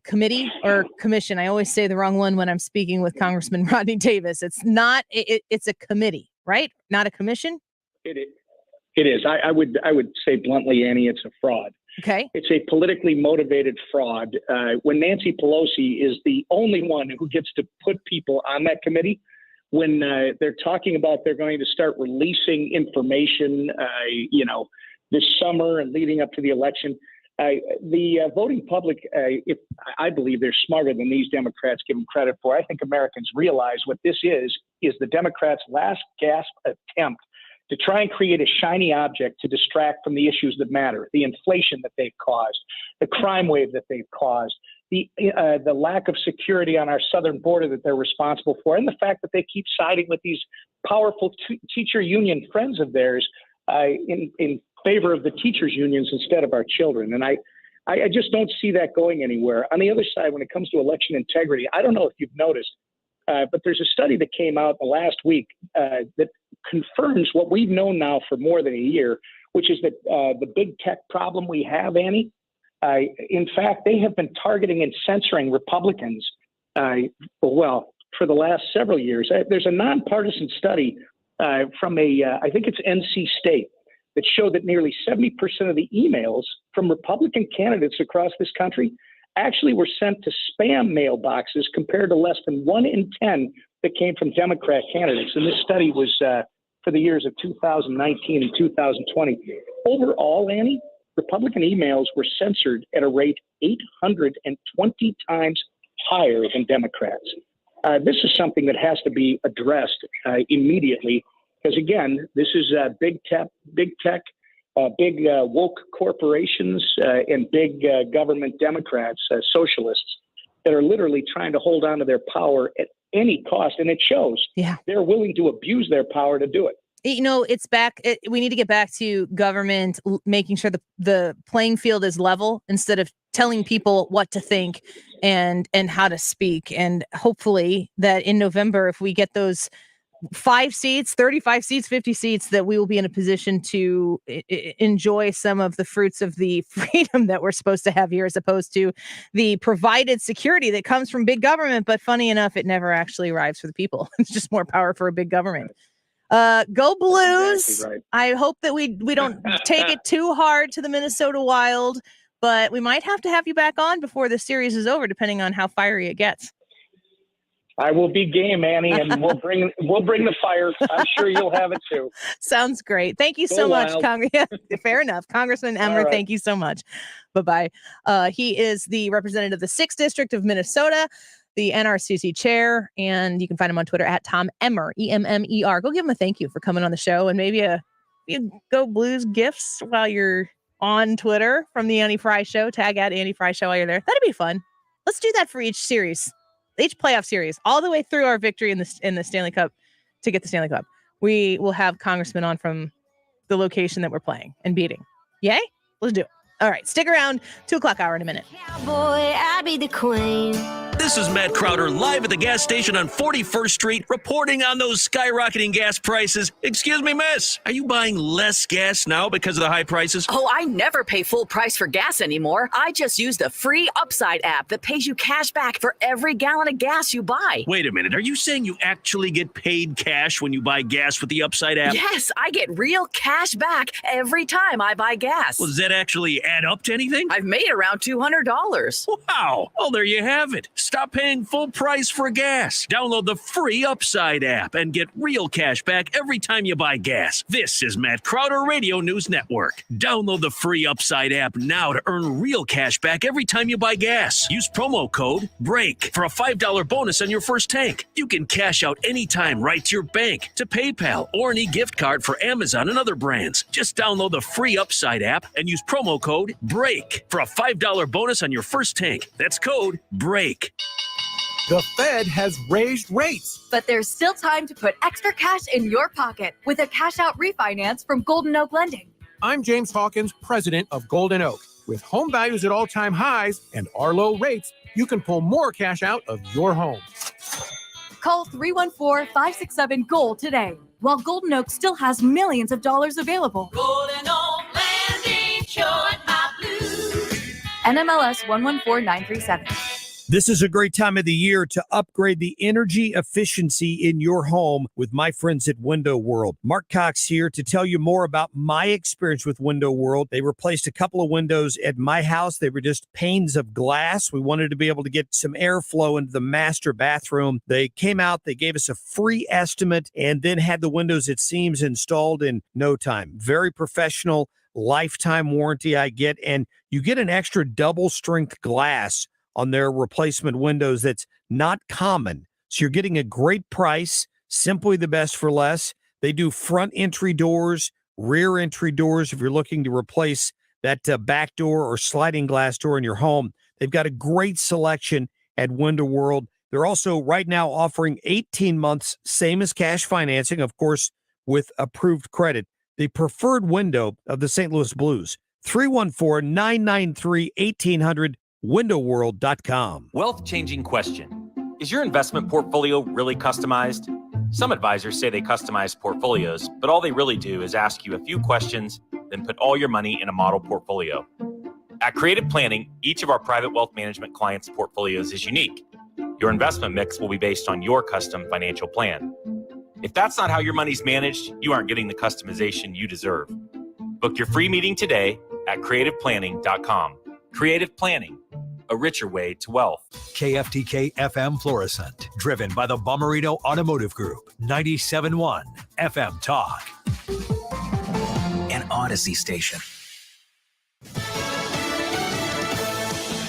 committee or commission. I always say the wrong one when I'm speaking with Congressman Rodney Davis. It's not, it's a committee, right? Not a commission? It is. I would say bluntly, Annie, it's a fraud. Okay. It's a politically motivated fraud. When Nancy Pelosi is the only one who gets to put people on that committee, when they're talking about they're going to start releasing information, this summer and leading up to the election, the voting public, if I believe they're smarter than these Democrats give them credit for. I think Americans realize what this is the Democrats' last gasp attempt to try and create a shiny object to distract from the issues that matter, the inflation that they've caused, the crime wave that they've caused, the lack of security on our southern border that they're responsible for, and the fact that they keep siding with these powerful teacher union friends of theirs in favor of the teachers unions instead of our children. And I just don't see that going anywhere. On the other side, when it comes to election integrity, I don't know if you've noticed, but there's a study that came out the last week that confirms what we've known now for more than a year, which is that the big tech problem we have, Annie, in fact, they have been targeting and censoring Republicans, for the last several years. There's a nonpartisan study from I think it's NC State, that showed that nearly 70% of the emails from Republican candidates across this country actually were sent to spam mailboxes compared to less than 1 in 10 that came from Democrat candidates. And this study was for the years of 2019 and 2020. Overall, Annie, Republican emails were censored at a rate 820 times higher than Democrats. This is something that has to be addressed immediately, because again, this is big tech, big woke corporations and big government Democrats, socialists, that are literally trying to hold on to their power at any cost, and it shows. Yeah, they're willing to abuse their power to do it. You know, it's back. We need to get back to government making sure the playing field is level instead of telling people what to think and how to speak. And hopefully that in November, if we get those 5 seats, 35 seats, 50 seats, that we will be in a position to enjoy some of the fruits of the freedom that we're supposed to have here, as opposed to the provided security that comes from big government. But funny enough, it never actually arrives for the people. It's just more power for a big government. Go Blues. Exactly right. I hope that we don't take it too hard to the Minnesota Wild, but we might have to have you back on before the series is over, depending on how fiery it gets. I will be game, Annie, and we'll bring the fire. I'm sure you'll have it too. Sounds great. Thank you so much, Fair enough. Congressman Emmer, Thank you so much. Bye-bye. He is the representative of the 6th District of Minnesota, the NRCC chair, and you can find him on Twitter at Tom Emmer, EMMER. Go give him a thank you for coming on the show, and maybe you Go Blues gifts while you're on Twitter from the Annie Frey Show. Tag at Annie Frey Show while you're there. That'd be fun. Let's do that for each series. Each playoff series, all the way through our victory in the Stanley Cup to get the Stanley Cup. We will have congressmen on from the location that we're playing and beating. Yay? Let's do it. All right, stick around. 2:00 hour in a minute. Boy, I'd be the queen. This is Matt Crowder live at the gas station on 41st Street, reporting on those skyrocketing gas prices. Excuse me, miss, are you buying less gas now because of the high prices? Oh, I never pay full price for gas anymore. I just use the free Upside app that pays you cash back for every gallon of gas you buy. Wait a minute, are you saying you actually get paid cash when you buy gas with the Upside app? Yes, I get real cash back every time I buy gas. Well, does that actually add up to anything? I've made around $200. Wow. Well, there you have it. Stop paying full price for gas. Download the free Upside app and get real cash back every time you buy gas. This is Matt Crowder Radio News Network. Download the free Upside app now to earn real cash back every time you buy gas. Use promo code BREAK for a $5 bonus on your first tank. You can cash out anytime right to your bank, to PayPal, or an e-gift card for Amazon and other brands. Just download the free Upside app and use promo code BREAK for a $5 bonus on your first tank. That's code BREAK. The Fed has raised rates. But there's still time to put extra cash in your pocket with a cash-out refinance from Golden Oak Lending. I'm James Hawkins, president of Golden Oak. With home values at all-time highs and our low rates, you can pull more cash out of your home. Call 314-567-GOLD today, while Golden Oak still has millions of dollars available. Golden Oak Landing, short my blues. NMLS 114937. This is a great time of the year to upgrade the energy efficiency in your home with my friends at Window World. Mark Cox here to tell you more about my experience with Window World. They replaced a couple of windows at my house. They were just panes of glass. We wanted to be able to get some airflow into the master bathroom. They came out, they gave us a free estimate, and then had the windows at seams installed in no time. Very professional, lifetime warranty I get, and you get an extra double strength glass on their replacement windows that's not common. So you're getting a great price, simply the best for less. They do front entry doors, rear entry doors if you're looking to replace that back door or sliding glass door in your home. They've got a great selection at Window World. They're also right now offering 18 months, same as cash financing, of course, with approved credit. The preferred window of the St. Louis Blues. 314-993-1800, windowworld.com. Wealth-changing question. Is your investment portfolio really customized? Some advisors say they customize portfolios, but all they really do is ask you a few questions, then put all your money in a model portfolio. At Creative Planning, each of our private wealth management clients' portfolios is unique. Your investment mix will be based on your custom financial plan. If that's not how your money's managed, you aren't getting the customization you deserve. Book your free meeting today at creativeplanning.com. Creative Planning, a richer way to wealth. KFTK FM Florissant, driven by the Bommarito Automotive Group, 97.1 FM Talk. An Odyssey station.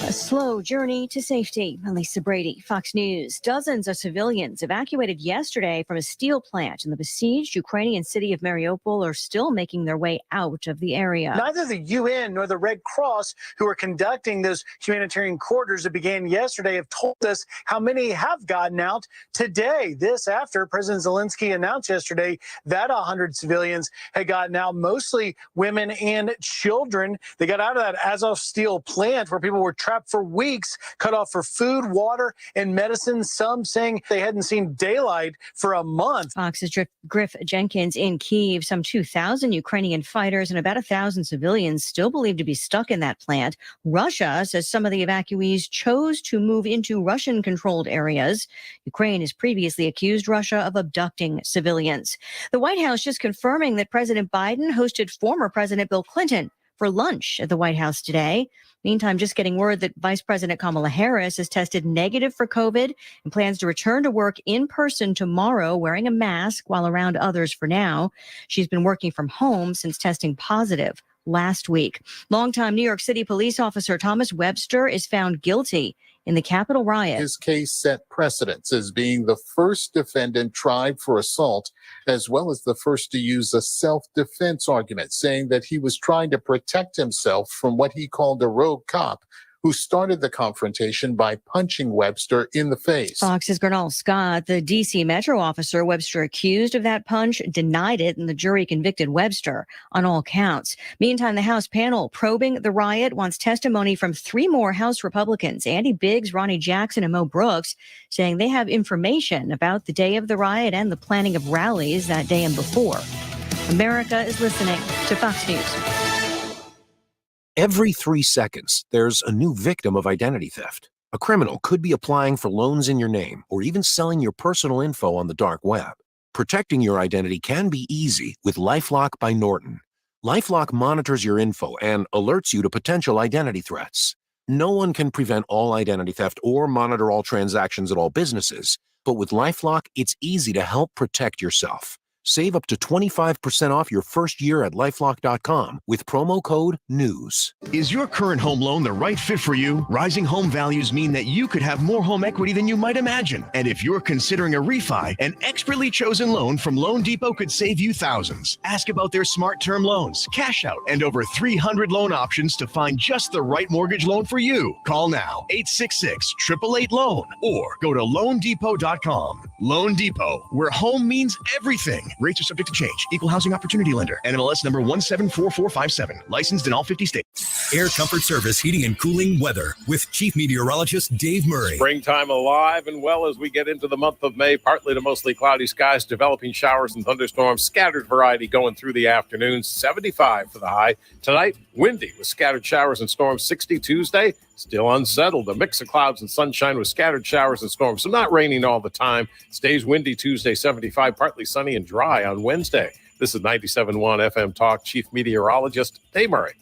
A slow journey to safety. Lisa Brady, Fox News. Dozens of civilians evacuated yesterday from a steel plant in the besieged Ukrainian city of Mariupol are still making their way out of the area. Neither the UN nor the Red Cross, who are conducting those humanitarian corridors that began yesterday, have told us how many have gotten out today. This after President Zelensky announced yesterday that 100 civilians had gotten out, mostly women and children. They got out of that Azov steel plant where people were trapped for weeks, cut off for food, water, and medicine, some saying they hadn't seen daylight for a month. Fox's Griff Jenkins in Kyiv. Some 2,000 Ukrainian fighters and about 1,000 civilians still believed to be stuck in that plant. Russia says some of the evacuees chose to move into Russian-controlled areas. Ukraine has previously accused Russia of abducting civilians. The White House just confirming that President Biden hosted former President Bill Clinton for lunch at the White House today. Meantime, just getting word that Vice President Kamala Harris has tested negative for COVID and plans to return to work in person tomorrow, wearing a mask while around others for now. She's been working from home since testing positive last week. Longtime New York City police officer Thomas Webster is found guilty in the Capitol riot. His case set precedents as being the first defendant tried for assault, as well as the first to use a self-defense argument, saying that he was trying to protect himself from what he called a rogue cop who started the confrontation by punching Webster in the face. Fox's Gernal Scott, the D.C. Metro officer Webster accused of that punch, denied it, and the jury convicted Webster on all counts. Meantime, the House panel probing the riot wants testimony from 3 more House Republicans, Andy Biggs, Ronnie Jackson, and Mo Brooks, saying they have information about the day of the riot and the planning of rallies that day and before. America is listening to Fox News. Every 3 seconds, there's a new victim of identity theft. A criminal could be applying for loans in your name or even selling your personal info on the dark web. Protecting your identity can be easy with LifeLock by Norton. LifeLock monitors your info and alerts you to potential identity threats. No one can prevent all identity theft or monitor all transactions at all businesses, but with LifeLock, it's easy to help protect yourself. Save up to 25% off your first year at LifeLock.com with promo code NEWS. Is your current home loan the right fit for you? Rising home values mean that you could have more home equity than you might imagine. And if you're considering a refi, an expertly chosen loan from Loan Depot could save you thousands. Ask about their smart term loans, cash out, and over 300 loan options to find just the right mortgage loan for you. Call now, 866-888-LOAN, or go to LoanDepot.com. Loan Depot, where home means everything. Rates are subject to change. Equal housing opportunity lender. NMLS number 174457. Licensed in all 50 states. Air Comfort Service Heating and Cooling Weather with Chief Meteorologist Dave Murray. Springtime alive and well as we get into the month of May. Partly to mostly cloudy skies, developing showers and thunderstorms. Scattered variety going through the afternoon. 75 for the high. Tonight, windy with scattered showers and storms. 60 Tuesday. Still unsettled. A mix of clouds and sunshine with scattered showers and storms. So not raining all the time. Stays windy Tuesday, 75. Partly sunny and dry on Wednesday. This is 97.1 FM Talk. Chief Meteorologist Dave Murray.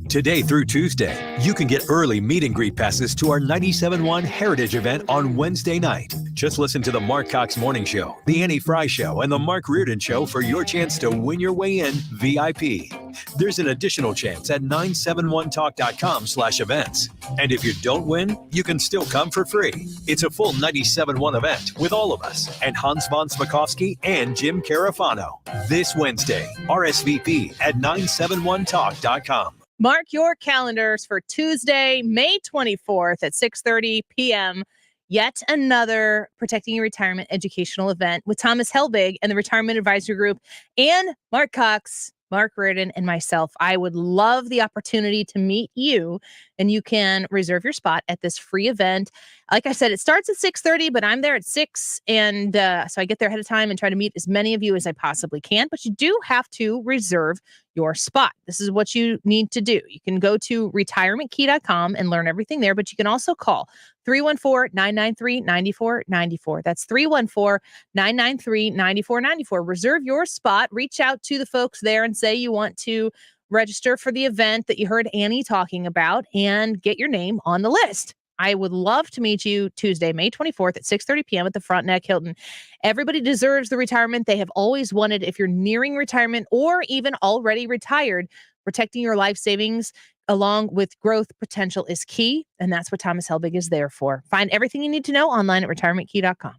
Today through Tuesday, you can get early meet and greet passes to our 97.1 Heritage event on Wednesday night. Just listen to the Mark Cox Morning Show, the Annie Frey Show, and the Mark Reardon Show for your chance to win your way in VIP. There's an additional chance at 971talk.com/events. And if you don't win, you can still come for free. It's a full 97.1 event with all of us and Hans von Smakowski and Jim Carafano. This Wednesday, RSVP at 971talk.com. Mark your calendars for Tuesday, May 24th at 6:30 p.m. Yet another Protecting Your Retirement educational event with Thomas Helbig and the Retirement Advisory Group and Mark Cox, Mark Reardon, and myself. I would love the opportunity to meet you, and you can reserve your spot at this free event. Like I said, it starts at 6:30, but I'm there at 6, and so I get there ahead of time and try to meet as many of you as I possibly can, but you do have to reserve your spot. This is what you need to do. You can go to retirementkey.com and learn everything there, but you can also call 314-993-9494. That's 314-993-9494. Reserve your spot. Reach out to the folks there and say you want to register for the event that you heard Annie talking about and get your name on the list. I would love to meet you Tuesday, May 24th at 6:30 p.m. at the Frontenac Hilton. Everybody deserves the retirement they have always wanted. If you're nearing retirement or even already retired, protecting your life savings along with growth potential is key, and that's what Thomas Helbig is there for. Find everything you need to know online at retirementkey.com.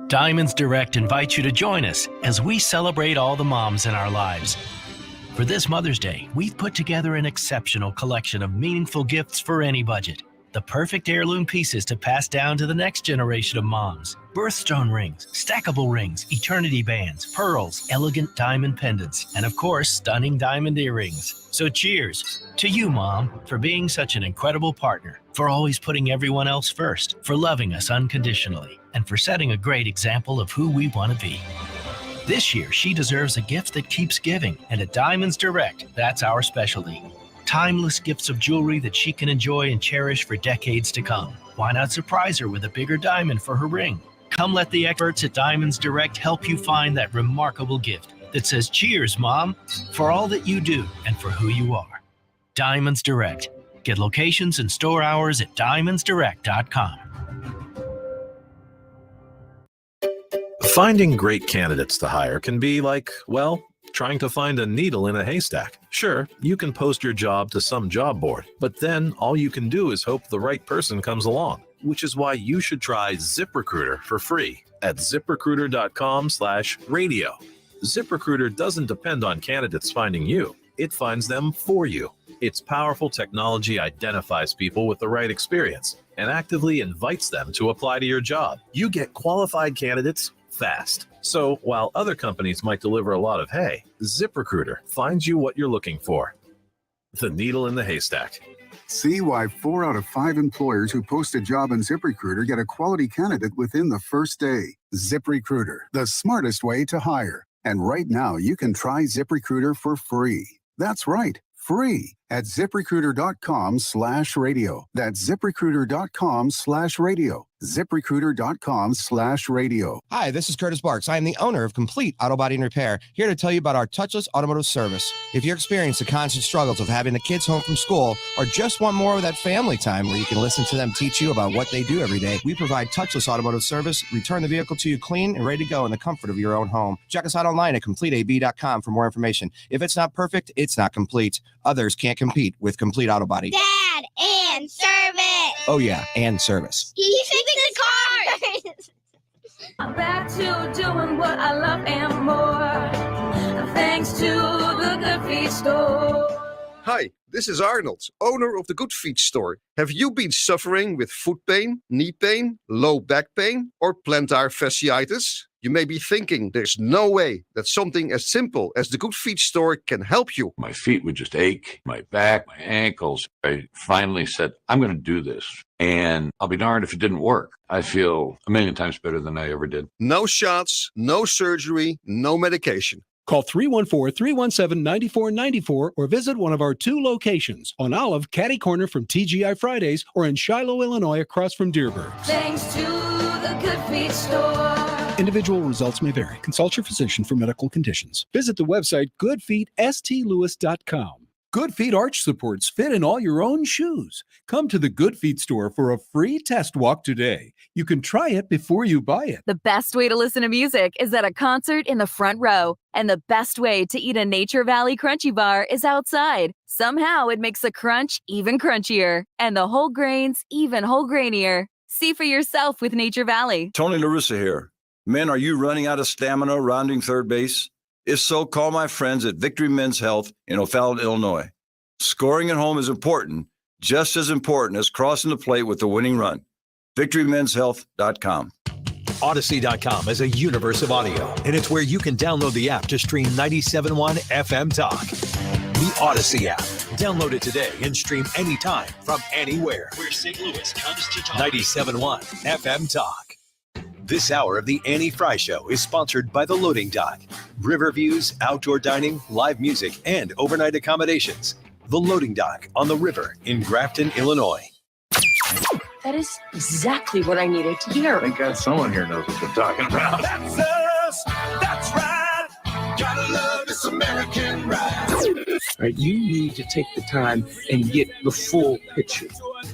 Diamonds Direct invites you to join us as we celebrate all the moms in our lives. For this Mother's Day, we've put together an exceptional collection of meaningful gifts for any budget. The perfect heirloom pieces to pass down to the next generation of moms. Birthstone rings, stackable rings, eternity bands, pearls, elegant diamond pendants, and of course, stunning diamond earrings. So cheers to you, Mom, for being such an incredible partner, for always putting everyone else first, for loving us unconditionally, and for setting a great example of who we want to be. This year, she deserves a gift that keeps giving, and at Diamonds Direct, that's our specialty. Timeless gifts of jewelry that she can enjoy and cherish for decades to come. Why not surprise her with a bigger diamond for her ring? Come let the experts at Diamonds Direct help you find that remarkable gift that says, cheers, Mom, for all that you do and for who you are. Diamonds Direct. Get locations and store hours at diamondsdirect.com. Finding great candidates to hire can be like, well, trying to find a needle in a haystack. Sure, you can post your job to some job board, but then all you can do is hope the right person comes along, which is why you should try ZipRecruiter for free at ziprecruiter.com/radio. ZipRecruiter doesn't depend on candidates finding you. It finds them for you. Its powerful technology identifies people with the right experience and actively invites them to apply to your job. You get qualified candidates fast. So while other companies might deliver a lot of hay, ZipRecruiter finds you what you're looking for. The needle in the haystack. See why 4 out of 5 employers who post a job on ZipRecruiter get a quality candidate within the first day. ZipRecruiter, the smartest way to hire. And right now, you can try ZipRecruiter for free. That's right, free at ZipRecruiter.com/radio. That's ZipRecruiter.com/radio. ZipRecruiter.com/radio. Hi, this is Curtis Barks. I am the owner of Complete Auto Body and Repair, here to tell you about our touchless automotive service. If you're experiencing the constant struggles of having the kids home from school or just want more of that family time where you can listen to them teach you about what they do every day, we provide touchless automotive service, return the vehicle to you clean and ready to go in the comfort of your own home. Check us out online at CompleteAB.com for more information. If it's not perfect, it's not complete. Others can't compete with Complete Auto Body. Dad, and service. Oh yeah, and service. He fixed the cars. I'm back to doing what I love and more. Thanks to the Good Feet store. Hi, this is Arnold, owner of the Good Feet store. Have you been suffering with foot pain, knee pain, low back pain, or plantar fasciitis? You may be thinking there's no way that something as simple as the Good Feet store can help you. My feet would just ache, my back, my ankles. I finally said, I'm going to do this. And I'll be darned if it didn't work. I feel a million times better than I ever did. No shots, no surgery, no medication. Call 314-317-9494 or visit one of our 2 locations on Olive, Catty Corner from TGI Fridays, or in Shiloh, Illinois, across from Dearborn. Thanks to the Good Feet store. Individual results may vary. Consult your physician for medical conditions. Visit the website goodfeetstlewis.com. Good Feet arch supports fit in all your own shoes. Come to the Good Feet store for a free test walk today. You can try it before you buy it. The best way to listen to music is at a concert in the front row. And the best way to eat a Nature Valley Crunchy Bar is outside. Somehow it makes the crunch even crunchier and the whole grains even whole grainier. See for yourself with Nature Valley. Tony LaRussa here. Men, are you running out of stamina rounding third base? If so, call my friends at Victory Men's Health in O'Fallon, Illinois. Scoring at home is important, just as important as crossing the plate with the winning run. VictoryMensHealth.com. Odyssey.com is a universe of audio, and it's where you can download the app to stream 97.1 FM Talk. The Odyssey app. Download it today and stream anytime from anywhere. Where St. Louis comes to talk. 97.1 FM Talk. This hour of the Annie Frey Show is sponsored by the Loading Dock. River views, outdoor dining, live music, and overnight accommodations. The Loading Dock on the river in Grafton, Illinois. That is exactly what I needed to hear. Thank God someone here knows what they're talking about. That's us. That's right. Gotta love this American ride. Right, you need to take the time and get the full picture.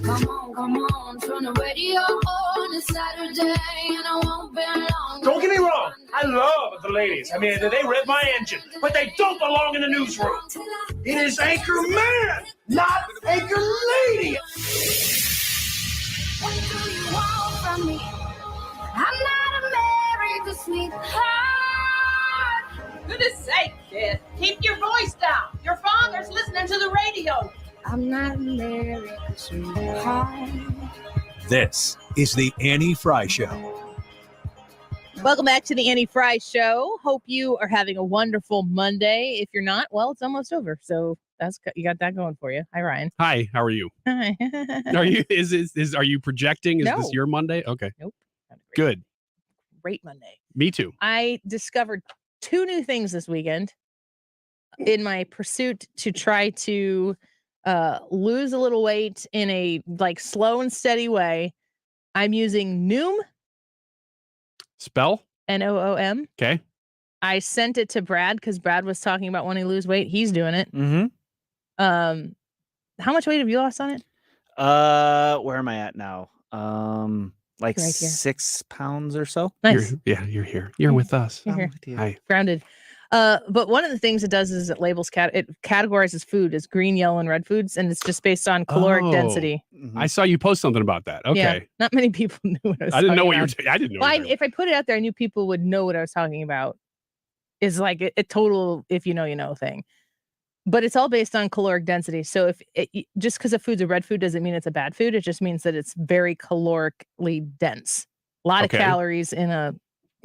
Come on, turn the radio on. It's Saturday and I won't be long. Don't get me wrong, I love the ladies. I mean, they rev my engine, but they don't belong in the newsroom. It is Anchor Man, not Anchor Lady. What do you want from me? I'm not America's sweetheart. Goodness sake, kid. Keep your voice down. Your father's listening to the radio. I'm not America's sweetheart. This is the Annie Frey Show. Welcome back to the Annie Frey Show. Hope you are having a wonderful Monday. If you're not, well, it's almost over. So you got that going for you. Hi, Ryan. Hi, how are you? Hi. Are you projecting? Is this your Monday? Okay. Nope. Good. Great Monday. Me too. I discovered 2 new things this weekend in my pursuit to try to lose a little weight in a slow and steady way. I'm using Noom. Spell? Noom. Okay. I sent it to Brad because Brad was talking about wanting to lose weight. He's doing it. Mm-hmm. How much weight have you lost on it? Where am I at now? Right here. 6 pounds or so. Nice. You're here. You're with us. You're here. Hi. Grounded. But one of the things it does is it labels it categorizes food as green, yellow, and red foods, and it's just based on caloric density. I saw you post something about that. Okay. Yeah, not many people knew what I was I didn't know talking what you were about. I didn't know. Well, if I put it out there, I knew people would know what I was talking about. Is like a total if you know, you know thing. But it's all based on caloric density. So just because a food's a red food doesn't mean it's a bad food. It just means that it's very calorically dense. A lot of calories in a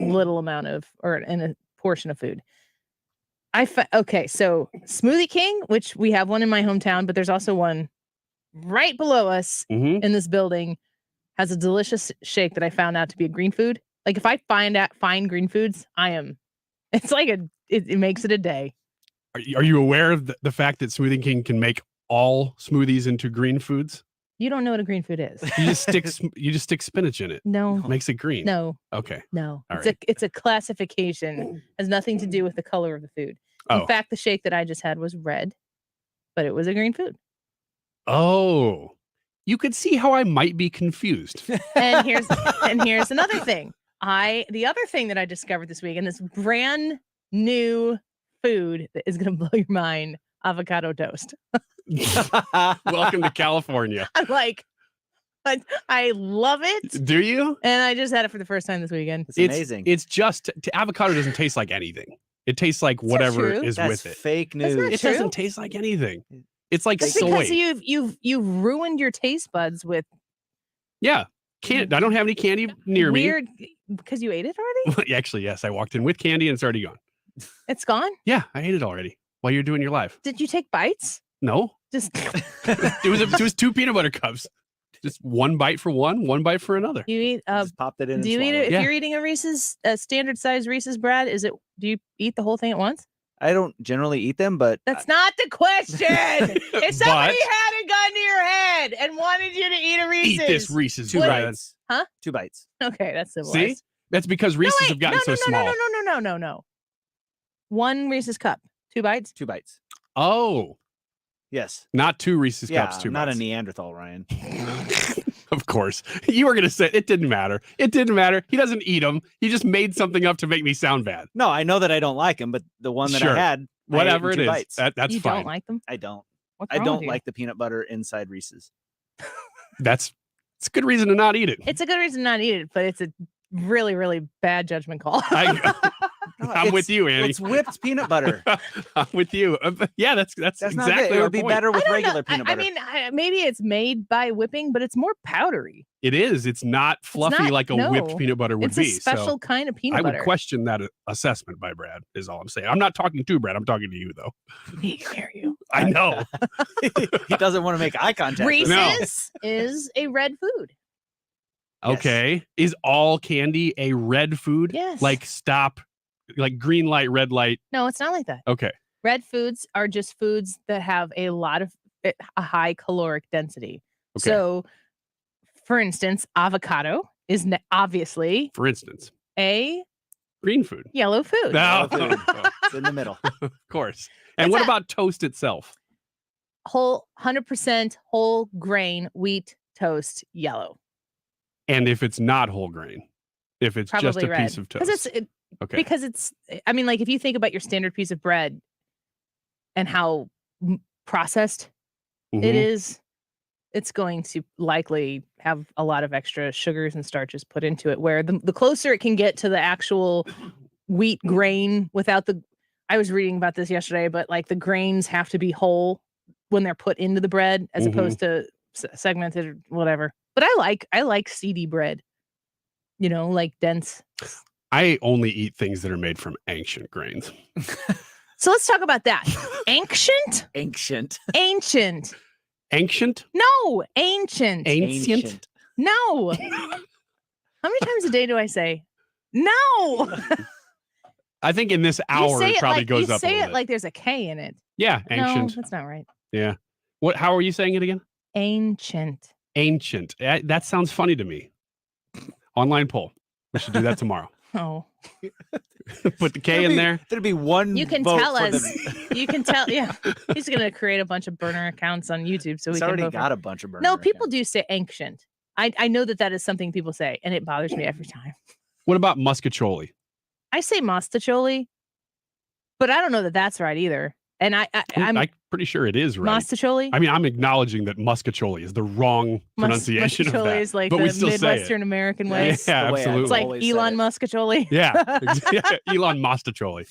little amount or in a portion of food. So Smoothie King, which we have one in my hometown, but there's also one right below us in this building, has a delicious shake that I found out to be a green food. Like if I find green foods, it's like it makes it a day. Are you aware of the fact that Smoothie King can make all smoothies into green foods? You don't know what a green food is. You just stick spinach in it. No. Makes it green. No. Okay. No. All It's a classification. Has nothing to do with the color of the food. In fact, the shake that I just had was red, but it was a green food. Oh. You could see how I might be confused. And here's another thing. The other thing that I discovered this week, and this brand new food that is going to blow your mind: avocado toast. Welcome to California. I'm like, I love it. Do you? And I just had it for the first time this weekend. It's amazing. It's just avocado doesn't taste like anything. It tastes like whatever is with it. Fake news. That's not It true. doesn't taste like anything. It's like That's soy. because you've ruined your taste buds with Yeah. I don't have any candy near weird because you ate it already. me. Actually, yes. I walked in with candy and it's already gone. It's gone. Yeah, I ate it already while you're doing your live. Did you take bites? No. Just it was 2 peanut butter cups. Just one bite for one bite for another. you eat. Just popped it in. Do you eat it if you're eating a Reese's, standard size Reese's, Brad? Do you eat the whole thing at once? I don't generally eat them, but That's not the question. If somebody had a gun to your head and wanted you to eat a Reese's, Eat this Reese's. 2 Brad. bites. Huh? 2 bites. Okay, that's civilized. See? That's because Reese's have gotten so small. No. 1 Reese's cup, 2 bites. 2 bites. Oh. Yes. Not 2 Reese's cups, 2 not bites. a Neanderthal, Ryan. Of course. You were going to say it didn't matter. It didn't matter. He doesn't eat them. He just made something up to make me sound bad. No, I know that I don't like them, but the one that Sure. I had, Whatever I ate it in 2 is. bites. That's You fine. don't like them? I don't. What's I wrong don't with you? like the peanut butter inside Reese's. It's a good reason to not eat it. It's a good reason not to eat it, but it's a really, really bad judgment call. I'm with you, Annie. It's whipped peanut butter. I'm with you. Yeah, that's That's not exactly good. It our would be point. better with I don't regular know. peanut I butter. mean, maybe it's made by whipping, but it's more powdery. It is. It's not fluffy not- like a no. whipped peanut butter would It's be. a special So kind of peanut I would butter. question that assessment by Brad, is all I'm saying. I'm not talking to Brad. I'm talking to you, though. He can hear you. I know. He doesn't want to make eye contact. with Reese's me. is a red food. Okay. Is all candy a red food? Yes. Like stop, like green light, red light. No, it's not like that. Okay. Red foods are just foods that have a high caloric density. Okay. So, for instance, avocado is obviously For instance, a green food. yellow food. No. It's in the middle. Of course. And what about toast itself? Whole 100% whole grain wheat toast, yellow. And if it's not whole grain, if it's just Probably a red. piece of toast. Okay. Because it's, I mean, like if you think about your standard piece of bread and how processed it Mhm. is, it's going to likely have a lot of extra sugars and starches put into it, where the closer it can get to the actual wheat grain without I was reading about this yesterday, but like the grains have to be whole when they're put into the bread as Mhm. opposed to segmented or whatever. But I like seedy bread, like dense. I only eat things that are made from ancient grains. So let's talk about that. Ancient? Ancient. Ancient. Ancient? No, ancient. Ancient? No. How many times a day do I say no? I think in this You hour say it probably like, goes you up a say little it bit. like there's a K in it. Yeah, ancient. No, that's not right. Yeah. How are you saying it again? Ancient. Ancient. That sounds funny to me. Online poll. We should do that tomorrow. Oh. Put the K in there. There'd be one. You can vote tell for us. the- You can tell. Yeah. He's going to create a bunch of burner accounts on YouTube so we He's can already vote for- got a bunch of burner. No, people do say ancient. I know that is something people say, and it bothers me every time. What about muscatoli? I say mostaccioli, but I don't know that that's right either. And I'm pretty sure it is right. Mostaccioli? I mean, I'm acknowleding that muscatoli is the wrong pronunciation of Mostaccioli that. is like but we the still say it. Midwestern American way. Yeah, absolutely. It's like Elon Muscatcioli. Yeah, Elon Mostaccioli.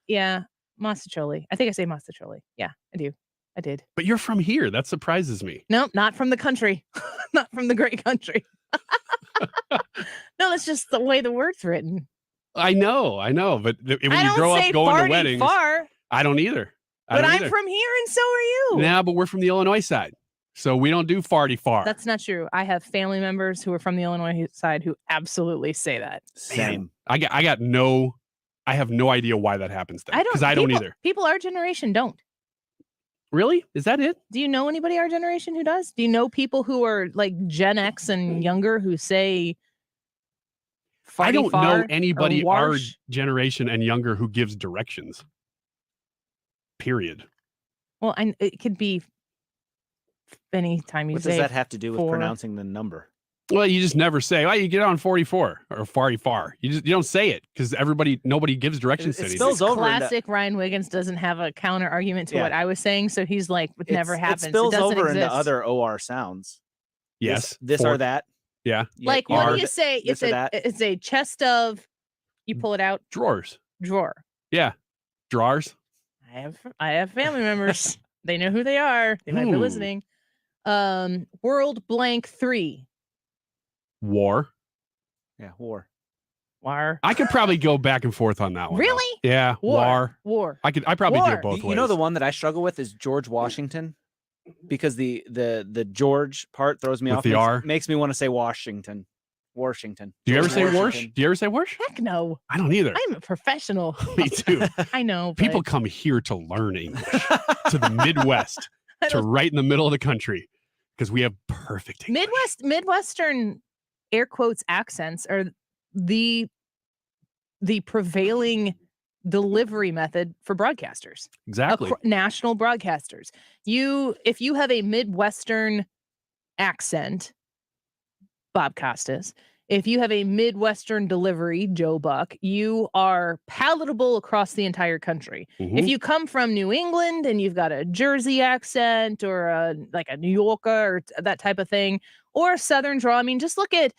Yeah, Mostaccioli. I think I say Mostaccioli. Yeah, I do. I did. But you're from here. That surprises me. Nope, not from the country. Not from the great country. No, that's just the way the word's written. I know. But when I you don't grow say up going farty to weddings, far, I don't either. but I'm from here and so are you. Yeah, but we're from the Illinois side, so we don't do farty far. That's not true. I have family members who are from the Illinois side who absolutely say that. Same. I have no idea why that happens then. I don't. Because I don't people- either. People our generation don't. Really? Is that it? Do you know anybody our generation who does? Do you know people who are like Gen X and younger who say? I don't farty know far or anybody our warsh? generation and younger who gives directions. Period. Well, it could be anytime you What say. does that have to do with four. pronouncing the number? Well, you just never say, "Oh, you get on 44 or farty far." You don't say it because nobody gives directions to anything. spills over into- Classic Ryan Wiggins doesn't have a counter argument to Yeah. what I was saying, so he's like, it never happens. It spills doesn't over exist. into other OR sounds. Yes. This or that. Yeah. Like, what do you say? This or that. It's a chest of. You pull it out. Drawers. Drawer. Yeah. Drawers. I have family members. They know who they are. They might be listening. World blank 3. War. Yeah, war. War. I could probably go back and forth on that one. Really? Yeah. War. War. I probably do War. it both ways. You know the one that I struggle with is George Washington, because the George part throws me With off. the R? Makes me want to say Washington. Washington. Do you ever George say Washington. Warsh? Do you ever say Warsh? Heck no. I don't either. I'm a professional. Me too. I know. but People come here to learn English, to the Midwest, to right in the middle of the country, because we have perfect English. Midwestern air quotes accents are the prevailing delivery method for broadcasters. Exactly. National broadcasters. If you have a Midwestern accent, Bob Costas, if you have a Midwestern delivery, Joe Buck, you are palatable across the entire country. Mhm. If you come from New England and you've got a Jersey accent or like a New Yorker or that type of thing, or a Southern drawl, I mean, just look at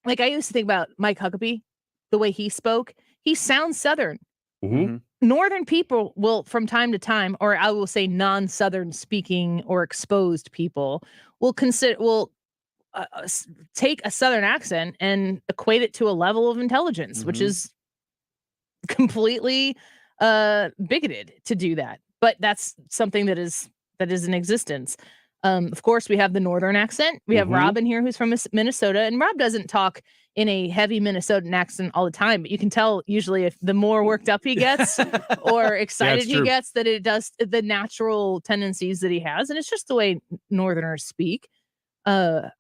Like I used to think about Mike Huckabee, the way he spoke. He sounds Southern. Mm-hmm. Northern people will, from time to time, or I will say non-Southern speaking or exposed people will take a Southern accent and equate it to a level of intelligence, which is completely bigoted to do that. But that's something that is in existence. Of course, we have the Northern accent. We have Rob in here who's from Minnesota, and Rob doesn't talk in a heavy Minnesotan accent all the time, but you can tell usually if the more worked up he gets or excited he gets, that it does the natural tendencies that he has. And it's just the way Northerners speak. Far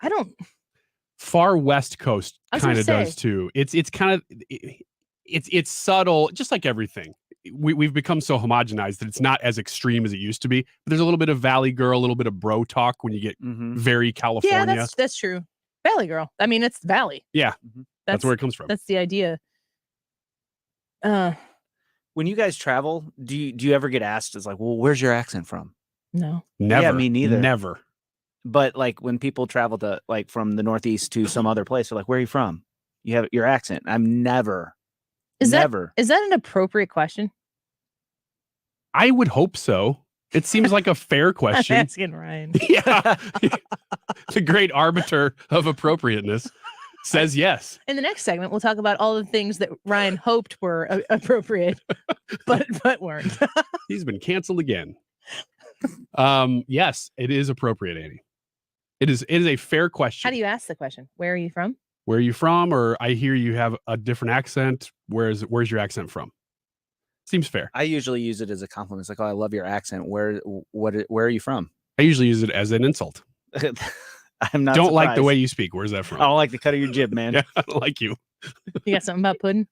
West Coast kind of does too. It's kind of it's subtle, just like everything. We've become so homogenized that it's not as extreme as it used to be. But there's a little bit of Valley Girl, a little bit of bro talk when you get very California. Yeah, that's true. Valley Girl. I mean, it's Valley. Yeah, that's where it comes from. That's the idea. When you guys travel, do you ever get asked, it's like, well, where's your accent from? No. Never. Yeah, me neither. Never. But like when people travel to like from the Northeast to some other place, they're like, where are you from? You have your accent. I'm never. Is that an appropriate question? I would hope so. It seems like a fair question. I'm asking Ryan. Yeah. The great arbiter of appropriateness says yes. In the next segment, we'll talk about all the things that Ryan hoped were appropriate, but weren't. He's been canceled again. Yes, it is appropriate, Annie. It is a fair question. How do you ask the question? Where are you from? Where are you from? Or I hear you have a different accent. Where's your accent from? Seems fair. I usually use it as a compliment. It's like, oh, I love your accent. Where are you from? I usually use it as an insult. I'm not. Don't like the way you speak. Where's that from? I don't like the cut of your jib, man. Yeah, I don't like you. You got something about pudding?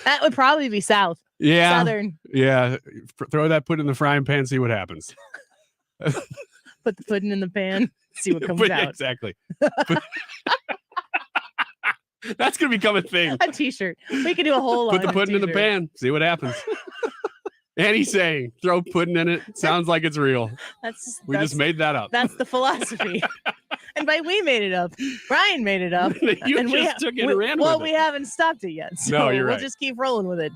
That would probably be South. Yeah. Southern. Yeah. Throw that pudding in the frying pan, see what happens. Put the pudding in the pan, see what comes out. Exactly. That's going to become a thing. A t-shirt. We could do a whole Put the pudding in the pan, see what happens. Annie's saying, throw pudding in it. Sounds like it's real. We just made that up. That's the philosophy. And by we made it up, Brian made it up. You and just took it and ran with it. We haven't stopped it yet. So no, you're right. We'll just keep rolling with it.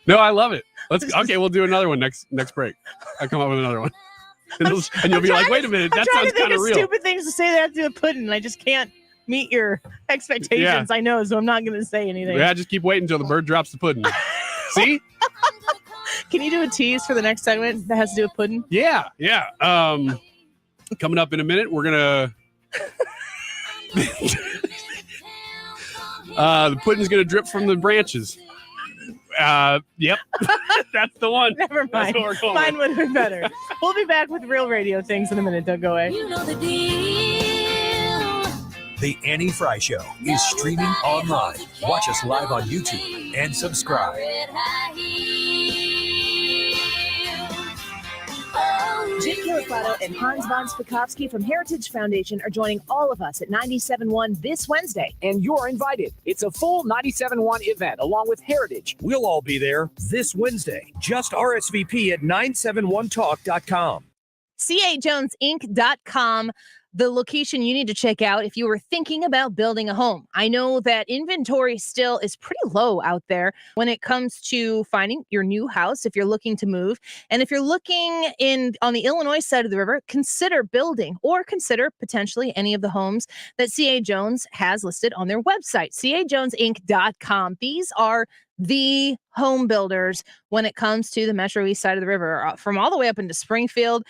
No, I love it. Okay, we'll do another one next break. I'll come up with another one. And you'll be like, wait a minute, that sounds kind of real. Stupid things to say that I have to do with pudding. I just can't meet your expectations. I know, so I'm not going to say anything. Yeah, just keep waiting until the bird drops the pudding. See? Can you do a tease for the next segment that has to do with pudding? Yeah. Coming up in a minute, we're gonna the pudding's gonna drip from the branches. Yep. That's the one. Never mind. That's what we're going Mine with. would have been better. We'll be back with real radio things in a minute. Don't go away. You know the deal. The Annie Frey Show is streaming online. Watch us live on YouTube and subscribe. Jim Kiliflato and Hans von Spakowski from Heritage Foundation are joining all of us at 97.1 this Wednesday. And you're invited. It's a full 97.1 event along with Heritage. We'll all be there this Wednesday. Just RSVP at 971talk.com. CAJonesInc.com, the location you need to check out if you were thinking about building a home. I know that inventory still is pretty low out there when it comes to finding your new house if you're looking to move. And if you're looking on the Illinois side of the river, consider building or consider potentially any of the homes that CA Jones has listed on their website, CAJonesInc.com. These are the home builders when it comes to the Metro East side of the river, from all the way up into Springfield,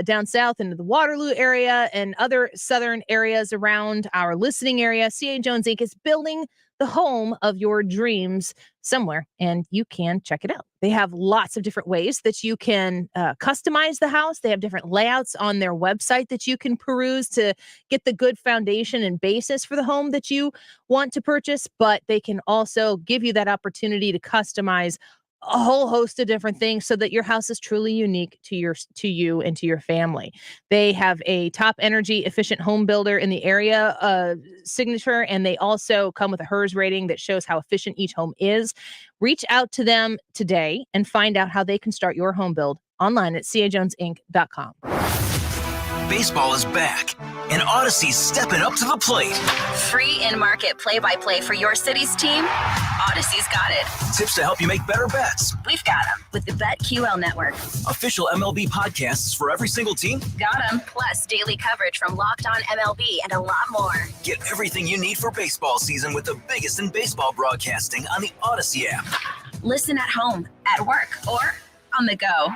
down south into the Waterloo area and other southern areas around our listening area. CA Jones Inc. is building the home of your dreams somewhere, and you can check it out. They have lots of different ways that you can customize the house. They have different layouts on their website that you can peruse to get the good foundation and basis for the home that you want to purchase, but they can also give you that opportunity to customize a whole host of different things so that your house is truly unique to you and to your family. They have a top energy efficient home builder in the area signature, and they also come with a HERS rating that shows how efficient each home is. Reach out to them today and find out how they can start your home build online at CAJonesInc.com. baseball is back, and Odyssey's stepping up to the plate. Free in-market play-by-play for your city's team? Odyssey's got it. Tips to help you make better bets. We've got them with the BetQL network. Official MLB podcasts for every single team. Got them. Plus daily coverage from Locked On MLB and a lot more. Get everything you need for baseball season with the biggest in baseball broadcasting on the Odyssey app. Listen at home, at work, or on the go.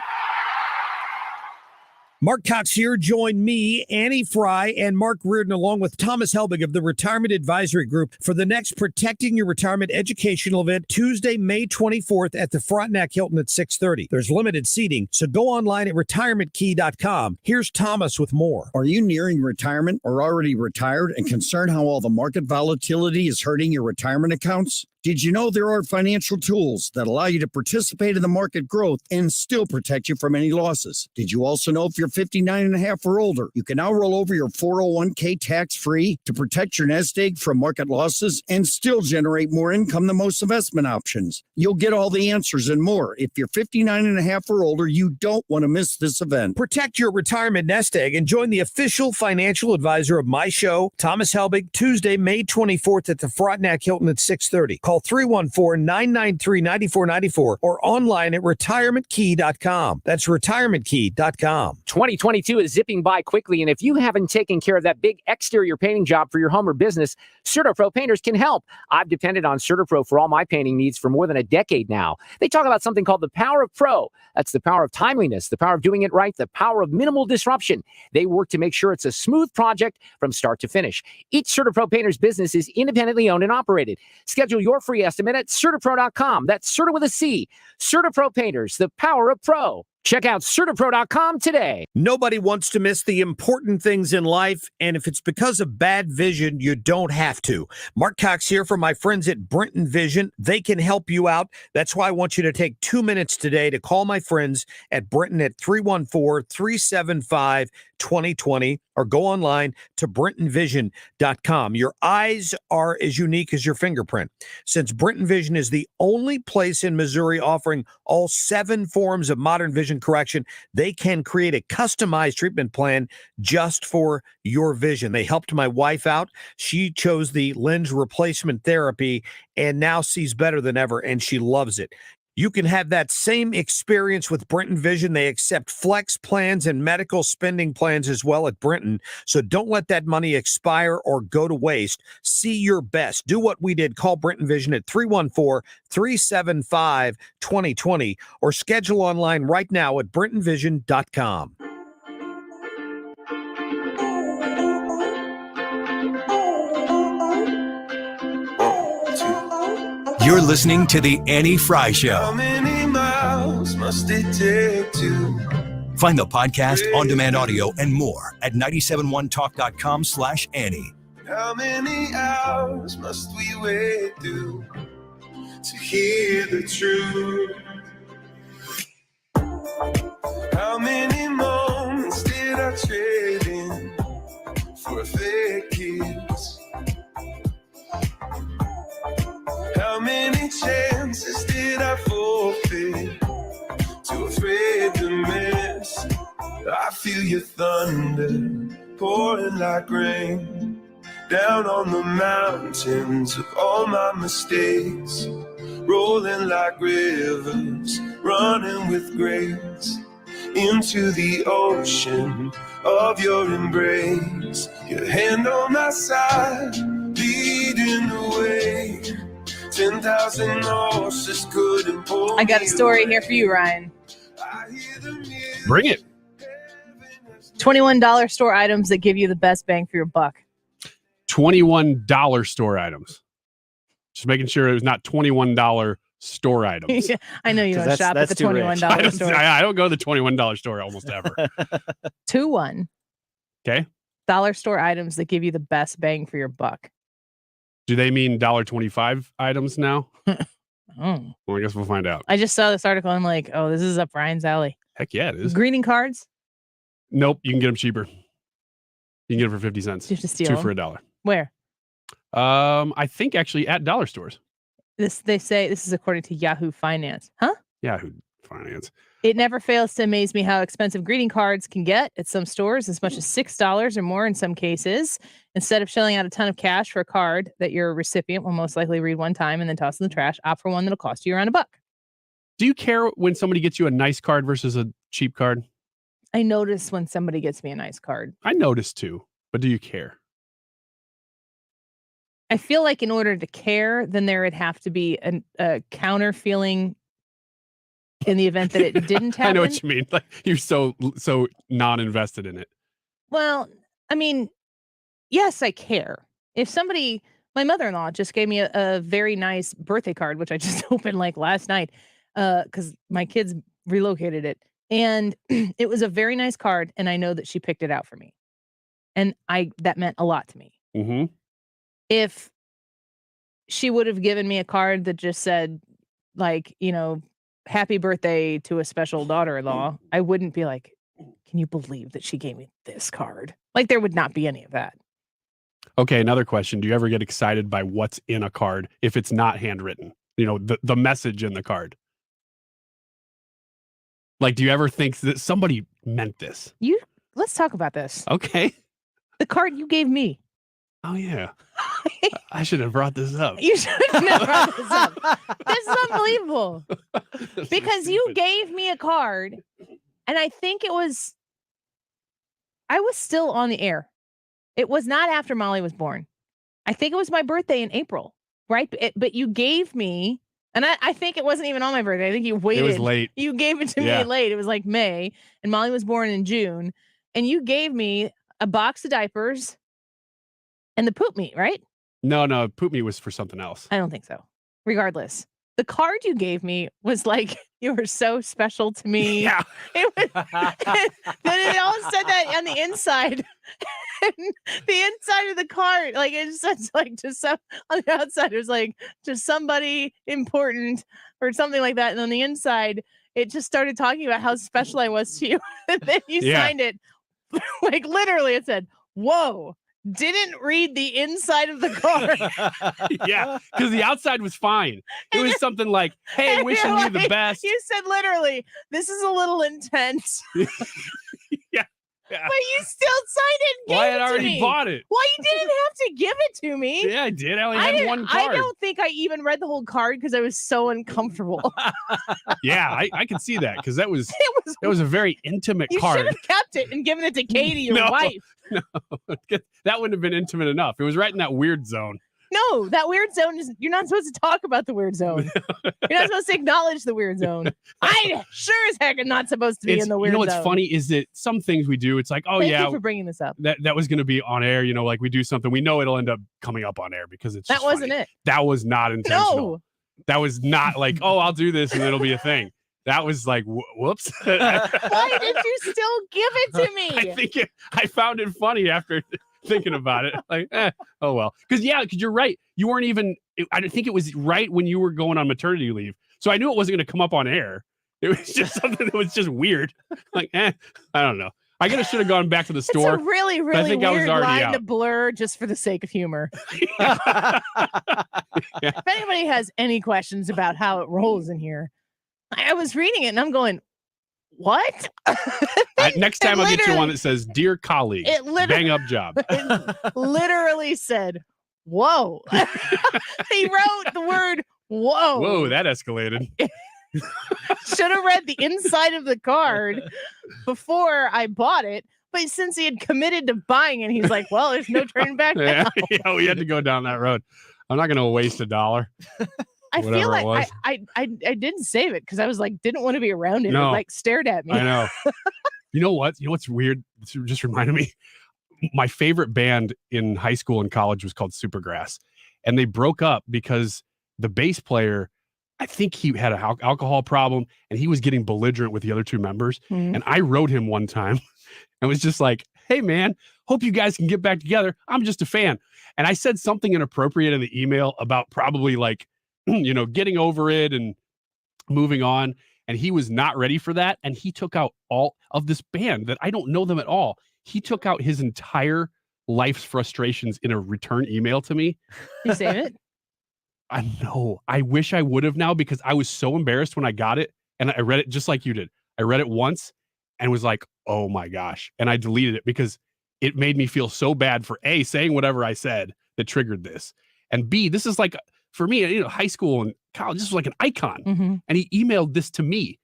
Mark Cox here. Join me, Annie Frey, and Mark Reardon, along with Thomas Helbig of the Retirement Advisory Group for the next Protecting Your Retirement educational event, Tuesday, May 24th at the Frontenac Hilton at 6:30. There's limited seating, so go online at retirementkey.com. Here's Thomas with more. Are you nearing retirement or already retired and concerned how all the market volatility is hurting your retirement accounts? Did you know there are financial tools that allow you to participate in the market growth and still protect you from any losses? Did you also know if you're 59 and a half or older, you can now roll over your 401k tax-free to protect your nest egg from market losses and still generate more income than most investment options? You'll get all the answers and more. If you're 59 and a half or older, you don't want to miss this event. Protect your retirement nest egg and join the official financial advisor of my show, Thomas Helbig, Tuesday, May 24th at the Frontenac Hilton at 6:30. Call 314-993-9494 or online at retirementkey.com. That's retirementkey.com. 2022 is zipping by quickly, and if you haven't taken care of that big exterior painting job for your home or business, CertaPro Painters can help. I've depended on CertaPro for all my painting needs for more than a decade now. They talk about something called the power of pro. That's the power of timeliness, the power of doing it right, the power of minimal disruption. They work to make sure it's a smooth project from start to finish. Each CertaPro Painters business is independently owned and operated. Schedule your free estimate at CertaPro.com. That's Certa with a C. CertaPro Painters, the power of pro. Check out CertaPro.com today. Nobody wants to miss the important things in life, and if it's because of bad vision, you don't have to. Mark Cox here from my friends at Brenton Vision. They can help you out. That's why I want you to take 2 minutes today to call my friends at Brenton at 314-375-2020 or go online to BrentonVision.com. Your eyes are as unique as your fingerprint. Since Brenton Vision is the only place in Missouri offering all 7 forms of modern vision correction, they can create a customized treatment plan just for your vision. They helped my wife out. She chose the lens replacement therapy and now sees better than ever, and she loves it. You can have that same experience with Brenton Vision. They accept flex plans and medical spending plans as well at Brenton. So don't let that money expire or go to waste. See your best. Do what we did. Call Brenton Vision at 314-375-2020 or schedule online right now at BrentonVision.com. You're listening to The Annie Frey Show. How many miles must it take to Find the podcast, on-demand audio, and more at 971talk.com/Annie. How many hours must we wait through to hear the truth? How many moments did I trade in for a fake kiss? How many chances did I forfeit? Too afraid to miss. I feel your thunder pouring like rain down on the mountains of all my mistakes, rolling like rivers, running with grace into the ocean of your embrace. Your hand on my side, leading the way. 10,000 horses couldn't pull. I got a story here for you, Ryan. Bring it. $21 store items that give you the best bang for your buck. $21 store items. Just making sure it was not $21 store items. Yeah, I know you don't shop at the $21 store. I don't go to the $21 store almost ever. 2-1. Okay. Dollar store items that give you the best bang for your buck. Do they mean $1.25 items now? Oh. Well, I guess we'll find out. I just saw this article. I'm like, oh, this is up Ryan's alley. Heck yeah, it is. Greeting cards? Nope, you can get them cheaper. You can get them for 50 cents. You have to steal 2 them? for $1. Where? I think actually at dollar stores. They say this is according to Yahoo Finance. Huh? Yahoo finance. It never fails to amaze me how expensive greeting cards can get at some stores, as much as $6 or more in some cases. Instead of shelling out a ton of cash for a card that your recipient will most likely read one time and then toss in the trash, opt for one that'll cost you around $1. Do you care when somebody gets you a nice card versus a cheap card? I notice when somebody gets me a nice card. I notice too, but do you care? I feel like in order to care, then there would have to be a counter feeling in the event that it didn't happen. I know what you mean. Like you're so non-invested in it. Well, I mean, yes, I care. If somebody, my mother-in-law just gave me a very nice birthday card, which I just opened like last night, because my kids relocated it. And it was a very nice card, and I know that she picked it out for me. And that meant a lot to me. Mm-hmm. If she would have given me a card that just said, like, happy birthday to a special daughter-in-law, I wouldn't be like, can you believe that she gave me this card? Like, there would not be any of that. Okay, another question. Do you ever get excited by what's in a card if it's not handwritten? The message in the card. Like, do you ever think that somebody meant this? Let's talk about this. Okay. The card you gave me. Oh, yeah. I should have brought this up. You should have brought this up. This is unbelievable. Because you gave me a card, and I think I was still on the air. It was not after Molly was born. I think it was my birthday in April, right? But you gave me, and I think it wasn't even on my birthday. I think you waited. It was late. You gave it to me late. It was like May, and Molly was born in June. And you gave me a box of diapers and the poop meat, right? No, poop meat was for something else. I don't think so. Regardless, the card you gave me was like, you were so special to me. Yeah. It was, then it all said that on the inside. The inside of the card, like it says like to some on the outside, it was like to somebody important or something like that. And on the inside, it just started talking about how special I was to you. And then you signed it. Like literally it said, whoa. Didn't read the inside of the card. Yeah, because the outside was fine. It was something like, hey, wishing you the best. You said literally, this is a little intense. Yeah. But you still signed it and gave Well, I had it to already me. bought it. Well, you didn't have to give it to me. Yeah, I did. I only had one card. I don't think I even read the whole card because I was so uncomfortable. Yeah, I can see that because that was a very intimate You card. should have kept it and given it to Katie, your wife. No, that wouldn't have been intimate enough. It was right in that weird zone. No, that weird zone is, you're not supposed to talk about the weird zone. You're not supposed to acknowledge the weird zone. I sure as heck am not supposed to be in the weird zone. You know what's funny is that some things we do, it's like, oh, Thank yeah. you for bringing this up. That was going to be on air, like we do something. We know it'll end up coming up on air because it's That just wasn't funny. it. That was not intentional. No. That was not like, oh, I'll do this and it'll be a thing. That was like, whoops. Why did you still give it to me? I found it funny after thinking about it. Like, oh, well. Because you're right. You weren't even, I think it was right when you were going on maternity leave. So I knew it wasn't going to come up on air. It was just something that was just weird. Like, I don't know. I should have gone back to the store. It's a really, really I weird was already line out. to blur just for the sake of humor. If anybody has any questions about how it rolls in here, I was reading it and I'm going, what? Next time I'll get you one that says, "Dear colleague, bang up job." It literally said, whoa. He wrote the word whoa. Whoa, that escalated. Should have read the inside of the card before I bought it. But since he had committed to buying it, he's like, well, there's no turning back now. Yeah, we had to go down that road. I'm not going to waste $1. I feel like I didn't save it because I was like, didn't want to be around it. No. It like stared at me. I know. You know what? You know what's weird? It just reminded me. My favorite band in high school and college was called Supergrass. And they broke up because the bass player, I think he had an alcohol problem and he was getting belligerent with the other two members. Mm-hmm. And I wrote him one time and was just like, hey, man, hope you guys can get back together. I'm just a fan. And I said something inappropriate in the email about probably like, getting over it and moving on. And he was not ready for that. And he took out all of this band that I don't know them at all. He took out his entire life's frustrations in a return email to me. You save it? I know. I wish I would have now because I was so embarrassed when I got it and I read it just like you did. I read it once and was like, oh my gosh. And I deleted it because it made me feel so bad for A, saying whatever I said that triggered this. And B, this is like, for me, high school and college, this was like an icon. Mm-hmm. And he emailed this to me.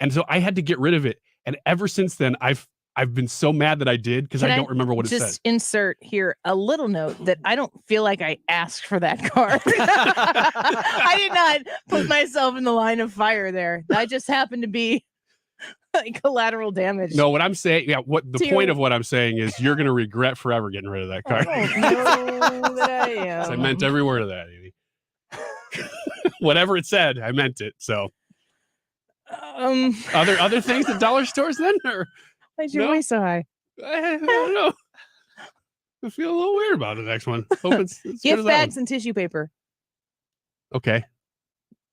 And so I had to get rid of it. And ever since then, I've been so mad that I did because I don't remember what it said. Just insert here a little note that I don't feel like I asked for that card. I did not put myself in the line of fire there. I just happened to be like collateral damage. No, what I'm saying, what the point of what I'm saying is you're going to regret forever getting rid of that card. I don't know that I am. I meant every word of that, Amy. Whatever it said, I meant it. So, other things at dollar stores then, or why's your voice so high? I don't know. I feel a little weird about the next one. Hope it's gift bags and tissue paper. Okay.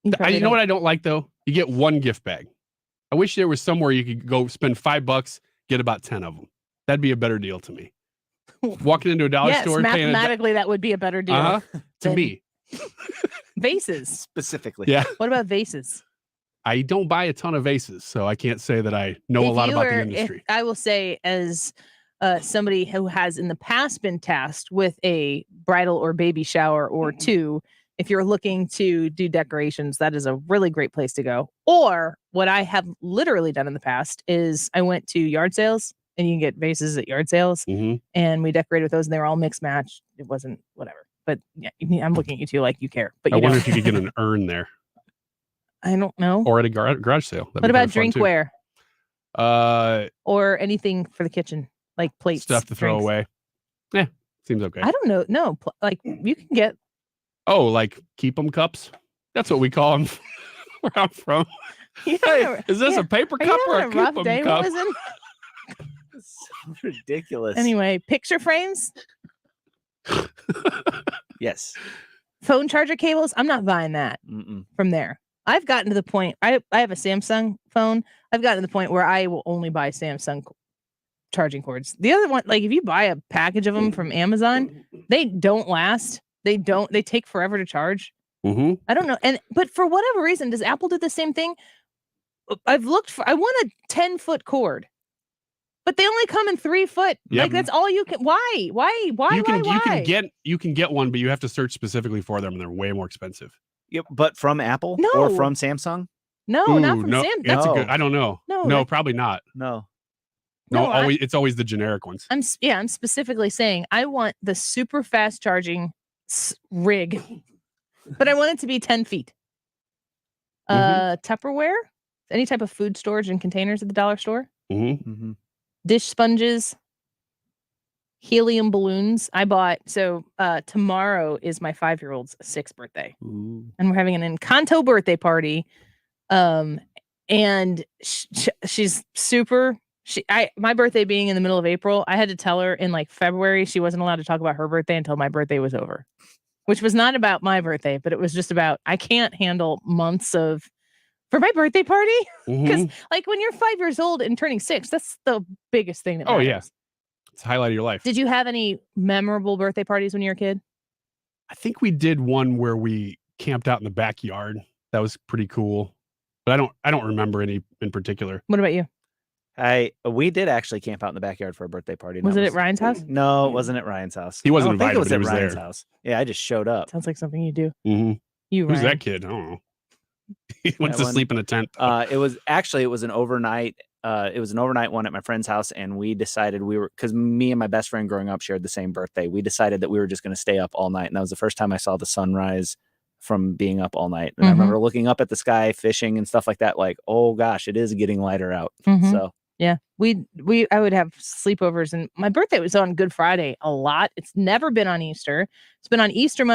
You know what I don't like though? You get one gift bag. I wish there was somewhere you could go spend $5, get about 10 of them. That'd be a better deal to me. Walking into a dollar store, mathematically, that would be a better deal. To me. Vases specifically. Yeah. What about vases? I don't buy a ton of vases, so I can't say that I know a lot about the industry. I will say, as somebody who has in the past been tasked with a bridal or baby shower or two, if you're looking to do decorations, that is a really great place to go. Or what I have literally done in the past is I went to yard sales, and you can get vases at yard sales, and we decorated with those, and they were all mixed match. It wasn't whatever. But yeah, I'm looking at you two like you care. But I wonder if you could get an urn there. I don't know. Or at a garage sale. What about drinkware? Or anything for the kitchen, like plates, stuff to throw away. Yeah, seems okay. I don't know. No, like you can get. Oh, like keep 'em cups. That's what we call them where I'm from. Hey, is this a paper cup or a keep 'em cup? So ridiculous. Anyway, picture frames. Yes. Phone charger cables. I'm not buying that from there. I've gotten to the point. I have a Samsung phone. I've gotten to the point where I will only buy Samsung charging cords. The other one, like if you buy a package of them from Amazon, they don't last. They take forever to charge. I don't know. But for whatever reason, does Apple do the same thing? I want a 10-foot cord. But they only come in 3 foot. Yep. Like that's all you can. Why? You can get one, but you have to search specifically for them, and they're way more expensive. Yep, but from Apple or from Samsung? No, not from Samsung. That's a good. I don't know. No, probably not. No. It's always the generic ones. I'm specifically saying I want the super fast charging rig, but I want it to be 10 feet. Tupperware, any type of food storage and containers at the dollar store. Dish sponges, helium balloons. I bought, tomorrow is my 5-year-old's 6th birthday. And we're having an Encanto birthday party. And she's super, my birthday being in the middle of April, I had to tell her in like February, she wasn't allowed to talk about her birthday until my birthday was over, which was not about my birthday, but it was just about, I can't handle months for my birthday party. Because like when you're 5 years old and turning 6, that's the biggest thing that matters. Yeah. It's the highlight of your life. Did you have any memorable birthday parties when you were a kid? I think we did one where we camped out in the backyard. That was pretty cool. But I don't remember any in particular. What about you? We did actually camp out in the backyard for a birthday party. Was it at Ryan's house? No, it wasn't at Ryan's house. He wasn't invited, it was but at he was Ryan's there. house. Yeah, I just showed up. Sounds like something you do. Who's Ryan. that kid? I don't know. He went to sleep in a tent. It was an overnight. It was an overnight one at my friend's house, and we decided because me and my best friend growing up shared the same birthday. We decided that we were just going to stay up all night, and that was the first time I saw the sunrise from being up all night. And I remember looking up at the sky, fishing and stuff like that. Like, oh gosh, it is getting lighter out. So yeah, I would have sleepovers, and my birthday was on Good Friday a lot. It's never been on Easter. It's been on Easter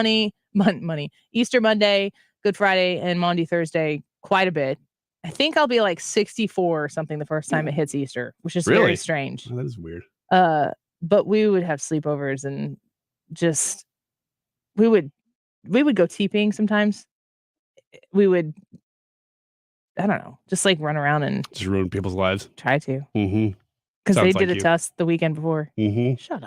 Easter Monday, Good Friday, and Maundy Thursday quite a bit. I think I'll be like 64 or something the first time it hits Easter, which is very strange. Oh, that is weird. But we would have sleepovers and just we would go teeping sometimes. We would, I don't know, just like run around and just ruin people's lives. Try to. Because they did it to us the weekend before. Shut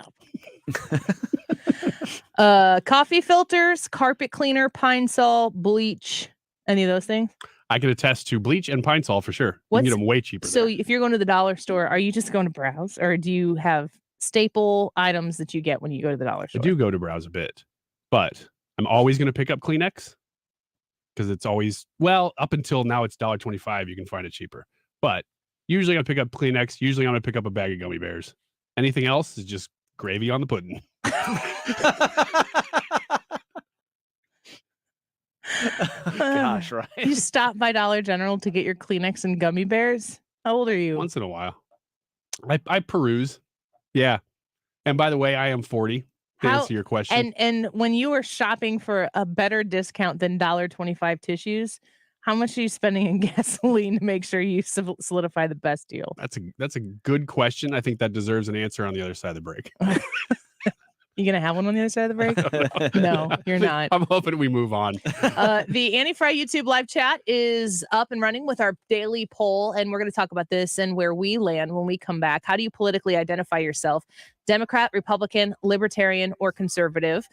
up. Coffee filters, carpet cleaner, Pine Sol, bleach, any of those things? I can attest to bleach and Pine Sol for sure. You can get them way cheaper. So if you're going to the dollar store, are you just going to browse, or do you have staple items that you get when you go to the dollar store? I do go to browse a bit, but I'm always going to pick up Kleenex because it's always, well, up until now it's $1.25. You can find it cheaper, but usually I pick up Kleenex. Usually I'm going to pick up a bag of gummy bears. Anything else is just gravy on the pudding. Gosh, right. You stop by Dollar General to get your Kleenex and gummy bears? How old are you? Once in a while. I peruse. Yeah. And by the way, I am 40 to answer your question. And when you were shopping for a better discount than $1.25 tissues, how much are you spending in gasoline to make sure you solidify the best deal? That's a good question. I think that deserves an answer on the other side of the break. You gonna have one on the other side of the break? No, you're not. I'm hoping we move on. The Annie Frey YouTube live chat is up and running with our daily poll, and we're going to talk about this and where we land when we come back. How do you politically identify yourself? Democrat, Republican, Libertarian, or conservative?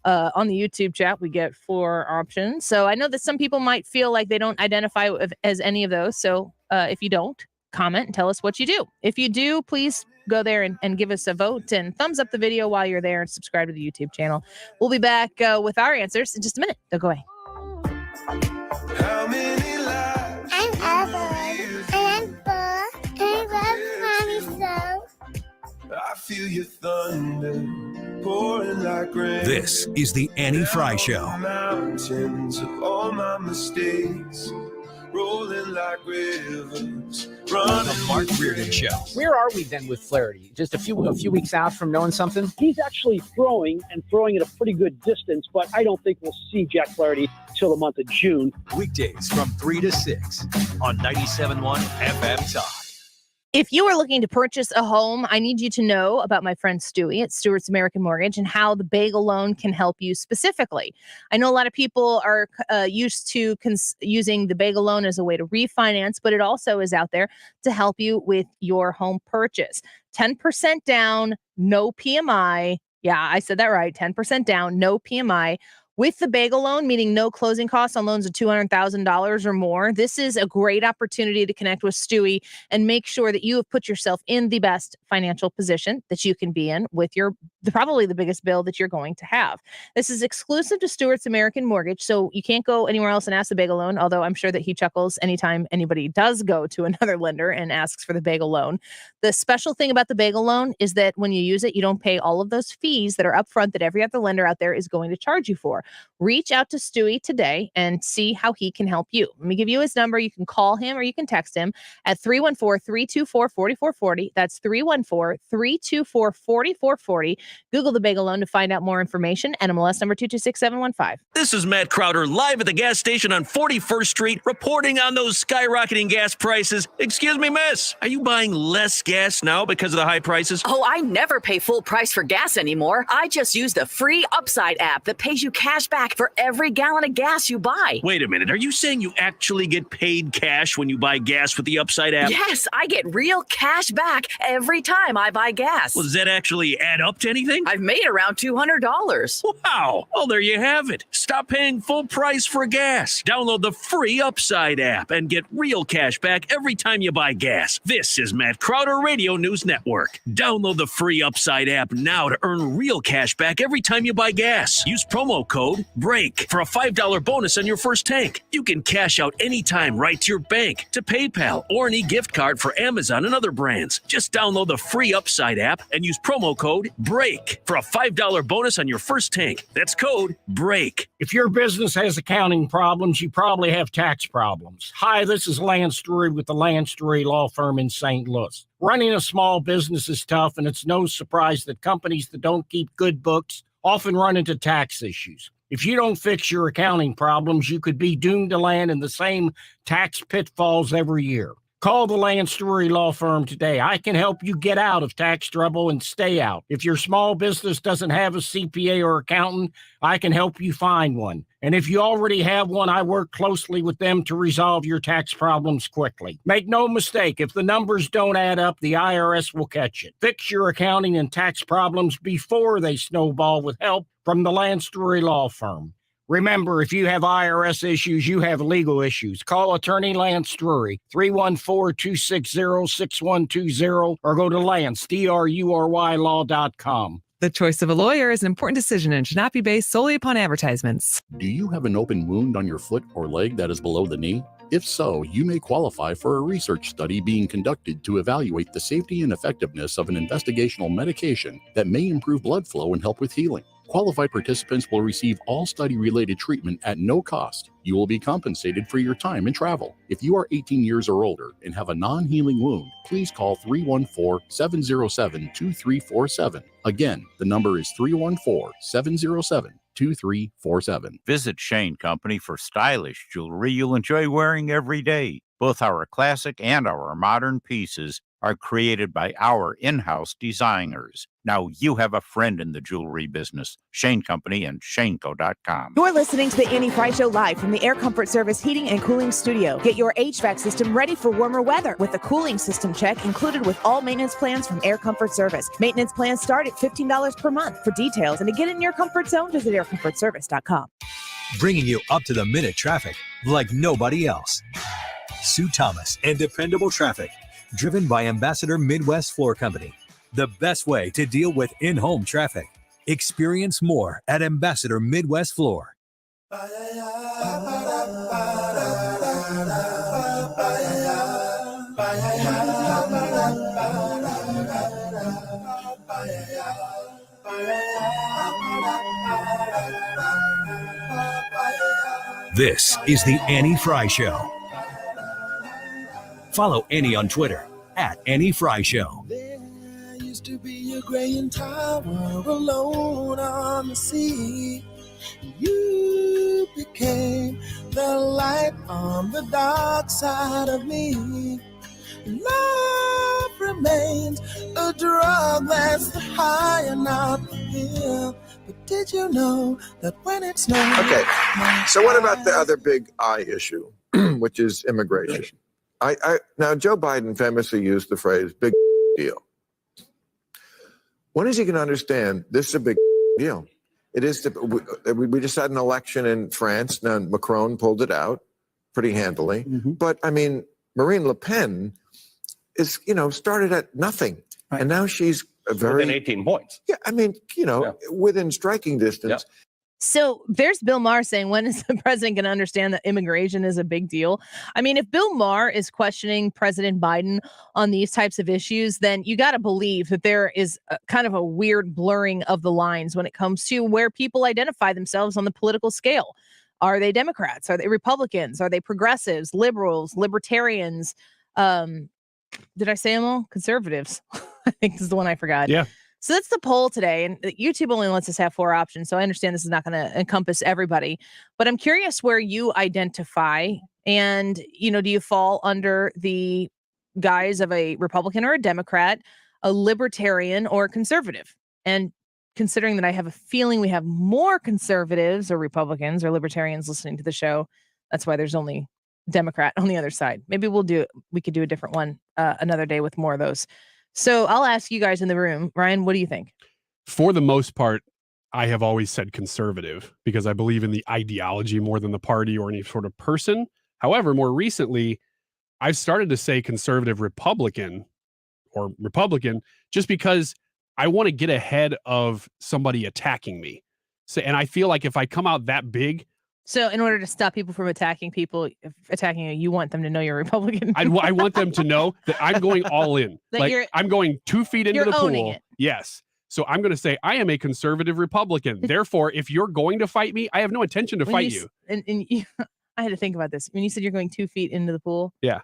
On the YouTube chat, we get 4 options. So I know that some people might feel like they don't identify as any of those. So if you don't, comment and tell us what you do. If you do, please go there and give us a vote and thumbs up the video while you're there and subscribe to the YouTube channel. We'll be back with our answers in just a minute. Don't go away. How many lives? I'm Evan. And I'm Bo. And I love Mommy so. I feel your thunder pouring like rain. This is the Annie Frey Show. Mountains of all my mistakes, rolling like rivers. The Mark Reardon Show. Where are we then with Flaherty? Just a few weeks out from knowing something? He's actually throwing at a pretty good distance, but I don't think we'll see Jack Flaherty till the month of June. Weekdays from 3 to 6 on 97.1 FM Talk. If you are looking to purchase a home, I need you to know about my friend Stewie at Stewart's American Mortgage and how the bagel loan can help you specifically. I know a lot of people are used to using the bagel loan as a way to refinance, but it also is out there to help you with your home purchase. 10% down, no PMI. Yeah, I said that right. 10% down, no PMI. With the bagel loan, meaning no closing costs on loans of $200,000 or more, this is a great opportunity to connect with Stewie and make sure that you have put yourself in the best financial position that you can be in with probably the biggest bill that you're going to have. This is exclusive to Stewart's American Mortgage, so you can't go anywhere else and ask the bagel loan, although I'm sure that he chuckles anytime anybody does go to another lender and asks for the bagel loan. The special thing about the bagel loan is that when you use it, you don't pay all of those fees that are upfront that every other lender out there is going to charge you for. Reach out to Stewie today and see how he can help you. Let me give you his number. You can call him or you can text him at 314-324-4440. That's 314-324-4440. Google the bagel loan to find out more information. NMLS number 226715. This is Matt Crowder live at the gas station on 41st Street reporting on those skyrocketing gas prices. Excuse me, miss. Are you buying less gas now because of the high prices? Oh, I never pay full price for gas anymore. I just use the free Upside app that pays you cash back for every gallon of gas you buy. Wait a minute. Are you saying you actually get paid cash when you buy gas with the Upside app? Yes, I get real cash back every time I buy gas. Well, does that actually add up to anything? I've made around $200. Wow. Well, there you have it. Stop paying full price for gas. Download the free Upside app and get real cash back every time you buy gas. This is Matt Crowder Radio News Network. Download the free Upside app now to earn real cash back every time you buy gas. Use promo code BREAK for a $5 bonus on your first tank. You can cash out anytime right to your bank, to PayPal, or an e-gift card for Amazon and other brands. Just download the free Upside app and use promo code BREAK for a $5 bonus on your first tank. That's code BREAK. If your business has accounting problems, you probably have tax problems. Hi, this is Lance Drury with the Lance Drury Law Firm in St. Louis. Running a small business is tough, and it's no surprise that companies that don't keep good books often run into tax issues. If you don't fix your accounting problems, you could be doomed to land in the same tax pitfalls every year. Call the Lance Drury Law Firm today. I can help you get out of tax trouble and stay out. If your small business doesn't have a CPA or accountant, I can help you find one. And if you already have one, I work closely with them to resolve your tax problems quickly. Make no mistake, if the numbers don't add up, the IRS will catch it. Fix your accounting and tax problems before they snowball with help from the Lance Drury Law Firm. Remember, if you have IRS issues, you have legal issues. Call attorney Lance Drury, 314-260-6120, or go to Lance, D-R-U-R-Y law.com. The choice of a lawyer is an important decision and should not be based solely upon advertisements. Do you have an open wound on your foot or leg that is below the knee? If so, you may qualify for a research study being conducted to evaluate the safety and effectiveness of an investigational medication that may improve blood flow and help with healing. Qualified participants will receive all study-related treatment at no cost. You will be compensated for your time and travel. If you are 18 years or older and have a non-healing wound, please call 314-707-2347. Again, the number is 314-707-2347. Visit Shane Company for stylish jewelry you'll enjoy wearing every day. Both our classic and our modern pieces are created by our in-house designers. Now you have a friend in the jewelry business. Shane Company and shaneco.com. You're listening to the Annie Frey Show live from the Air Comfort Service Heating and Cooling Studio. Get your HVAC system ready for warmer weather with a cooling system check included with all maintenance plans from Air Comfort Service. Maintenance plans start at $15 per month. For details and to get in your comfort zone, visit aircomfortservice.com. Bringing you up-to-the-minute traffic like nobody else. Sue Thomas and dependable traffic, driven by Ambassador Midwest Floor Company. The best way to deal with in-home traffic. Experience more at Ambassador Midwest Floor. This is the Annie Frey Show. Follow Annie on Twitter at Annie Frey Show. Used to be a graying tower alone on the sea. You became the light on the dark side of me. Love remains a drug that's the high and not the pill. But did you know that when it's not... Okay, so what about the other big I issue, which is immigration? Now, Joe Biden famously used the phrase big deal. When is he going to understand this is a big deal? It is. We just had an election in France. Now, Macron pulled it out pretty handily. But, I mean, Marine Le Pen is, started at nothing. Right. And now she's within 18 points. Yeah, I mean, within striking distance. Yeah. So there's Bill Maher saying, when is the president going to understand that immigration is a big deal? I mean, if Bill Maher is questioning President Biden on these types of issues, then you got to believe that there is kind of a weird blurring of the lines when it comes to where people identify themselves on the political scale. Are they Democrats? Are they Republicans? Are they progressives, liberals, libertarians? Did I say them all? Conservatives. I think this is the one I forgot. Yeah. So that's the poll today, and YouTube only lets us have 4 options. So I understand this is not going to encompass everybody, but I'm curious where you identify, and do you fall under the guise of a Republican or a Democrat, a libertarian or a conservative? And considering that I have a feeling we have more conservatives or Republicans or libertarians listening to the show, that's why there's only Democrat on the other side. Maybe we could do a different one another day with more of those. So I'll ask you guys in the room, Ryan, what do you think? For the most part, I have always said conservative because I believe in the ideology more than the party or any sort of person. However, more recently, I've started to say conservative Republican or Republican just because I want to get ahead of somebody attacking me. So, and I feel like if I come out that big, so in order to stop people from attacking you, you want them to know you're Republican. I want them to know that I'm going all in. Like I'm going 2 feet into the pool. Yes. So I'm going to say I am a conservative Republican. Therefore, if you're going to fight me, I have no intention to fight you. And I had to think about this. When you said you're going 2 feet into the pool. Yeah.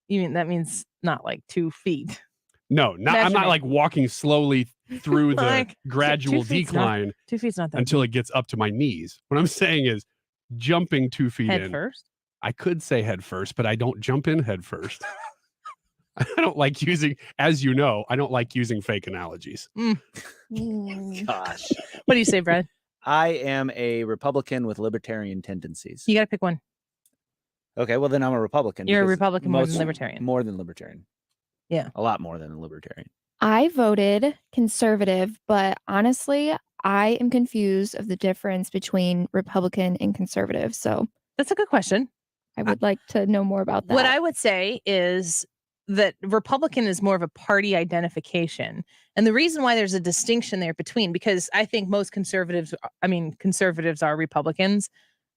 You mean that means not like 2 feet. No, I'm not like walking slowly through the like, gradual decline 2 feet's not that until it gets up to my knees. What I'm saying is jumping 2 feet in. Head first? I could say head first, but I don't jump in head first. I don't like using, as you know, I don't like using fake analogies. Gosh. What do you say, Brad? I am a Republican with libertarian tendencies. You got to pick one. Okay, well then I'm a Republican. You're a Republican more than libertarian. More than libertarian. Yeah. A lot more than a libertarian. I voted conservative, but honestly, I am confused of the difference between Republican and conservative. So that's a good question. I would like to know more about that. What I would say is that Republican is more of a party identification. And the reason why there's a distinction there between, because I think most conservatives are Republicans.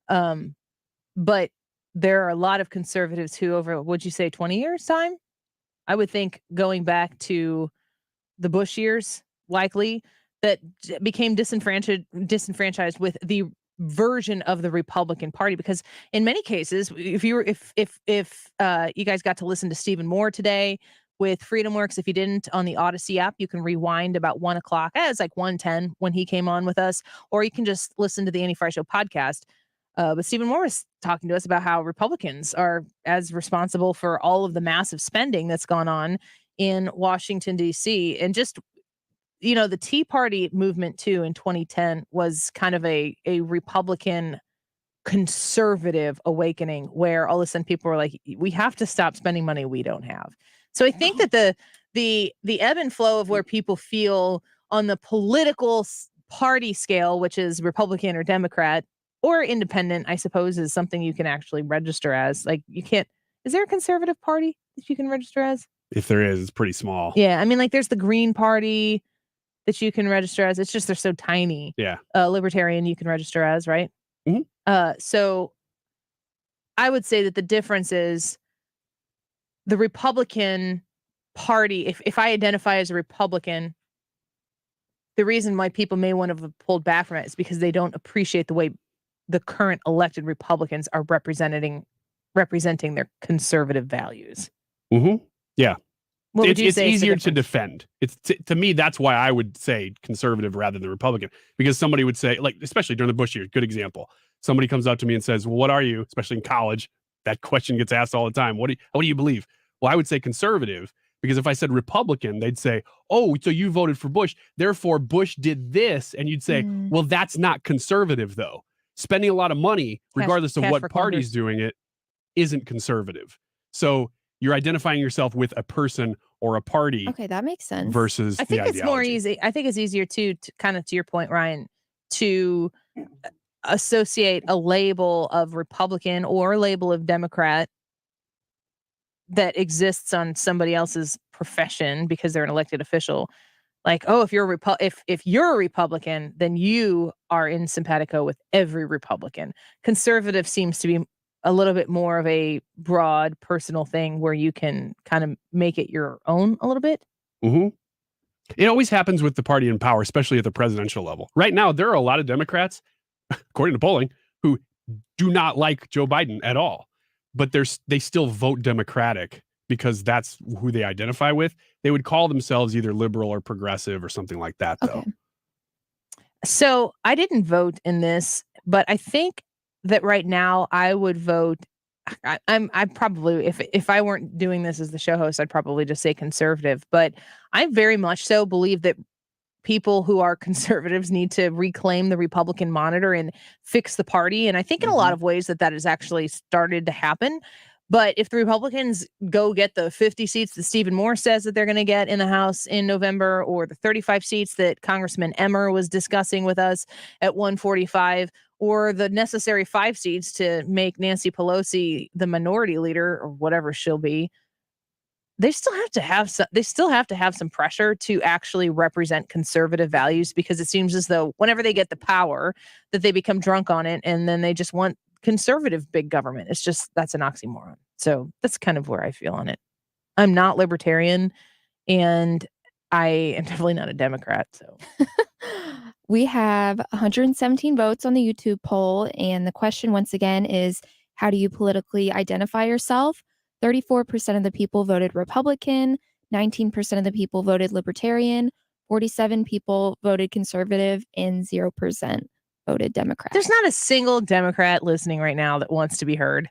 But there are a lot of conservatives who over, would you say 20 years time? I would think going back to the Bush years, likely, that became disenfranchised with the version of the Republican Party, because in many cases, if you guys got to listen to Stephen Moore today with FreedomWorks, if you didn't, on the Odyssey app, you can rewind about 1 o'clock. It's like 1:10 when he came on with us, or you can just listen to the Annie Frey Show podcast. But Stephen Moore was talking to us about how Republicans are as responsible for all of the massive spending that's gone on in Washington, D.C. And just, the Tea Party movement, too, in 2010 was kind of a Republican conservative awakening where all of a sudden people were like, we have to stop spending money we don't have. So I think that the ebb and flow of where people feel on the political party scale, which is Republican or Democrat or independent, I suppose, is something you can actually register as. Like, you can't, is there a conservative party that you can register as? If there is, it's pretty small. Yeah. I mean, like, there's the Green Party that you can register as. It's just they're so tiny. Yeah. Libertarian you can register as, right? Mm-hmm. So I would say that the difference is the Republican Party. If I identify as a Republican, the reason why people may want to have pulled back from it is because they don't appreciate the way the current elected Republicans are representing their conservative values. Mm-hmm. Yeah. What would you it's say is the easier to defend. It's to me, that's why I would say conservative rather than Republican, because somebody would say, like, especially during the Bush years, good example. Somebody comes up to me and says, well, what are you? Especially in college, that question gets asked all the time. What do you believe? Well, I would say conservative, because if I said Republican, they'd say, oh, so you voted for Bush, therefore Bush did this. And you'd say, well, that's not conservative, though. Spending a lot of money, regardless of what party's doing it, isn't conservative. So you're identifying yourself with a person or a party. Okay, that makes sense. Versus I think the it's ideology. more easy. I think it's easier to kind of, to your point, Ryan, to associate a label of Republican or a label of Democrat that exists on somebody else's profession because they're an elected official. Like, oh, if you're a Republican, then you are in simpatico with every Republican. Conservative seems to be a little bit more of a broad personal thing where you can kind of make it your own a little bit. Mm-hmm. It always happens with the party in power, especially at the presidential level. Right now, there are a lot of Democrats, according to polling, who do not like Joe Biden at all, but they still vote Democratic because that's who they identify with. They would call themselves either liberal or progressive or something like that, though. Okay. So I didn't vote in this, but I think that right now I would vote. I probably, if I weren't doing this as the show host, I'd probably just say conservative. But I very much so believe that people who are conservatives need to reclaim the Republican monitor and fix the party. And I think in a lot of ways that has actually started to happen. But if the Republicans go get the 50 seats that Stephen Moore says that they're going to get in the House in November, or the 35 seats that Congressman Emmer was discussing with us at 145, or the necessary 5 seats to make Nancy Pelosi the minority leader or whatever she'll be, they still have to have some pressure to actually represent conservative values, because it seems as though whenever they get the power that they become drunk on it, and then they just want conservative big government. It's just, that's an oxymoron. So that's kind of where I feel on it. I'm not libertarian, and I am definitely not a Democrat. So we have 117 votes on the YouTube poll, and the question once again is, how do you politically identify yourself? 34% of the people voted Republican, 19% of the people voted Libertarian, 47 people voted conservative, and 0% voted Democrat. There's not a single Democrat listening right now that wants to be heard.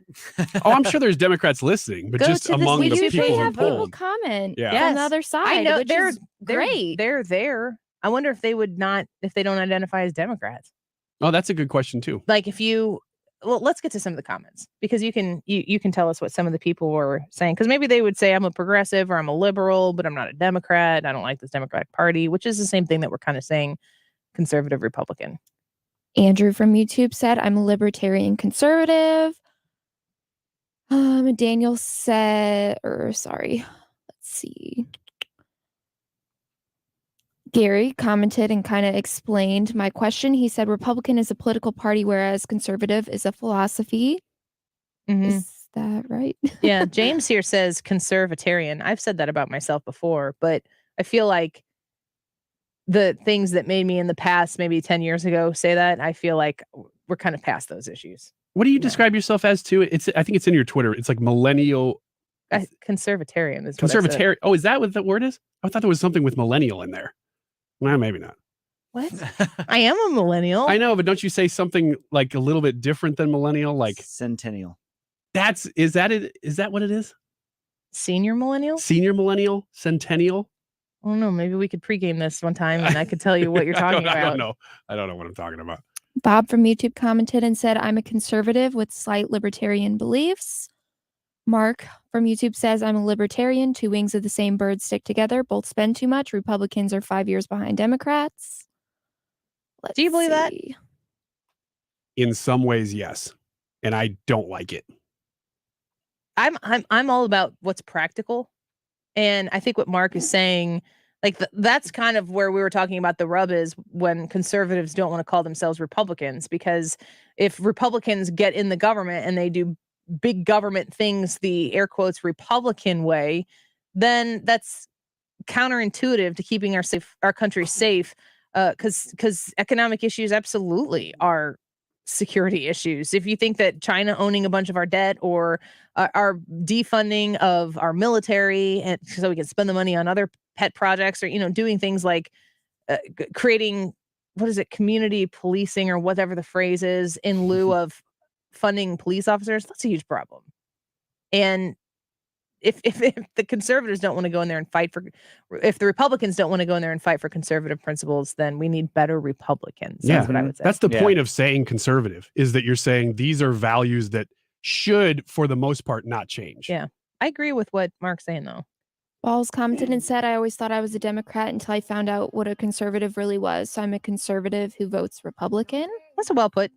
Oh, I'm sure there's Democrats listening, but just among the people who polled. Comment Yeah. on the other side. I know, which they're is great. They're there. I wonder if they don't identify as Democrats. Oh, that's a good question too. Like, if you well, let's get to some of the comments, because you can tell us what some of the people were saying, because maybe they would say I'm a progressive or I'm a liberal, but I'm not a Democrat. I don't like this Democratic Party, which is the same thing that we're kind of saying conservative Republican. Andrew from YouTube said, I'm a libertarian conservative. Daniel said, let's see. Gary commented and kind of explained my question. He said, Republican is a political party, whereas conservative is a philosophy. Mm-hmm. Is that right? Yeah. James here says conservatarian. I've said that about myself before, but I feel like the things that made me in the past, maybe 10 years ago, say that, I feel like we're kind of past those issues. What do you describe yourself as too? I think it's in your Twitter. It's like millennial. Conservatarian is Conservatarian. Oh, is that what the word is? I thought there was something with millennial in there. Well, maybe not. What? I am a millennial. I know, but don't you say something like a little bit different than millennial? Like centennial. Is that it? Is that what it is? Senior millennial? Senior millennial? Centennial? I don't know. Maybe we could pregame this one time and I could tell you what you're talking about. I don't know. I don't know what I'm talking about. Bob from YouTube commented and said, I'm a conservative with slight libertarian beliefs. Mark from YouTube says, I'm a libertarian. Two wings of the same bird stick together. Both spend too much. Republicans are 5 years behind Democrats. Do you believe that? In some ways, yes. And I don't like it. I'm all about what's practical. And I think what Mark is saying, like that's kind of where we were talking about the rub is when conservatives don't want to call themselves Republicans, because if Republicans get in the government and they do big government things the air quotes Republican way, then that's counterintuitive to keeping our country safe, because economic issues absolutely are security issues. If you think that China owning a bunch of our debt or our defunding of our military and so we can spend the money on other pet projects, or doing things like creating community policing or whatever the phrase is in lieu of funding police officers, that's a huge problem. And if the conservatives don't want to go in there and fight for, if the Republicans don't want to go in there and fight for conservative principles, then we need better Republicans. That's what I would say. That's the point of saying conservative, is that you're saying these are values that should, for the most part, not change. Yeah. I agree with what Mark's saying, though. Balls commented and said, I always thought I was a Democrat until I found out what a conservative really was. So I'm a conservative who votes Republican. That's well put.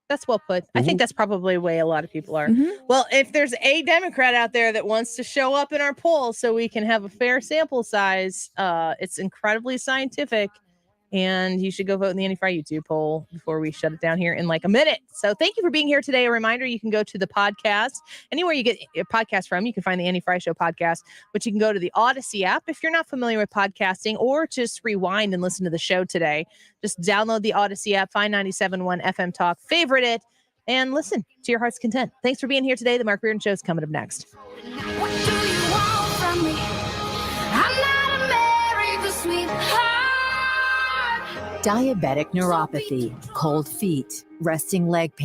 That's well put. I think that's probably the way a lot of people are. Well, if there's a Democrat out there that wants to show up in our poll so we can have a fair sample size, it's incredibly scientific, and you should go vote in the Anti-Frey YouTube poll before we shut it down here in like a minute. So thank you for being here today. A reminder, you can go to the podcast. Anywhere you get a podcast from, you can find the Anti-Frey Show podcast, but you can go to the Odyssey app if you're not familiar with podcasting, or just rewind and listen to the show today. Just download the Odyssey app, find 97.1 FM Talk, favorite it, and listen to your heart's content. Thanks for being here today. The Mark Reardon Show is coming up next. Diabetic neuropathy, cold feet, resting leg pain.